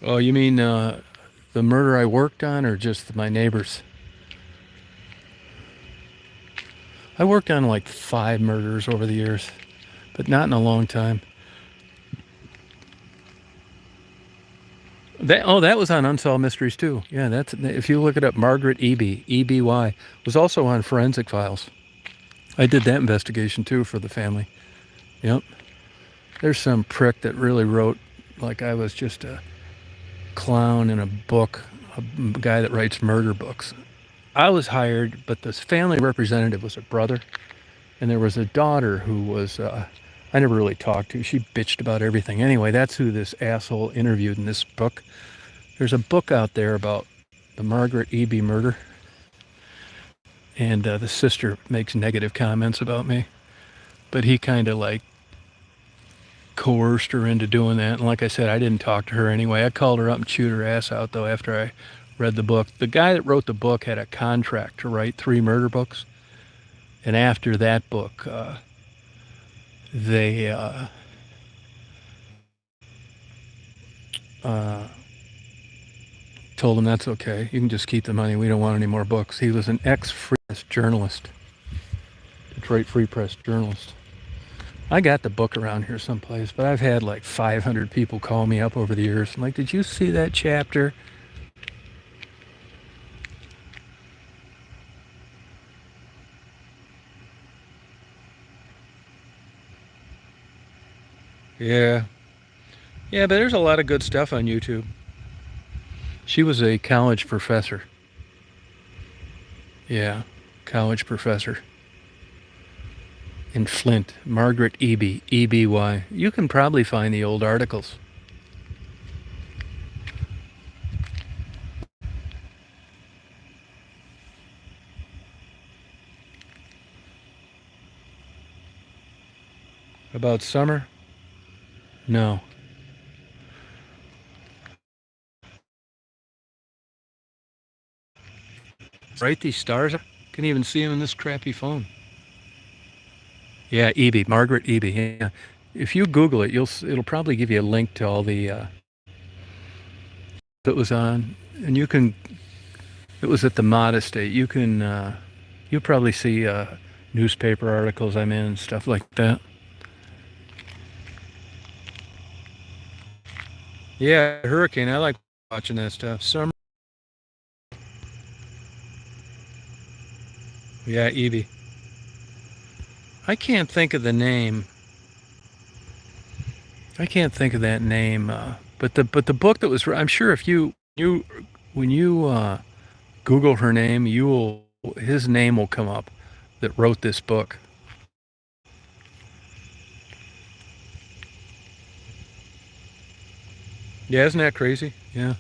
Oh, you mean the murder I worked on, or just my neighbors? I worked on like 5 murders over the years, but not in a long time. That was on Unsolved Mysteries too. Yeah, that's if you look it up, Margaret Eby, EBY, was also on Forensic Files. I did that investigation too for the family. Yep. There's some prick that really wrote like I was just a clown in a book, a guy that writes murder books. I was hired, but this family representative was a brother, and there was a daughter who was I never really talked to. She bitched about everything. Anyway, that's who this asshole interviewed in this book. There's a book out there about the Margaret Eby murder, and the sister makes negative comments about me, but he kind of like coerced her into doing that. And like I said, I didn't talk to her anyway. I called her up and chewed her ass out though after I read the book. The guy that wrote the book had a contract to write 3 murder books, and after that book, they told him that's okay. You can just keep the money. We don't want any more books. He was an ex-Free Press journalist, Detroit Free Press journalist. I got the book around here someplace, but I've had like 500 people call me up over the years. I'm like, did you see that chapter? Yeah. Yeah, but there's a lot of good stuff on YouTube. She was a college professor. Yeah, college professor in Flint. Margaret Eby, EBY. You can probably find the old articles. About summer? No. Right, these stars? Can't even see them in this crappy phone. Yeah, Eby, Margaret Eby. Yeah. If you Google it, it'll probably give you a link to all the that was on, and you can. It was at the Modesty. You can. You'll probably see newspaper articles I'm in and stuff like that. Yeah, hurricane. I like watching that stuff. Summer. Yeah, Evie. I can't think of the name. I can't think of that name. But the book that was. I'm sure if you when you Google her name, his name will come up that wrote this book. Yeah, isn't that crazy? Yeah.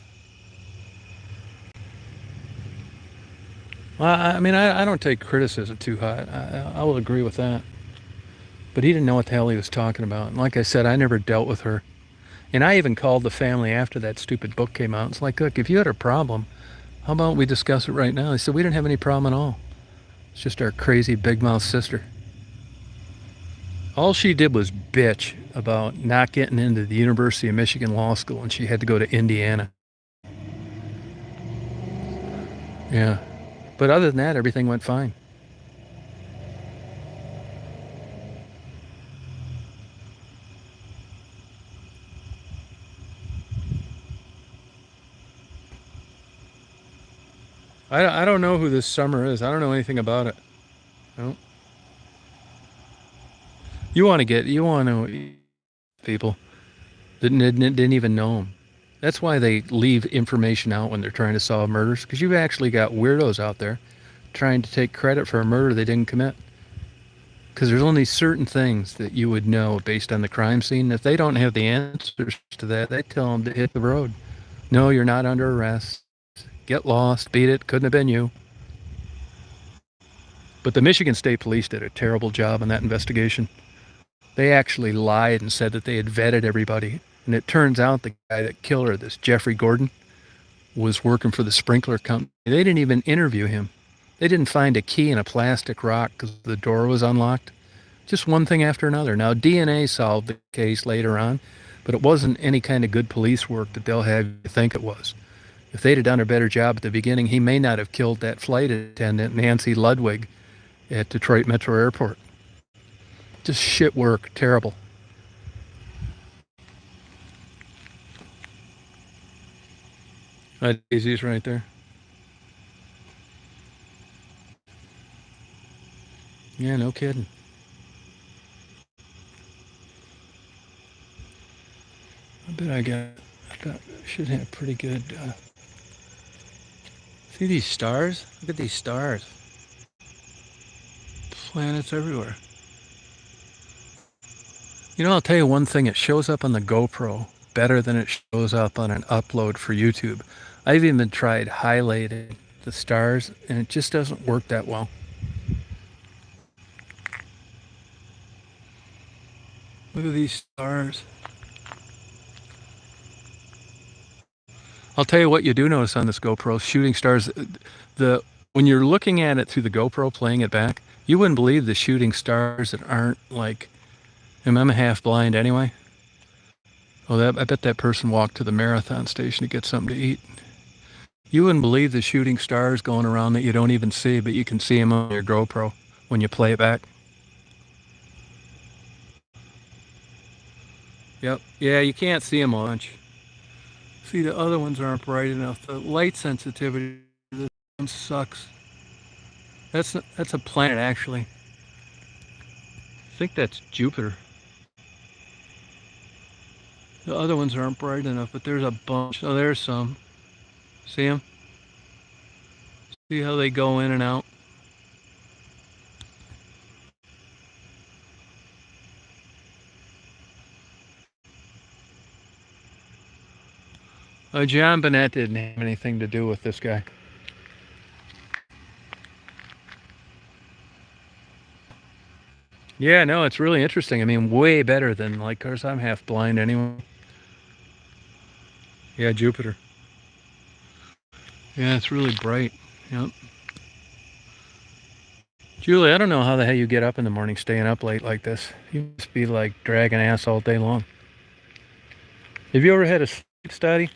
Well, I mean, I don't take criticism too hard. I will agree with that. But he didn't know what the hell he was talking about. And like I said, I never dealt with her. And I even called the family after that stupid book came out. It's like, look, if you had a problem, how about we discuss it right now? They said, we didn't have any problem at all. It's just our crazy big mouth sister. All she did was bitch about not getting into the University of Michigan Law School, and she had to go to Indiana. Yeah. But other than that, everything went fine. I don't know who this Summer is. I don't know anything about it. No. You want to people that didn't even know him. That's why they leave information out when they're trying to solve murders, because you've actually got weirdos out there trying to take credit for a murder they didn't commit. Because there's only certain things that you would know based on the crime scene. If they don't have the answers to that, they tell them to hit the road. No, you're not under arrest. Get lost. Beat it. Couldn't have been you. But the Michigan State Police did a terrible job in that investigation. They actually lied and said that they had vetted everybody. And it turns out the guy that killed her, this Jeffrey Gordon, was working for the sprinkler company. They didn't even interview him. They didn't find a key in a plastic rock because the door was unlocked. Just one thing after another. Now, DNA solved the case later on, but it wasn't any kind of good police work that they'll have you think it was. If they'd have done a better job at the beginning, he may not have killed that flight attendant, Nancy Ludwig, at Detroit Metro Airport. Just shit work. Terrible. Daisy's right there. Yeah, no kidding. I bet I should have pretty good. See these stars? Look at these stars. Planets everywhere. You know, I'll tell you one thing. It shows up on the GoPro better than it shows up on an upload for YouTube. I've even tried highlighting the stars, and it just doesn't work that well. Look at these stars. I'll tell you what you do notice on this GoPro, shooting stars. When you're looking at it through the GoPro, playing it back, you wouldn't believe the shooting stars that aren't like. I'm half blind anyway. Oh, I bet that person walked to the marathon station to get something to eat. You wouldn't believe the shooting stars going around that you don't even see, but you can see them on your GoPro when you play it back. Yep. Yeah, you can't see them much. See, the other ones aren't bright enough. The light sensitivity, this one sucks. That's a planet, actually. I think that's Jupiter. The other ones aren't bright enough, but there's a bunch. Oh, there's some. See them? See how they go in and out? John Burnett didn't have anything to do with this guy. Yeah, no, it's really interesting. I mean, way better than, like, cause I'm half blind anyway. Yeah, Jupiter. Yeah, it's really bright. Yep. Julie, I don't know how the hell you get up in the morning staying up late like this. You must be like dragging ass all day long. Have you ever had a sleep study?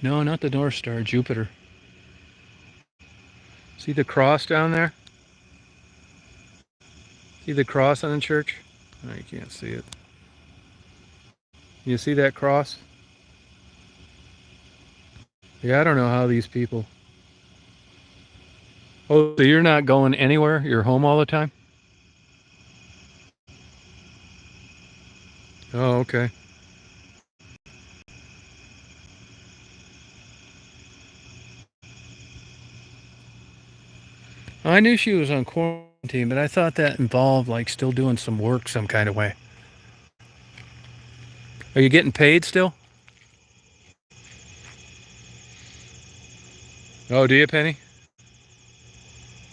No, not the North Star, Jupiter. See the cross down there? See the cross on the church? No, you can't see it. You see that cross? Yeah, I don't know how these people. Oh, so you're not going anywhere? You're home all the time? Oh, okay. I knew she was on quarantine, but I thought that involved like still doing some work some kind of way. Are you getting paid still? Oh, do you, Penny?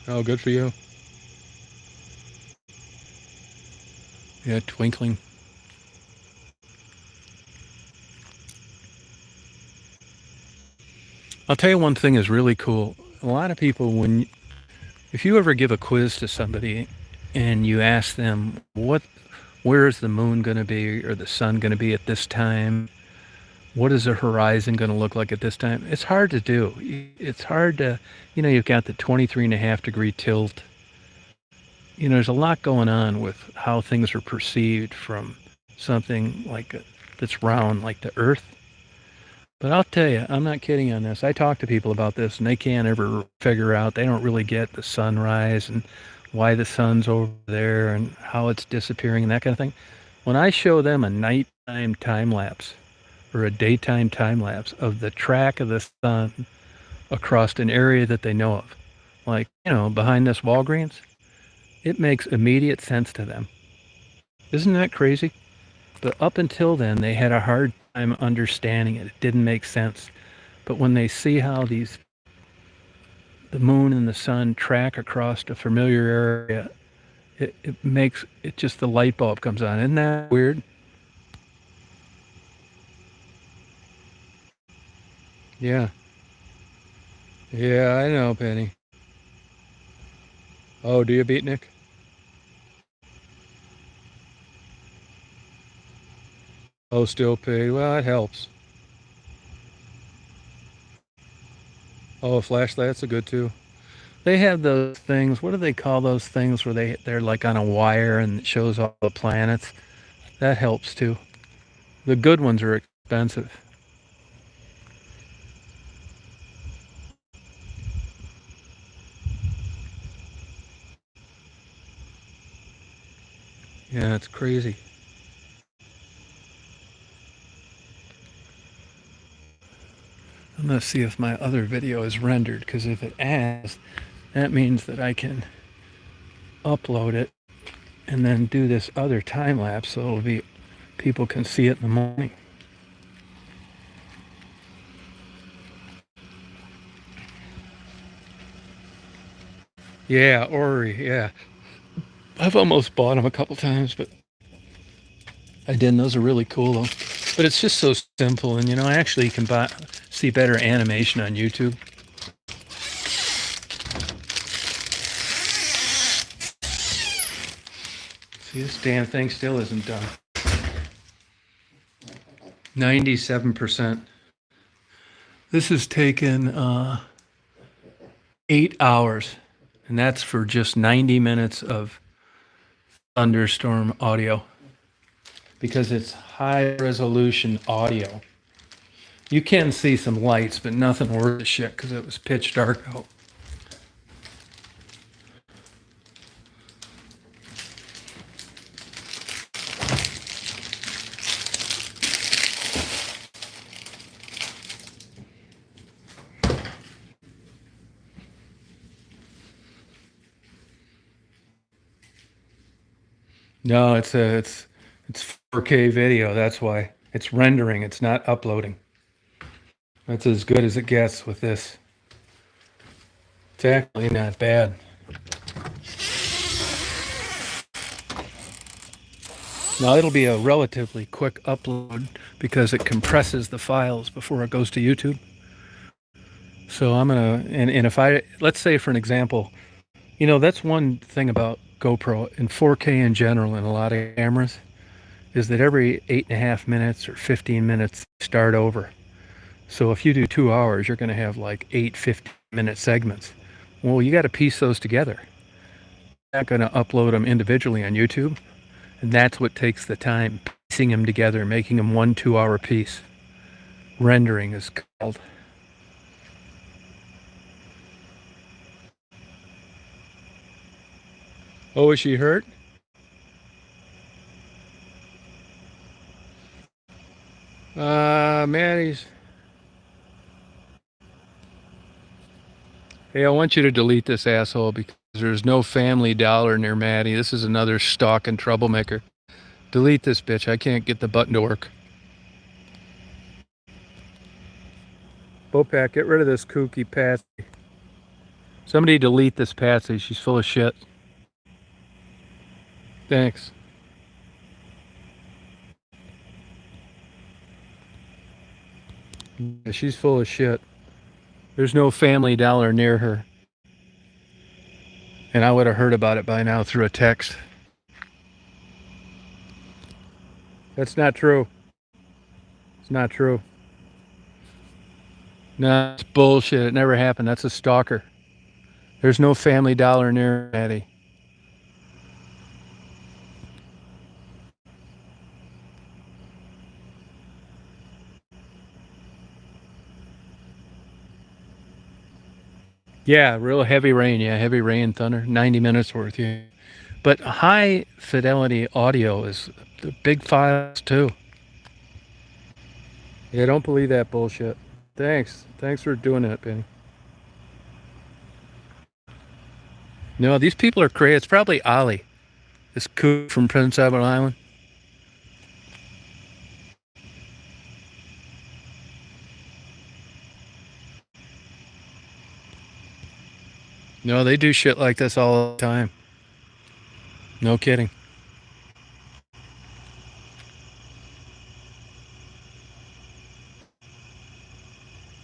Oh, good for you. Yeah, twinkling. I'll tell you one thing is really cool. A lot of people, if you ever give a quiz to somebody and you ask them where is the moon going to be or the sun going to be at this time, what is the horizon going to look like at this time? It's hard to do. It's hard to, you've got the 23.5 degree tilt. There's a lot going on with how things are perceived from something that's round like the Earth. But I'll tell you, I'm not kidding on this. I talk to people about this, and they can't ever figure out. They don't really get the sunrise and why the sun's over there and how it's disappearing and that kind of thing. When I show them a nighttime time lapse or a daytime time lapse of the track of the sun across an area that they know of, like, behind this Walgreens, it makes immediate sense to them. Isn't that crazy? But up until then, they had a hard time understanding it. It didn't make sense. But when they see how the moon and the sun track across a familiar area, it makes it just the light bulb comes on. Isn't that weird? Yeah. Yeah, I know, Penny. Oh, do you, Beatnik? Oh, still paid. Well, it helps. Oh, a flashlight's a good too. They have those things. What do they call those things where they're like on a wire and it shows all the planets? That helps too. The good ones are expensive. Yeah, it's crazy. I'm gonna see if my other video is rendered, because if it has, that means that I can upload it and then do this other time lapse so it'll be people can see it in the morning. Yeah, Ori, yeah. I've almost bought them a couple times, but I didn't. Those are really cool though. But it's just so simple, and actually you can see better animation on YouTube. See, this damn thing still isn't done. 97%. This has taken 8 hours, and that's for just 90 minutes of thunderstorm audio, because it's high resolution audio. You can see some lights, but nothing worth a shit because it was pitch dark out. No, it's 4K video. That's why it's rendering. It's not uploading. That's as good as it gets with this. It's actually not bad. Now it'll be a relatively quick upload because it compresses the files before it goes to YouTube. So I'm gonna, and if I, let's say for an example, that's one thing about GoPro and 4K in general and a lot of cameras is that every 8.5 minutes or 15 minutes start over. So if you do 2 hours, you're gonna have like 8 15-minute segments. Well, you got to piece those together. You're not gonna upload them individually on YouTube. And that's what takes the time, piecing them together, making them 1 2 hour piece. Rendering is called. Oh, is she hurt? Maddie's. Hey, I want you to delete this asshole because there's no Family Dollar near Maddie. This is another stalking troublemaker. Delete this bitch. I can't get the button to work. Bopak, get rid of this kooky Patsy. Somebody delete this Patsy. She's full of shit. Thanks. Yeah, she's full of shit. There's no Family Dollar near her. And I would have heard about it by now through a text. That's not true. It's not true. No, it's bullshit. It never happened. That's a stalker. There's no Family Dollar near Maddie. Yeah, real heavy rain. Yeah, heavy rain, thunder. 90 minutes worth. Yeah. But high fidelity audio is the big files too. Yeah, don't believe that bullshit. Thanks. Thanks for doing that, Benny. No, these people are crazy. It's probably Ollie, this kook from Prince Edward Island. No, they do shit like this all the time. No kidding.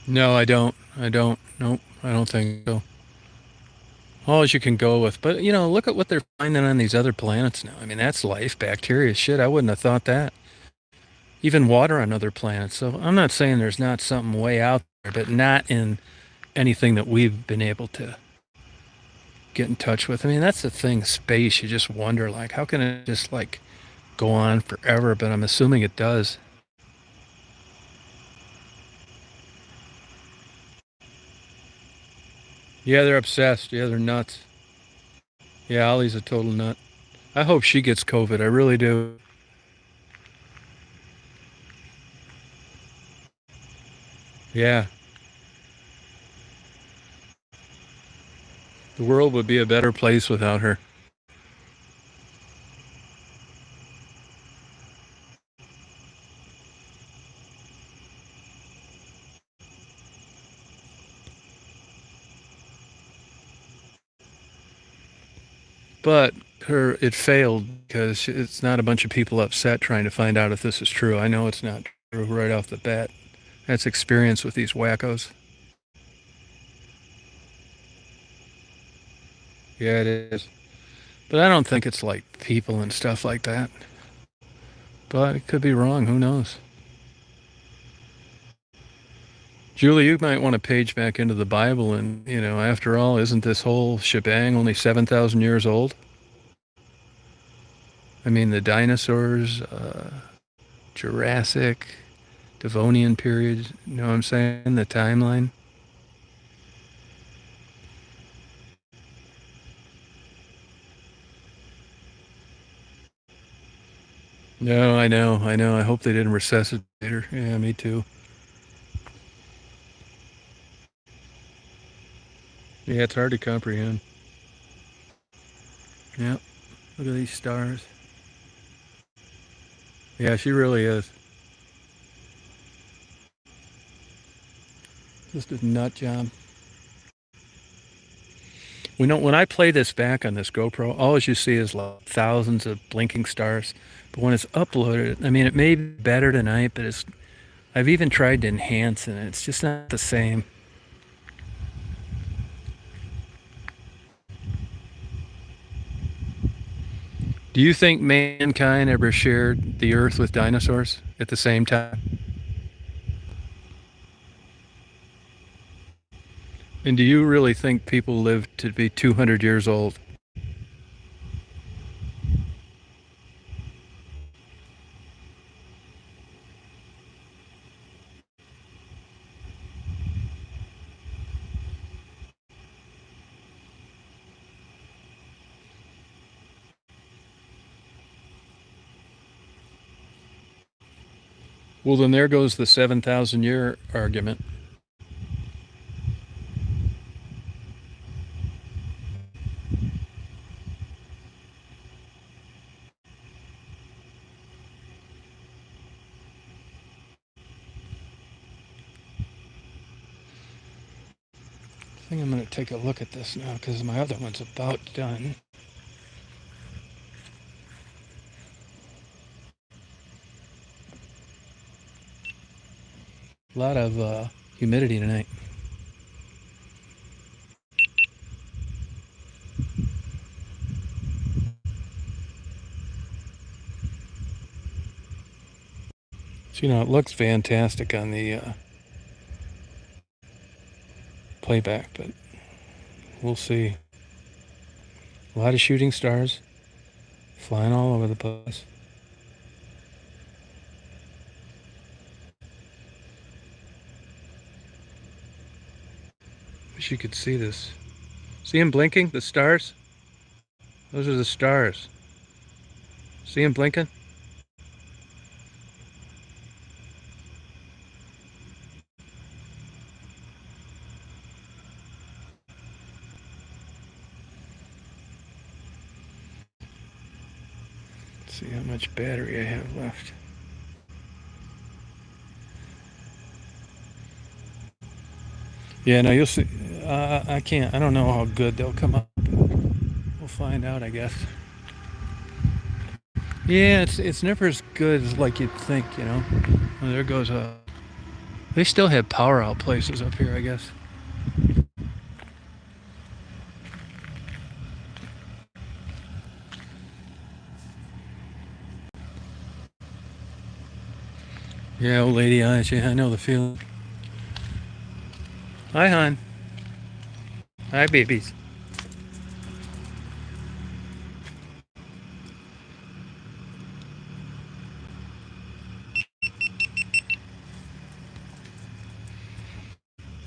No, I don't. I don't. Nope. I don't think so. All as you can go with. But, look at what they're finding on these other planets now. I mean, that's life, bacteria, shit. I wouldn't have thought that. Even water on other planets. So I'm not saying there's not something way out there, but not in anything that we've been able to get in touch with. I mean, that's the thing, space. You just wonder, like, how can it just, like, go on forever? But I'm assuming it does. Yeah, they're obsessed. Yeah, they're nuts. Yeah, Ollie's a total nut. I hope she gets COVID. I really do. Yeah. The world would be a better place without her. But it failed because it's not a bunch of people upset trying to find out if this is true. I know it's not true right off the bat. That's experience with these wackos. Yeah, it is. But I don't think it's like people and stuff like that. But it could be wrong. Who knows? Julie, you might want to page back into the Bible and, after all, isn't this whole shebang only 7,000 years old? I mean, the dinosaurs, Jurassic, Devonian period, you know what I'm saying? The timeline. No, I know. I hope they didn't resuscitate her. Yeah, me too. Yeah, it's hard to comprehend. Yep. Look at these stars. Yeah, she really is. Just a nut job. When I play this back on this GoPro, all you see is like thousands of blinking stars. But when it's uploaded, I mean, it may be better tonight, but I've even tried to enhance, and it's just not the same. Do you think mankind ever shared the Earth with dinosaurs at the same time? And do you really think people lived to be 200 years old? Well, then there goes the 7,000 year argument. I think I'm going to take a look at this now because my other one's about done. A lot of humidity tonight. So, it looks fantastic on the playback, but we'll see. A lot of shooting stars flying all over the place. Wish you could see this. See him blinking? The stars? Those are the stars. See him blinking? Let's see how much battery I have left. Yeah, no, you'll see. I can't. I don't know how good they'll come up. We'll find out, I guess. Yeah, it's never as good as like you'd think, Well, there goes They still have power out places up here, I guess. Yeah, old lady eyes. Yeah, I know the feeling. Hi, hon. Hi, babies.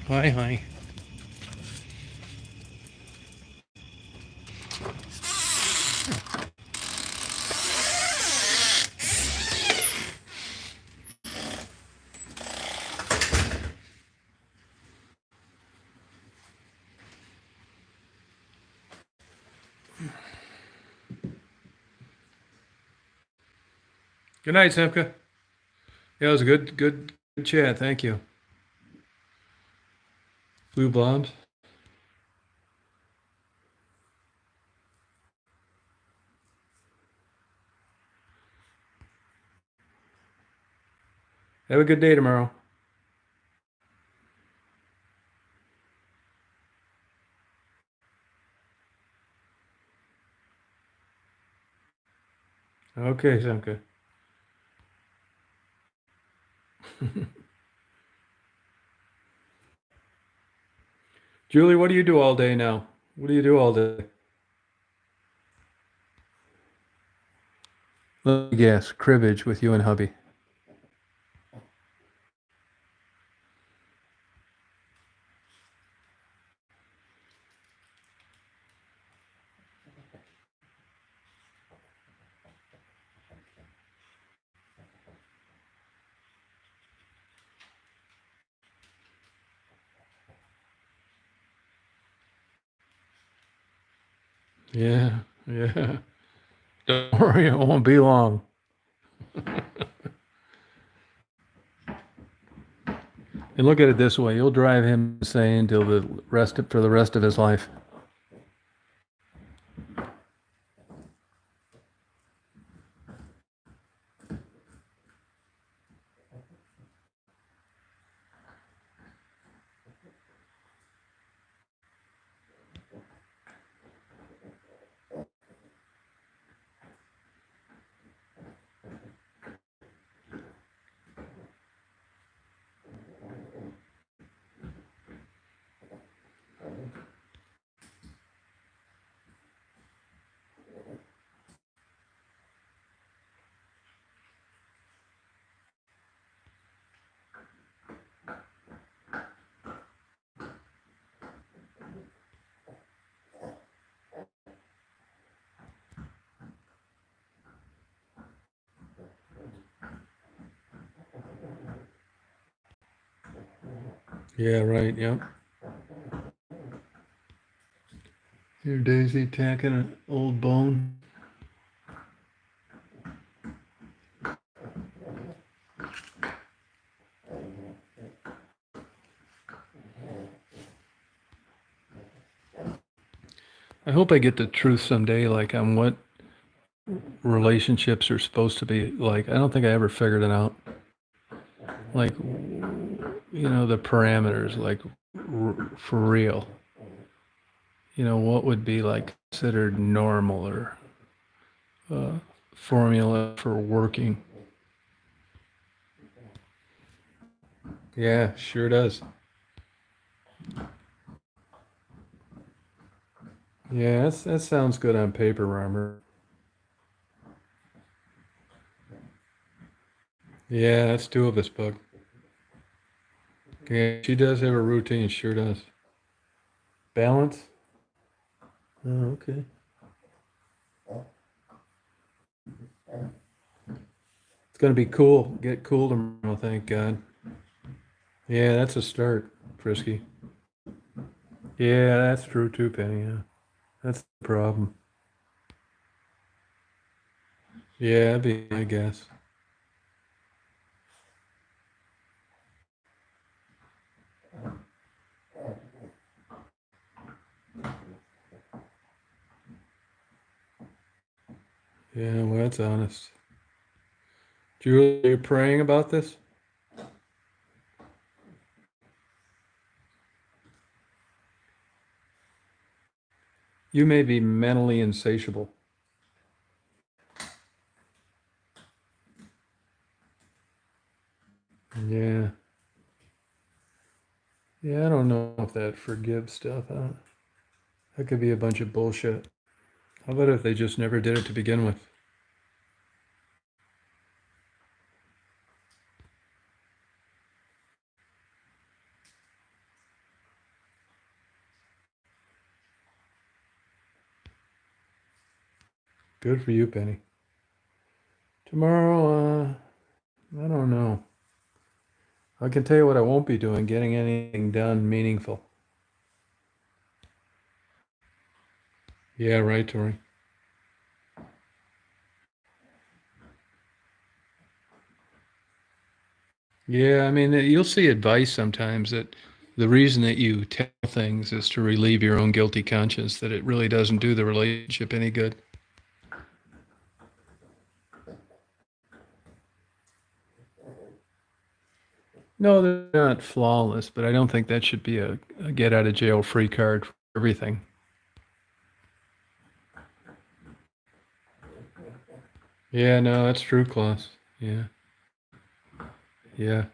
Hi, hi. Good night, Simka. Yeah, it was a good chat. Thank you. Blue blobs. Have a good day tomorrow. Okay, Simka. Julie, what do you do all day now? What do you do all day? Let me guess. Cribbage with you and hubby. Yeah, yeah. Don't worry, it won't be long. And look at it this way: you'll drive him insane till for the rest of his life. Yeah, right. Yep. Here, Daisy tacking an old bone. I hope I get the truth someday, like on what relationships are supposed to be like. I don't think I ever figured it out. Like, the parameters, like for real. What would be like considered normal or formula for working. Yeah, sure does. Yeah, that sounds good on paper, Robert. Yeah, that's two of us, Bug. Yeah, she does have a routine, sure does. Balance? Oh, okay. It's gonna be cool. Get cool tomorrow, thank God. Yeah, that's a start, Frisky. Yeah, that's true too, Penny. Yeah, that's the problem. Yeah, I guess. Yeah, well, that's honest. Julie, you're praying about this? You may be mentally insatiable. Yeah. Yeah, I don't know if that forgive stuff, that could be a bunch of bullshit. How about if they just never did it to begin with? Good for you, Penny. Tomorrow, I don't know. I can tell you what I won't be doing, getting anything done meaningful. Yeah, right, Tori. Yeah, I mean, you'll see advice sometimes that the reason that you tell things is to relieve your own guilty conscience, that it really doesn't do the relationship any good. No, they're not flawless, but I don't think that should be a get out of jail free card for everything. Yeah, no, that's true, Klaus. Yeah, yeah.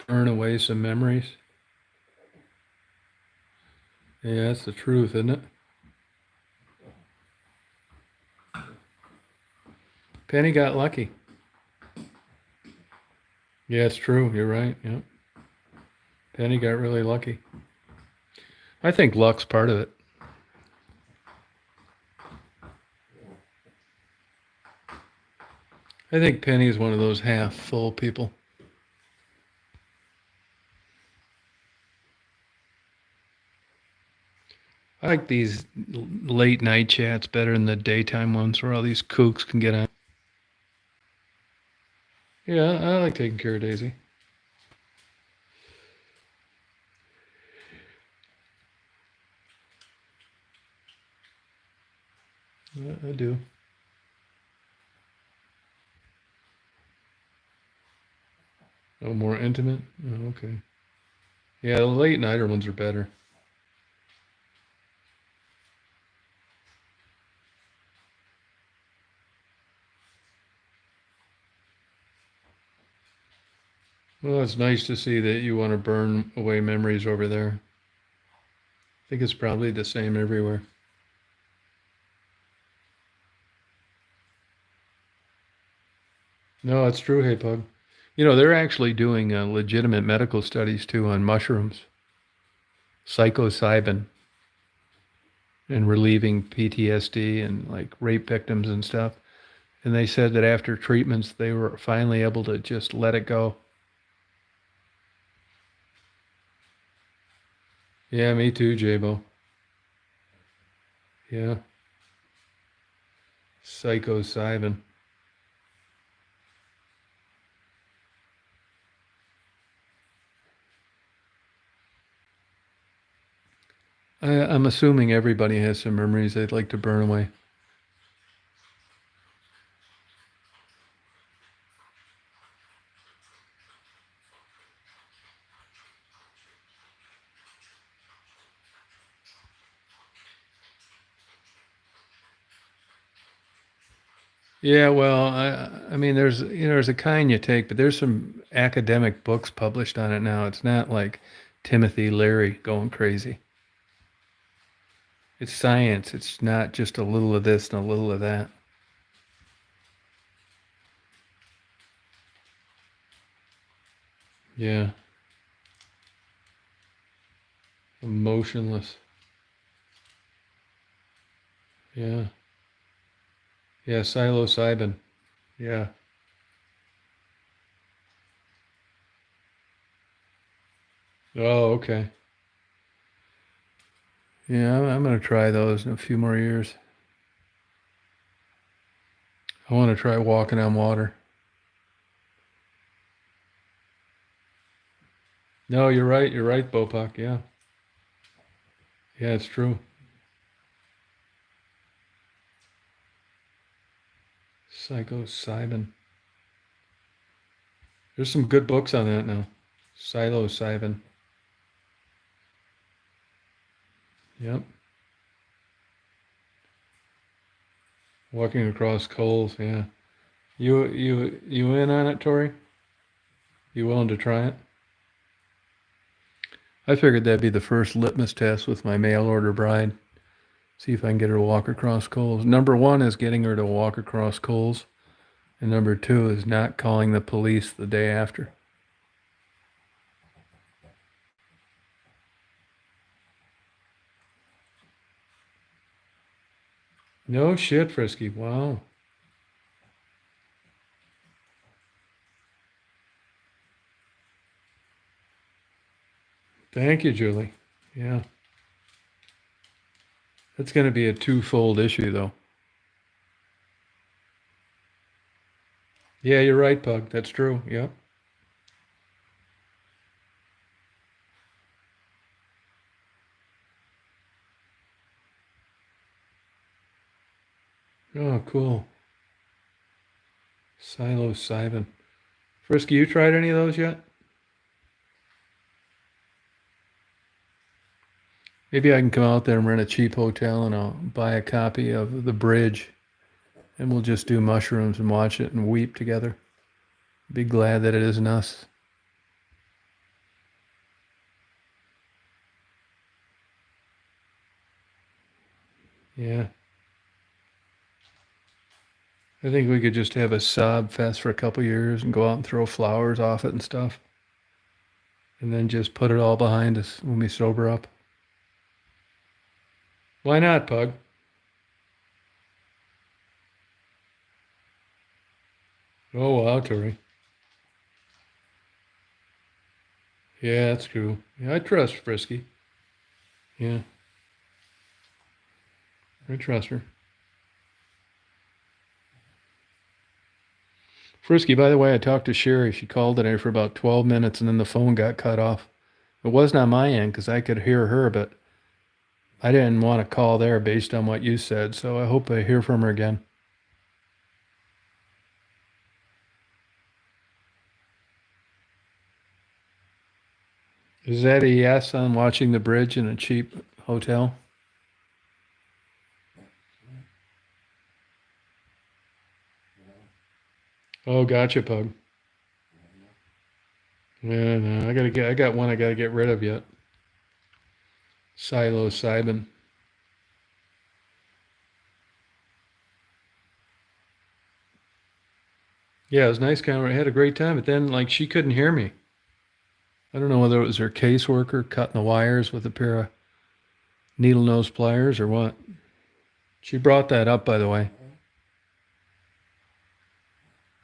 Burn away some memories. Yeah, that's the truth, isn't it? Penny got lucky. Yeah, it's true. You're right. Yeah. Penny got really lucky. I think luck's part of it. I think Penny is one of those half full people. I like these late night chats better than the daytime ones where all these kooks can get on. Yeah, I like taking care of Daisy. I do. Oh, more intimate? Oh, okay. Yeah, the late nighter ones are better. Well, it's nice to see that you want to burn away memories over there. I think it's probably the same everywhere. No, it's true, hey Pug. You know, they're actually doing legitimate medical studies too on mushrooms, psilocybin, and relieving PTSD and like rape victims and stuff. And they said that after treatments, they were finally able to just let it go. Yeah, me too, Jabo. Yeah, psilocybin. I'm assuming everybody has some memories they'd like to burn away. Yeah, well, I mean, there's a kind you take, but there's some academic books published on it now. It's not like Timothy Leary going crazy. It's science. It's not just a little of this and a little of that. Yeah, emotionless. Yeah, yeah, psilocybin. Yeah. Oh, okay. Yeah, I'm gonna try those in a few more years. I want to try walking on water. No, you're right. You're right, Bopak. Yeah, yeah, it's true. Psilocybin. There's some good books on that now. Psilocybin. Yep. Walking across coals. Yeah. You in on it, Tori? You willing to try it? I figured that'd be the first litmus test with my mail order bride. See if I can get her to walk across coals. Number one is getting her to walk across coals, and number two is not calling the police the day after. No shit, Frisky. Wow. Thank you, Julie. Yeah. That's going to be a twofold issue, though. Yeah, you're right, Pug. That's true. Yep. Oh, cool. Psilocybin. Frisky, you tried any of those yet? Maybe I can come out there and rent a cheap hotel and I'll buy a copy of The Bridge and we'll just do mushrooms and watch it and weep together. Be glad that it isn't us. Yeah. I think we could just have a sob fest for a couple years and go out and throw flowers off it and stuff. And then just put it all behind us when we sober up. Why not, Pug? Oh, wow, Tori. Yeah, that's true. Yeah, I trust Frisky. Yeah, I trust her. Frisky, by the way, I talked to Sherry. She called today for about 12 minutes and then the phone got cut off. It wasn't on my end because I could hear her, but I didn't want to call there based on what you said, so I hope I hear from her again. Is that a yes on watching the bridge in a cheap hotel? Oh, gotcha, Pug. Yeah, no, I got one I gotta get rid of yet. Psilocybin. Yeah, it was a nice conversation. I had a great time, but then like she couldn't hear me. I don't know whether it was her caseworker cutting the wires with a pair of needle nose pliers or what. She brought that up, by the way.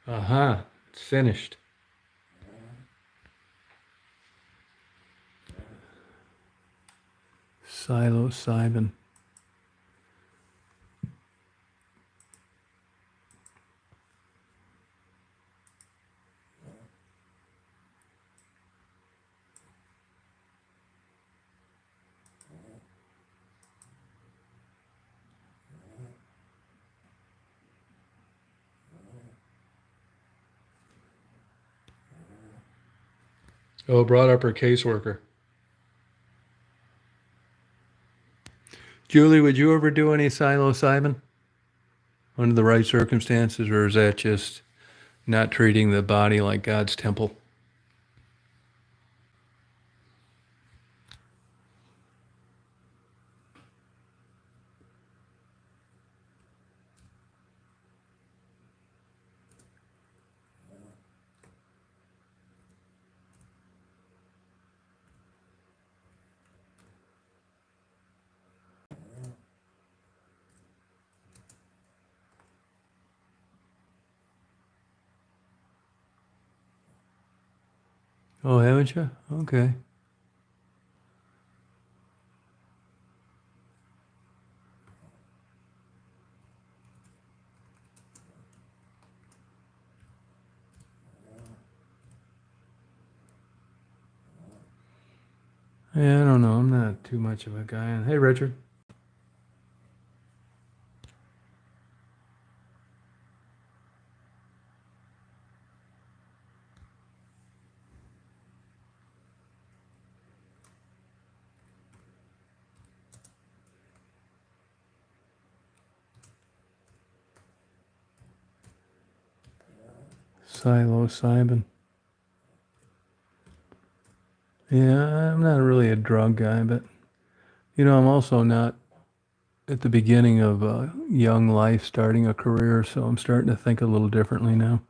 Uh-huh. It's finished. Psilocybin. Oh, brought up her caseworker. Julie, would you ever do any psilocybin under the right circumstances, or is that just not treating the body like God's temple? Oh, haven't you? Okay. Yeah, I don't know. I'm not too much of a guy. Hey, Richard. Psilocybin. Yeah, I'm not really a drug guy, but I'm also not at the beginning of a young life starting a career, so I'm starting to think a little differently now.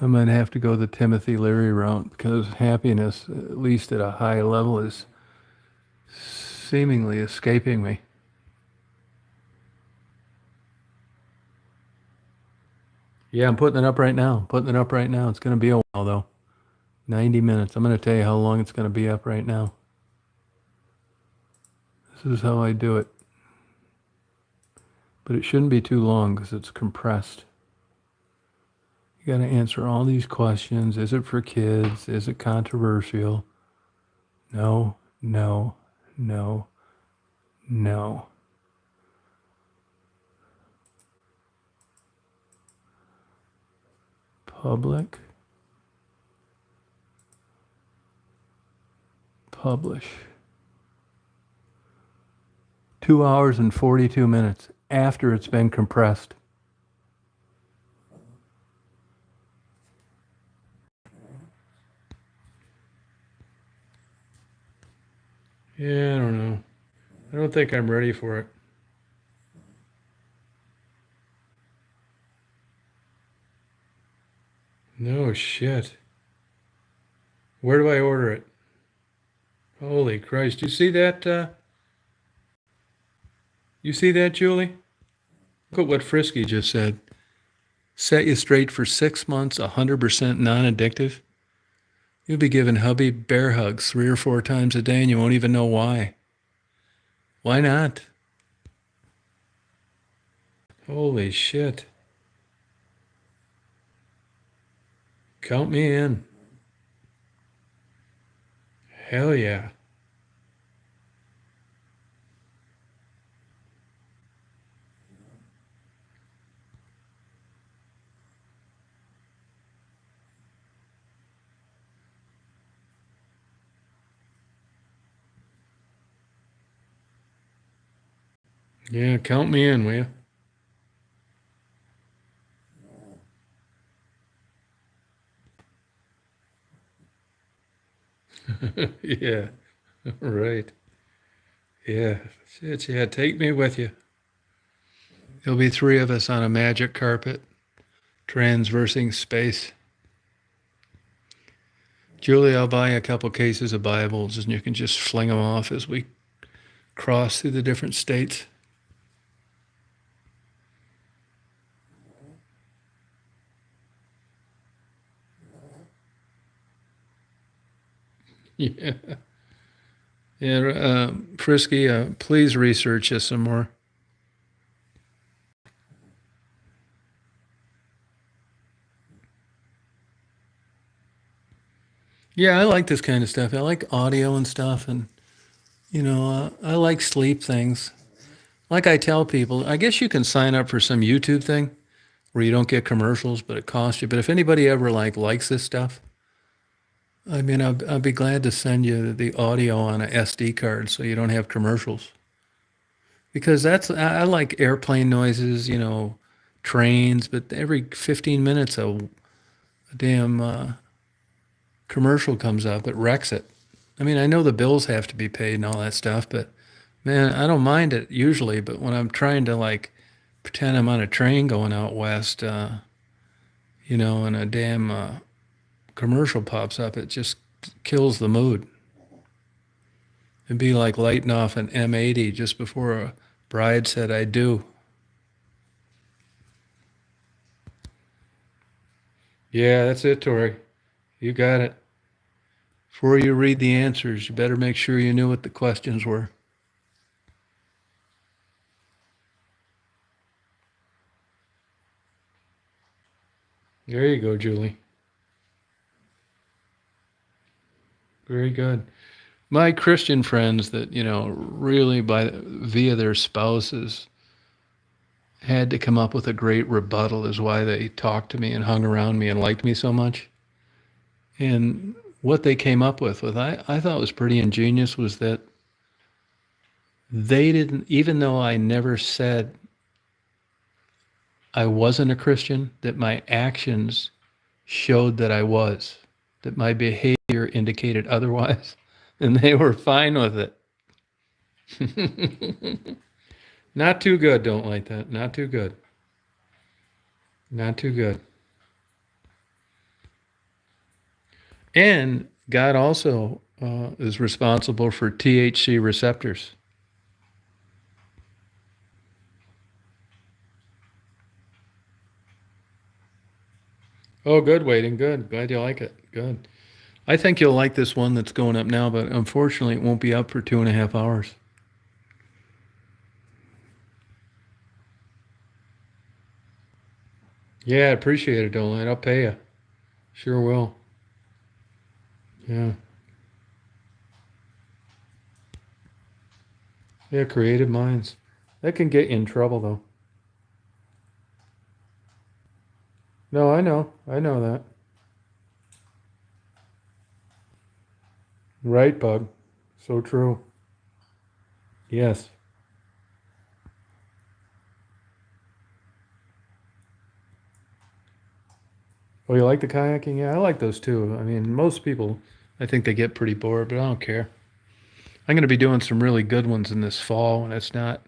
I might have to go the Timothy Leary route because happiness, at least at a high level, is seemingly escaping me. Yeah, I'm putting it up right now. Putting it up right now. It's going to be a while though. 90 minutes. I'm going to tell you how long it's going to be up right now. This is how I do it. But it shouldn't be too long because it's compressed. You got to answer all these questions. Is it for kids? Is it controversial? No, no, no, no. Public. Publish. 2 hours and 42 minutes after it's been compressed. Yeah, I don't know. I don't think I'm ready for it. No shit. Where do I order it? Holy Christ. You see that? You see that, Julie? Look at what Frisky just said. Set you straight for 6 months, 100% non addictive. You'll be giving hubby bear hugs 3 or 4 times a day and you won't even know why. Why not? Holy shit. Count me in. Hell yeah. Yeah, count me in, will you? Yeah, right. Yeah. Shit, yeah, take me with you. There'll be three of us on a magic carpet, transversing space. Julie, I'll buy you a couple cases of Bibles and you can just fling them off as we cross through the different states. Yeah. Yeah, Frisky, please research this some more. Yeah, I like this kind of stuff. I like audio and stuff, and I like sleep things. Like I tell people, I guess you can sign up for some YouTube thing where you don't get commercials, but it costs you. But if anybody ever likes this stuff, I mean, I'd be glad to send you the audio on a SD card so you don't have commercials. Because I like airplane noises, trains, but every 15 minutes a damn commercial comes up, it wrecks it. I mean, I know the bills have to be paid and all that stuff, but man, I don't mind it usually. But when I'm trying to pretend I'm on a train going out west, and a damn commercial pops up, it just kills the mood. It'd be like lighting off an M80 just before a bride said, I do. Yeah, that's it, Tori. You got it. Before you read the answers, you better make sure you knew what the questions were. There you go, Julie. Very good. My Christian friends that, really via their spouses had to come up with a great rebuttal is why they talked to me and hung around me and liked me so much. And what they came up with I thought was pretty ingenious was that they didn't, even though I never said I wasn't a Christian, that my actions showed that I was, that my behavior indicated otherwise, and they were fine with it. Not too good, don't like that. Not too good. Not too good. And God also is responsible for THC receptors. Oh, good, waiting. Good. Glad you like it. Good. I think you'll like this one that's going up now, but unfortunately, it won't be up for 2.5 hours. Yeah, I appreciate it, Dolan. I'll pay you. Sure will. Yeah. Yeah, creative minds. That can get you in trouble, though. No, I know. I know that. Right, bug. So true. Yes. Oh, you like the kayaking? Yeah, I like those too. I mean, most people, I think they get pretty bored, but I don't care. I'm going to be doing some really good ones in this fall, and it's not,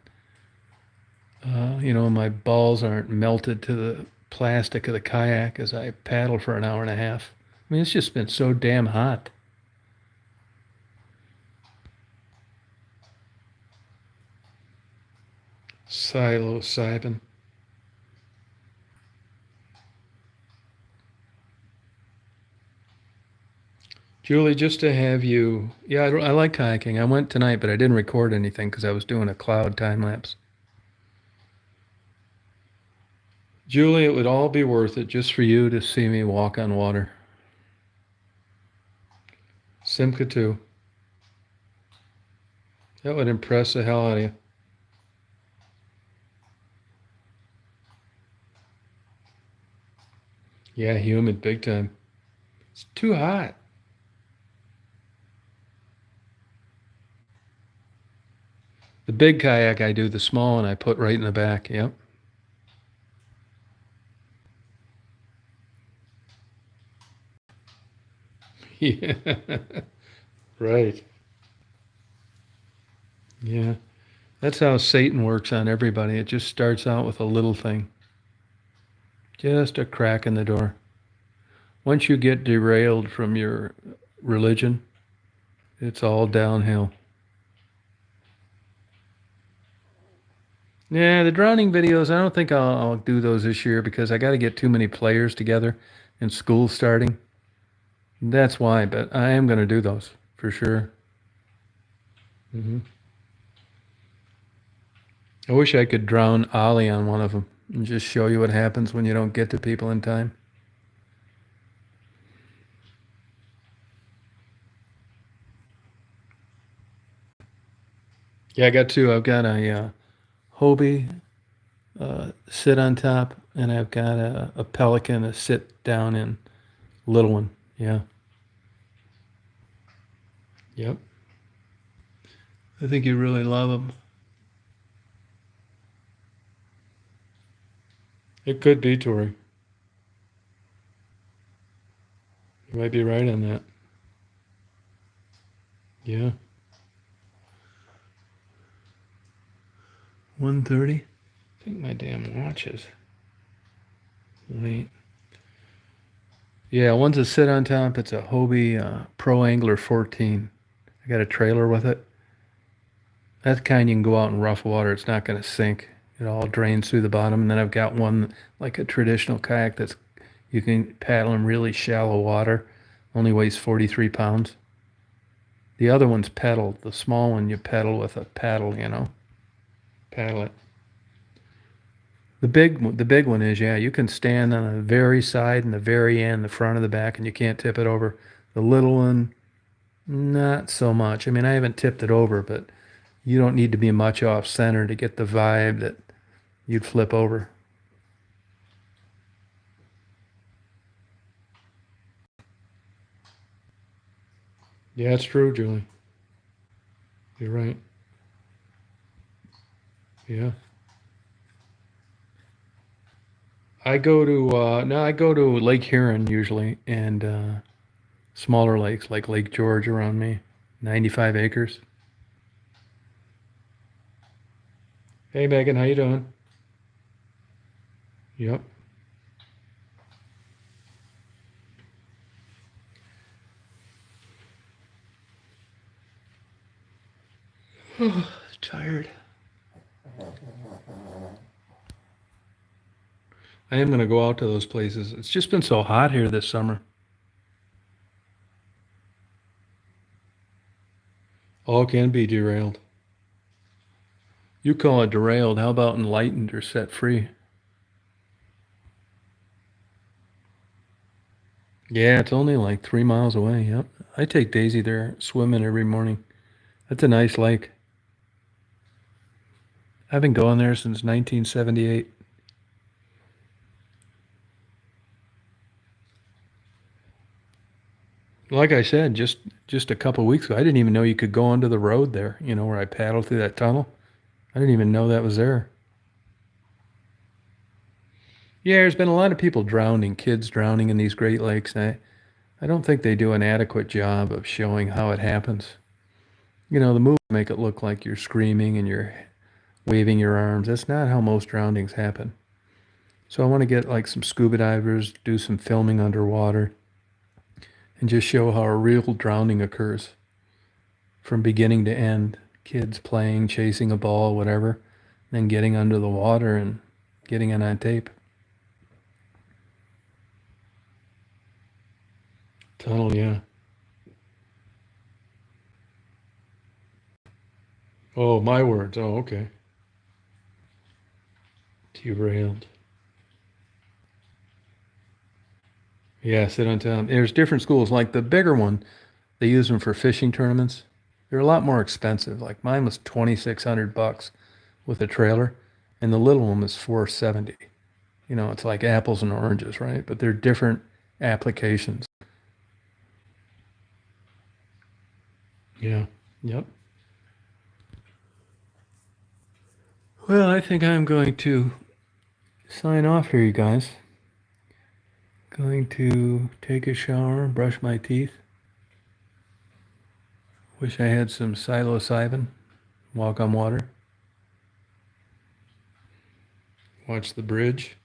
my balls aren't melted to the plastic of the kayak as I paddle for an hour and a half. I mean, it's just been so damn hot. Psilocybin. Julie, just to have you, yeah, I like kayaking. I went tonight, but I didn't record anything because I was doing a cloud time lapse. Julie, it would all be worth it just for you to see me walk on water. Simca too. That would impress the hell out of you. Yeah, humid, big time. It's too hot. The big kayak I do, the small one I put right in the back. Yep. Yeah. Right. Yeah. That's how Satan works on everybody. It just starts out with a little thing, just a crack in the door. Once you get derailed from your religion, it's all downhill. Yeah, the drowning videos, I don't think I'll do those this year because I got to get too many players together and school starting. That's why, but I am going to do those for sure. hmm I wish I could drown Ollie on one of them and just show you what happens when you don't get to people in time. Yeah, I got two. I've got a Hobie sit on top, and I've got a Pelican to sit down in. Little one. Yeah. Yep. I think you really love them. It could be, Tori. You might be right on that. Yeah. 1:30. I think my damn watch is late. Yeah, one's a sit on top. It's a Hobie Pro Angler 14. I got a trailer with it. That kind you can go out in rough water. It's not going to sink. It all drains through the bottom. And then I've got one like a traditional kayak that's you can paddle in really shallow water. Only weighs 43 pounds. The other one's pedaled. The small one you pedal with a paddle, paddle it. The big one is, yeah, you can stand on the very side and the very end, the front of the back, and you can't tip it over. The little one, not so much. I mean, I haven't tipped it over, but you don't need to be much off center to get the vibe that you'd flip over. Yeah, it's true, Julie. You're right. Yeah. I go to Lake Huron usually and smaller lakes like Lake George around me, 95 acres. Hey Megan, how you doing? Yep. Tired. I am going to go out to those places. It's just been so hot here this summer. All can be derailed. You call it derailed. How about enlightened or set free? Yeah, it's only like 3 miles away. Yep. I take Daisy there swimming every morning. That's a nice lake. I've been going there since 1978. Like I said, just a couple weeks ago, I didn't even know you could go onto the road there, where I paddled through that tunnel. I didn't even know that was there. Yeah, there's been a lot of people drowning, kids drowning in these Great Lakes, and I don't think they do an adequate job of showing how it happens. The movies make it look like you're screaming and you're waving your arms. That's not how most drownings happen. So I want to get like some scuba divers, do some filming underwater, and just show how a real drowning occurs from beginning to end. Kids playing, chasing a ball, whatever, then getting under the water and getting it on tape. Tunnel, yeah. Oh, my words. Oh, okay. Derailed. Yeah, sit on top. There's different schools. Like the bigger one, they use them for fishing tournaments. They're a lot more expensive. Like mine was 2,600 bucks with a trailer, and the little one was 470. It's like apples and oranges, right? But they're different applications. Yeah. Yep. Well, I think I'm going to sign off here, you guys. Going to take a shower, brush my teeth. Wish I had some psilocybin. Walk on water. Watch the bridge.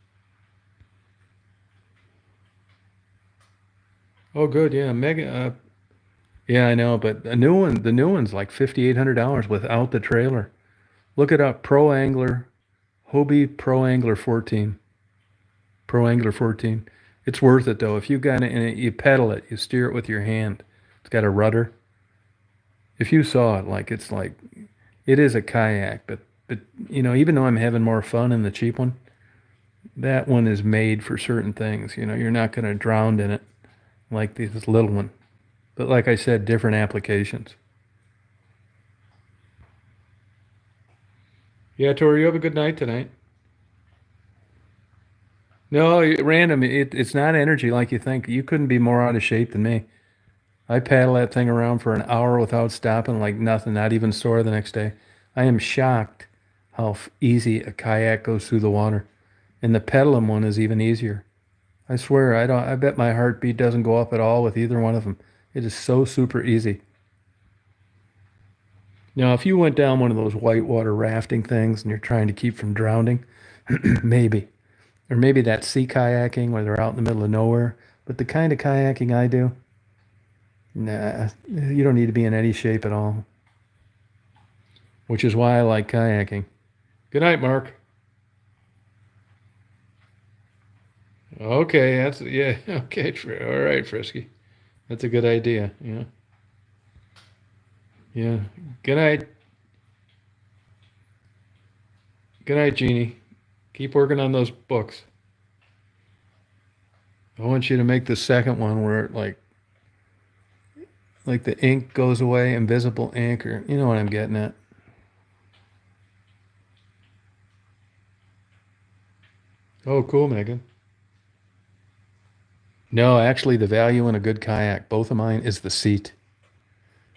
Oh, good. Yeah, mega. Yeah, I know, but the new one's like $5,800 without the trailer. Look it up. Pro Angler, Hobie Pro Angler 14. Pro Angler 14. It's worth it though. If you got it and you pedal it, you steer it with your hand. It's got a rudder. If you saw it, like it's like it is a kayak, but even though I'm having more fun in the cheap one, that one is made for certain things. You're not going to drown in it like this little one. But like I said, different applications. Yeah, Tori, you have a good night tonight. No, random. It's not energy like you think. You couldn't be more out of shape than me. I paddle that thing around for an hour without stopping, like nothing, not even sore the next day. I am shocked how easy a kayak goes through the water. And the pedaling one is even easier. I swear, I don't. I bet my heartbeat doesn't go up at all with either one of them. It is so super easy. Now, if you went down one of those whitewater rafting things and you're trying to keep from drowning, maybe. Or maybe that sea kayaking where they're out in the middle of nowhere. But the kind of kayaking I do, nah, you don't need to be in any shape at all. Which is why I like kayaking. Good night, Mark. Okay, that's yeah. Okay, all right, Frisky. That's a good idea. Yeah, yeah. Good night. Good night, Jeannie. Keep working on those books. I want you to make the second one where like the ink goes away, invisible ink, or you know what I'm getting at. Oh, cool, Megan. No, actually, the value in a good kayak, both of mine, is the seat.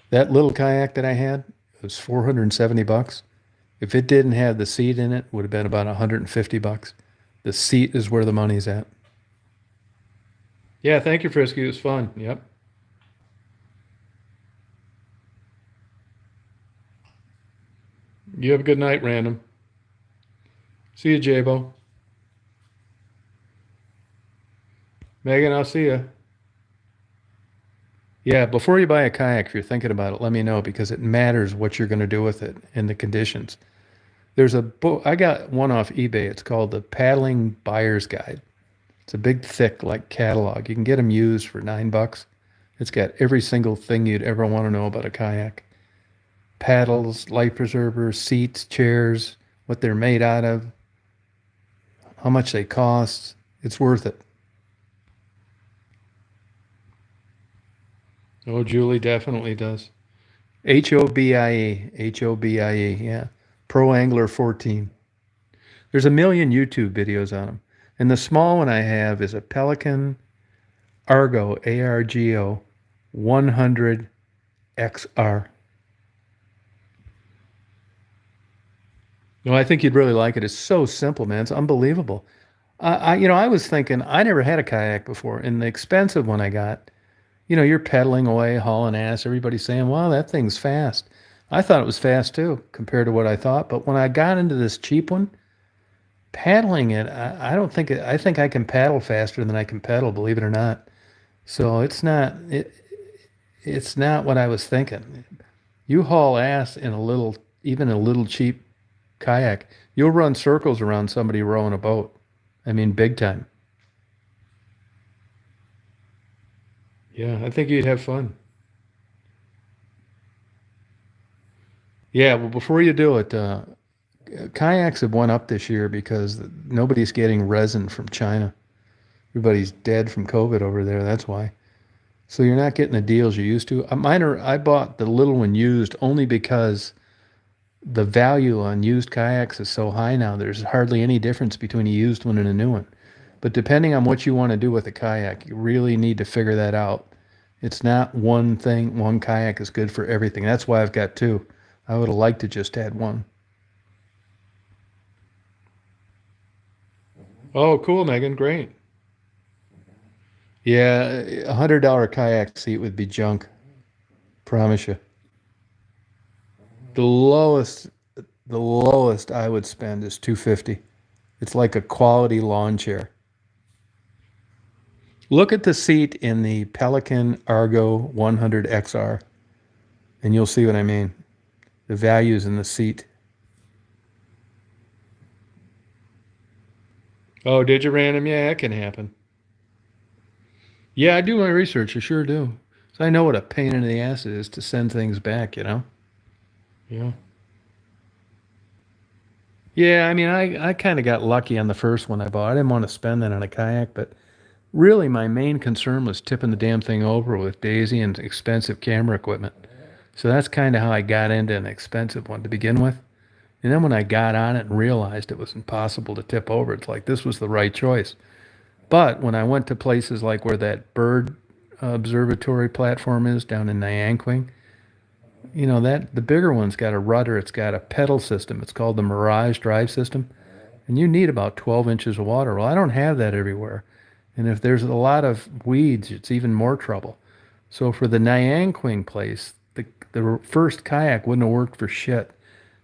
That little kayak that I had was 470 bucks. If it didn't have the seat in it, would have been about 150 bucks. The seat is where the money's at. Yeah, thank you, Frisky. It was fun. Yep. You have a good night, Random. See you, Jabo. Megan, I'll see you. Yeah, before you buy a kayak, if you're thinking about it, let me know because it matters what you're going to do with it and the conditions. There's a book, I got one off eBay. It's called the Paddling Buyer's Guide. It's a big, thick, like catalog. You can get them used for $9. It's got every single thing you'd ever want to know about a kayak: paddles, life preservers, seats, chairs, what they're made out of, how much they cost. It's worth it. Oh, Julie definitely does. Hobie, Hobie, yeah. Pro Angler 14. There's a million YouTube videos on them. And the small one I have is a Pelican Argo, ARGO 100 XR. No, I think you'd really like it. It's so simple, man. It's unbelievable. I was thinking I never had a kayak before, and the expensive one I got, you're pedaling away, hauling ass. Everybody's saying, "Wow, that thing's fast." I thought it was fast too, compared to what I thought. But when I got into this cheap one, paddling it, I don't think I think I can paddle faster than I can pedal, believe it or not. So it's not what I was thinking. You haul ass in even a little cheap kayak, you'll run circles around somebody rowing a boat. I mean, big time. Yeah, I think you'd have fun. Yeah, well, before you do it, kayaks have went up this year because nobody's getting resin from China. Everybody's dead from COVID over there. That's why. So you're not getting the deals you used to. I bought the little one used only because the value on used kayaks is so high now. There's hardly any difference between a used one and a new one. But depending on what you want to do with a kayak, you really need to figure that out. It's not one thing, one kayak is good for everything. That's why I've got two. I would have liked to just had one. Oh, cool, Megan. Great. Yeah, $100 kayak seat would be junk. Promise you. The lowest, the lowest I would spend is 250. It's like a quality lawn chair. Look at the seat in the Pelican Argo 100 XR, and you'll see what I mean. The values in the seat. Oh, did you random? Yeah, that can happen. Yeah, I do my research. I sure do. So I know what a pain in the ass it is to send things back, you know? Yeah. Yeah, I mean, I kind of got lucky on the first one I bought. I didn't want to spend that on a kayak, but really my main concern was tipping the damn thing over with Daisy and expensive camera equipment. So that's kind of how I got into an expensive one to begin with. And then when I got on it and realized it was impossible to tip over, it's like this was the right choice. But when I went to places like where that bird observatory platform is down in Nyanquing, you know that the bigger one's got a rudder, it's got a pedal system. It's called the Mirage Drive System, and you need about 12 inches of water. Well, I don't have that everywhere, and if there's a lot of weeds, it's even more trouble. So for the Nyanquing place, the first kayak wouldn't have worked for shit.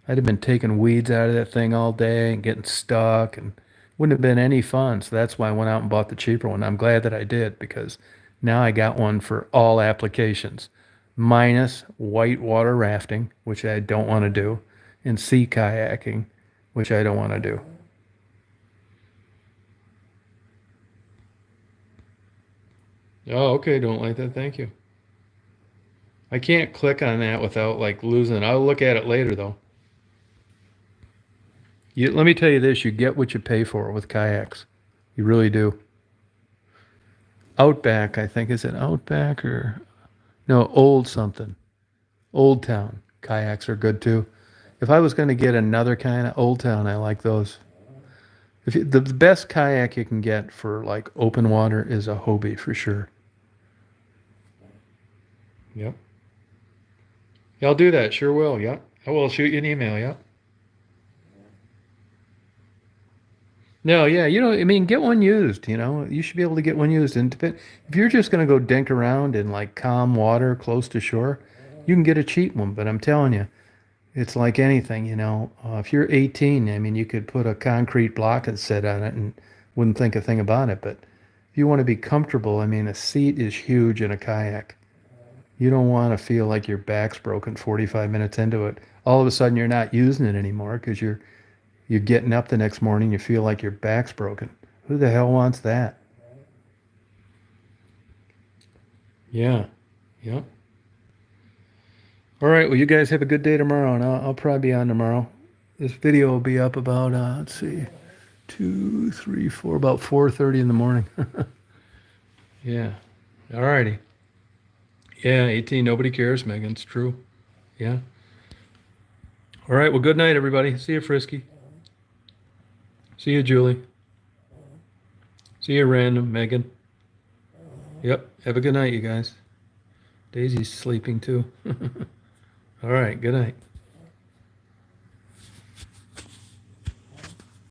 I'd have been taking weeds out of that thing all day and getting stuck and wouldn't have been any fun. So that's why I went out and bought the cheaper one. I'm glad that I did because now I got one for all applications, minus whitewater rafting, which I don't want to do, and sea kayaking, which I don't want to do. Oh, okay. Don't like that. Thank you. I can't click on that without like losing it. I'll look at it later though. Let me tell you this, you get what you pay for with kayaks. You really do. Outback, I think, is it Outback or no, Old something. Old Town. Kayaks are good too. If I was going to get another kind of Old Town, I like those. The best kayak you can get for like open water is a Hobie for sure. Yep. Yeah, I'll do that. Sure will. Yep. I will shoot you an email. Yep. No, yeah, I mean, get one used, you should be able to get one used. And if you're just going to go dink around in like calm water close to shore, you can get a cheap one. But I'm telling you, it's like anything, if you're 18, I mean, you could put a concrete block and sit on it and wouldn't think a thing about it. But if you want to be comfortable, I mean, a seat is huge in a kayak. You don't want to feel like your back's broken 45 minutes into it. All of a sudden, you're not using it anymore because you're getting up the next morning, you feel like your back's broken. Who the hell wants that? Yeah. Yep. All right. Well, you guys have a good day tomorrow, and I'll probably be on tomorrow. This video will be up about let's see, 2, 3, 4, about 4:30 in the morning. Yeah. All righty. Yeah, 18. Nobody cares, Megan. It's true. Yeah. All right. Well, good night, everybody. See you, Frisky. See you, Julie. See you, Random, Megan. Yep. Have a good night, you guys. Daisy's sleeping too. All right. Good night.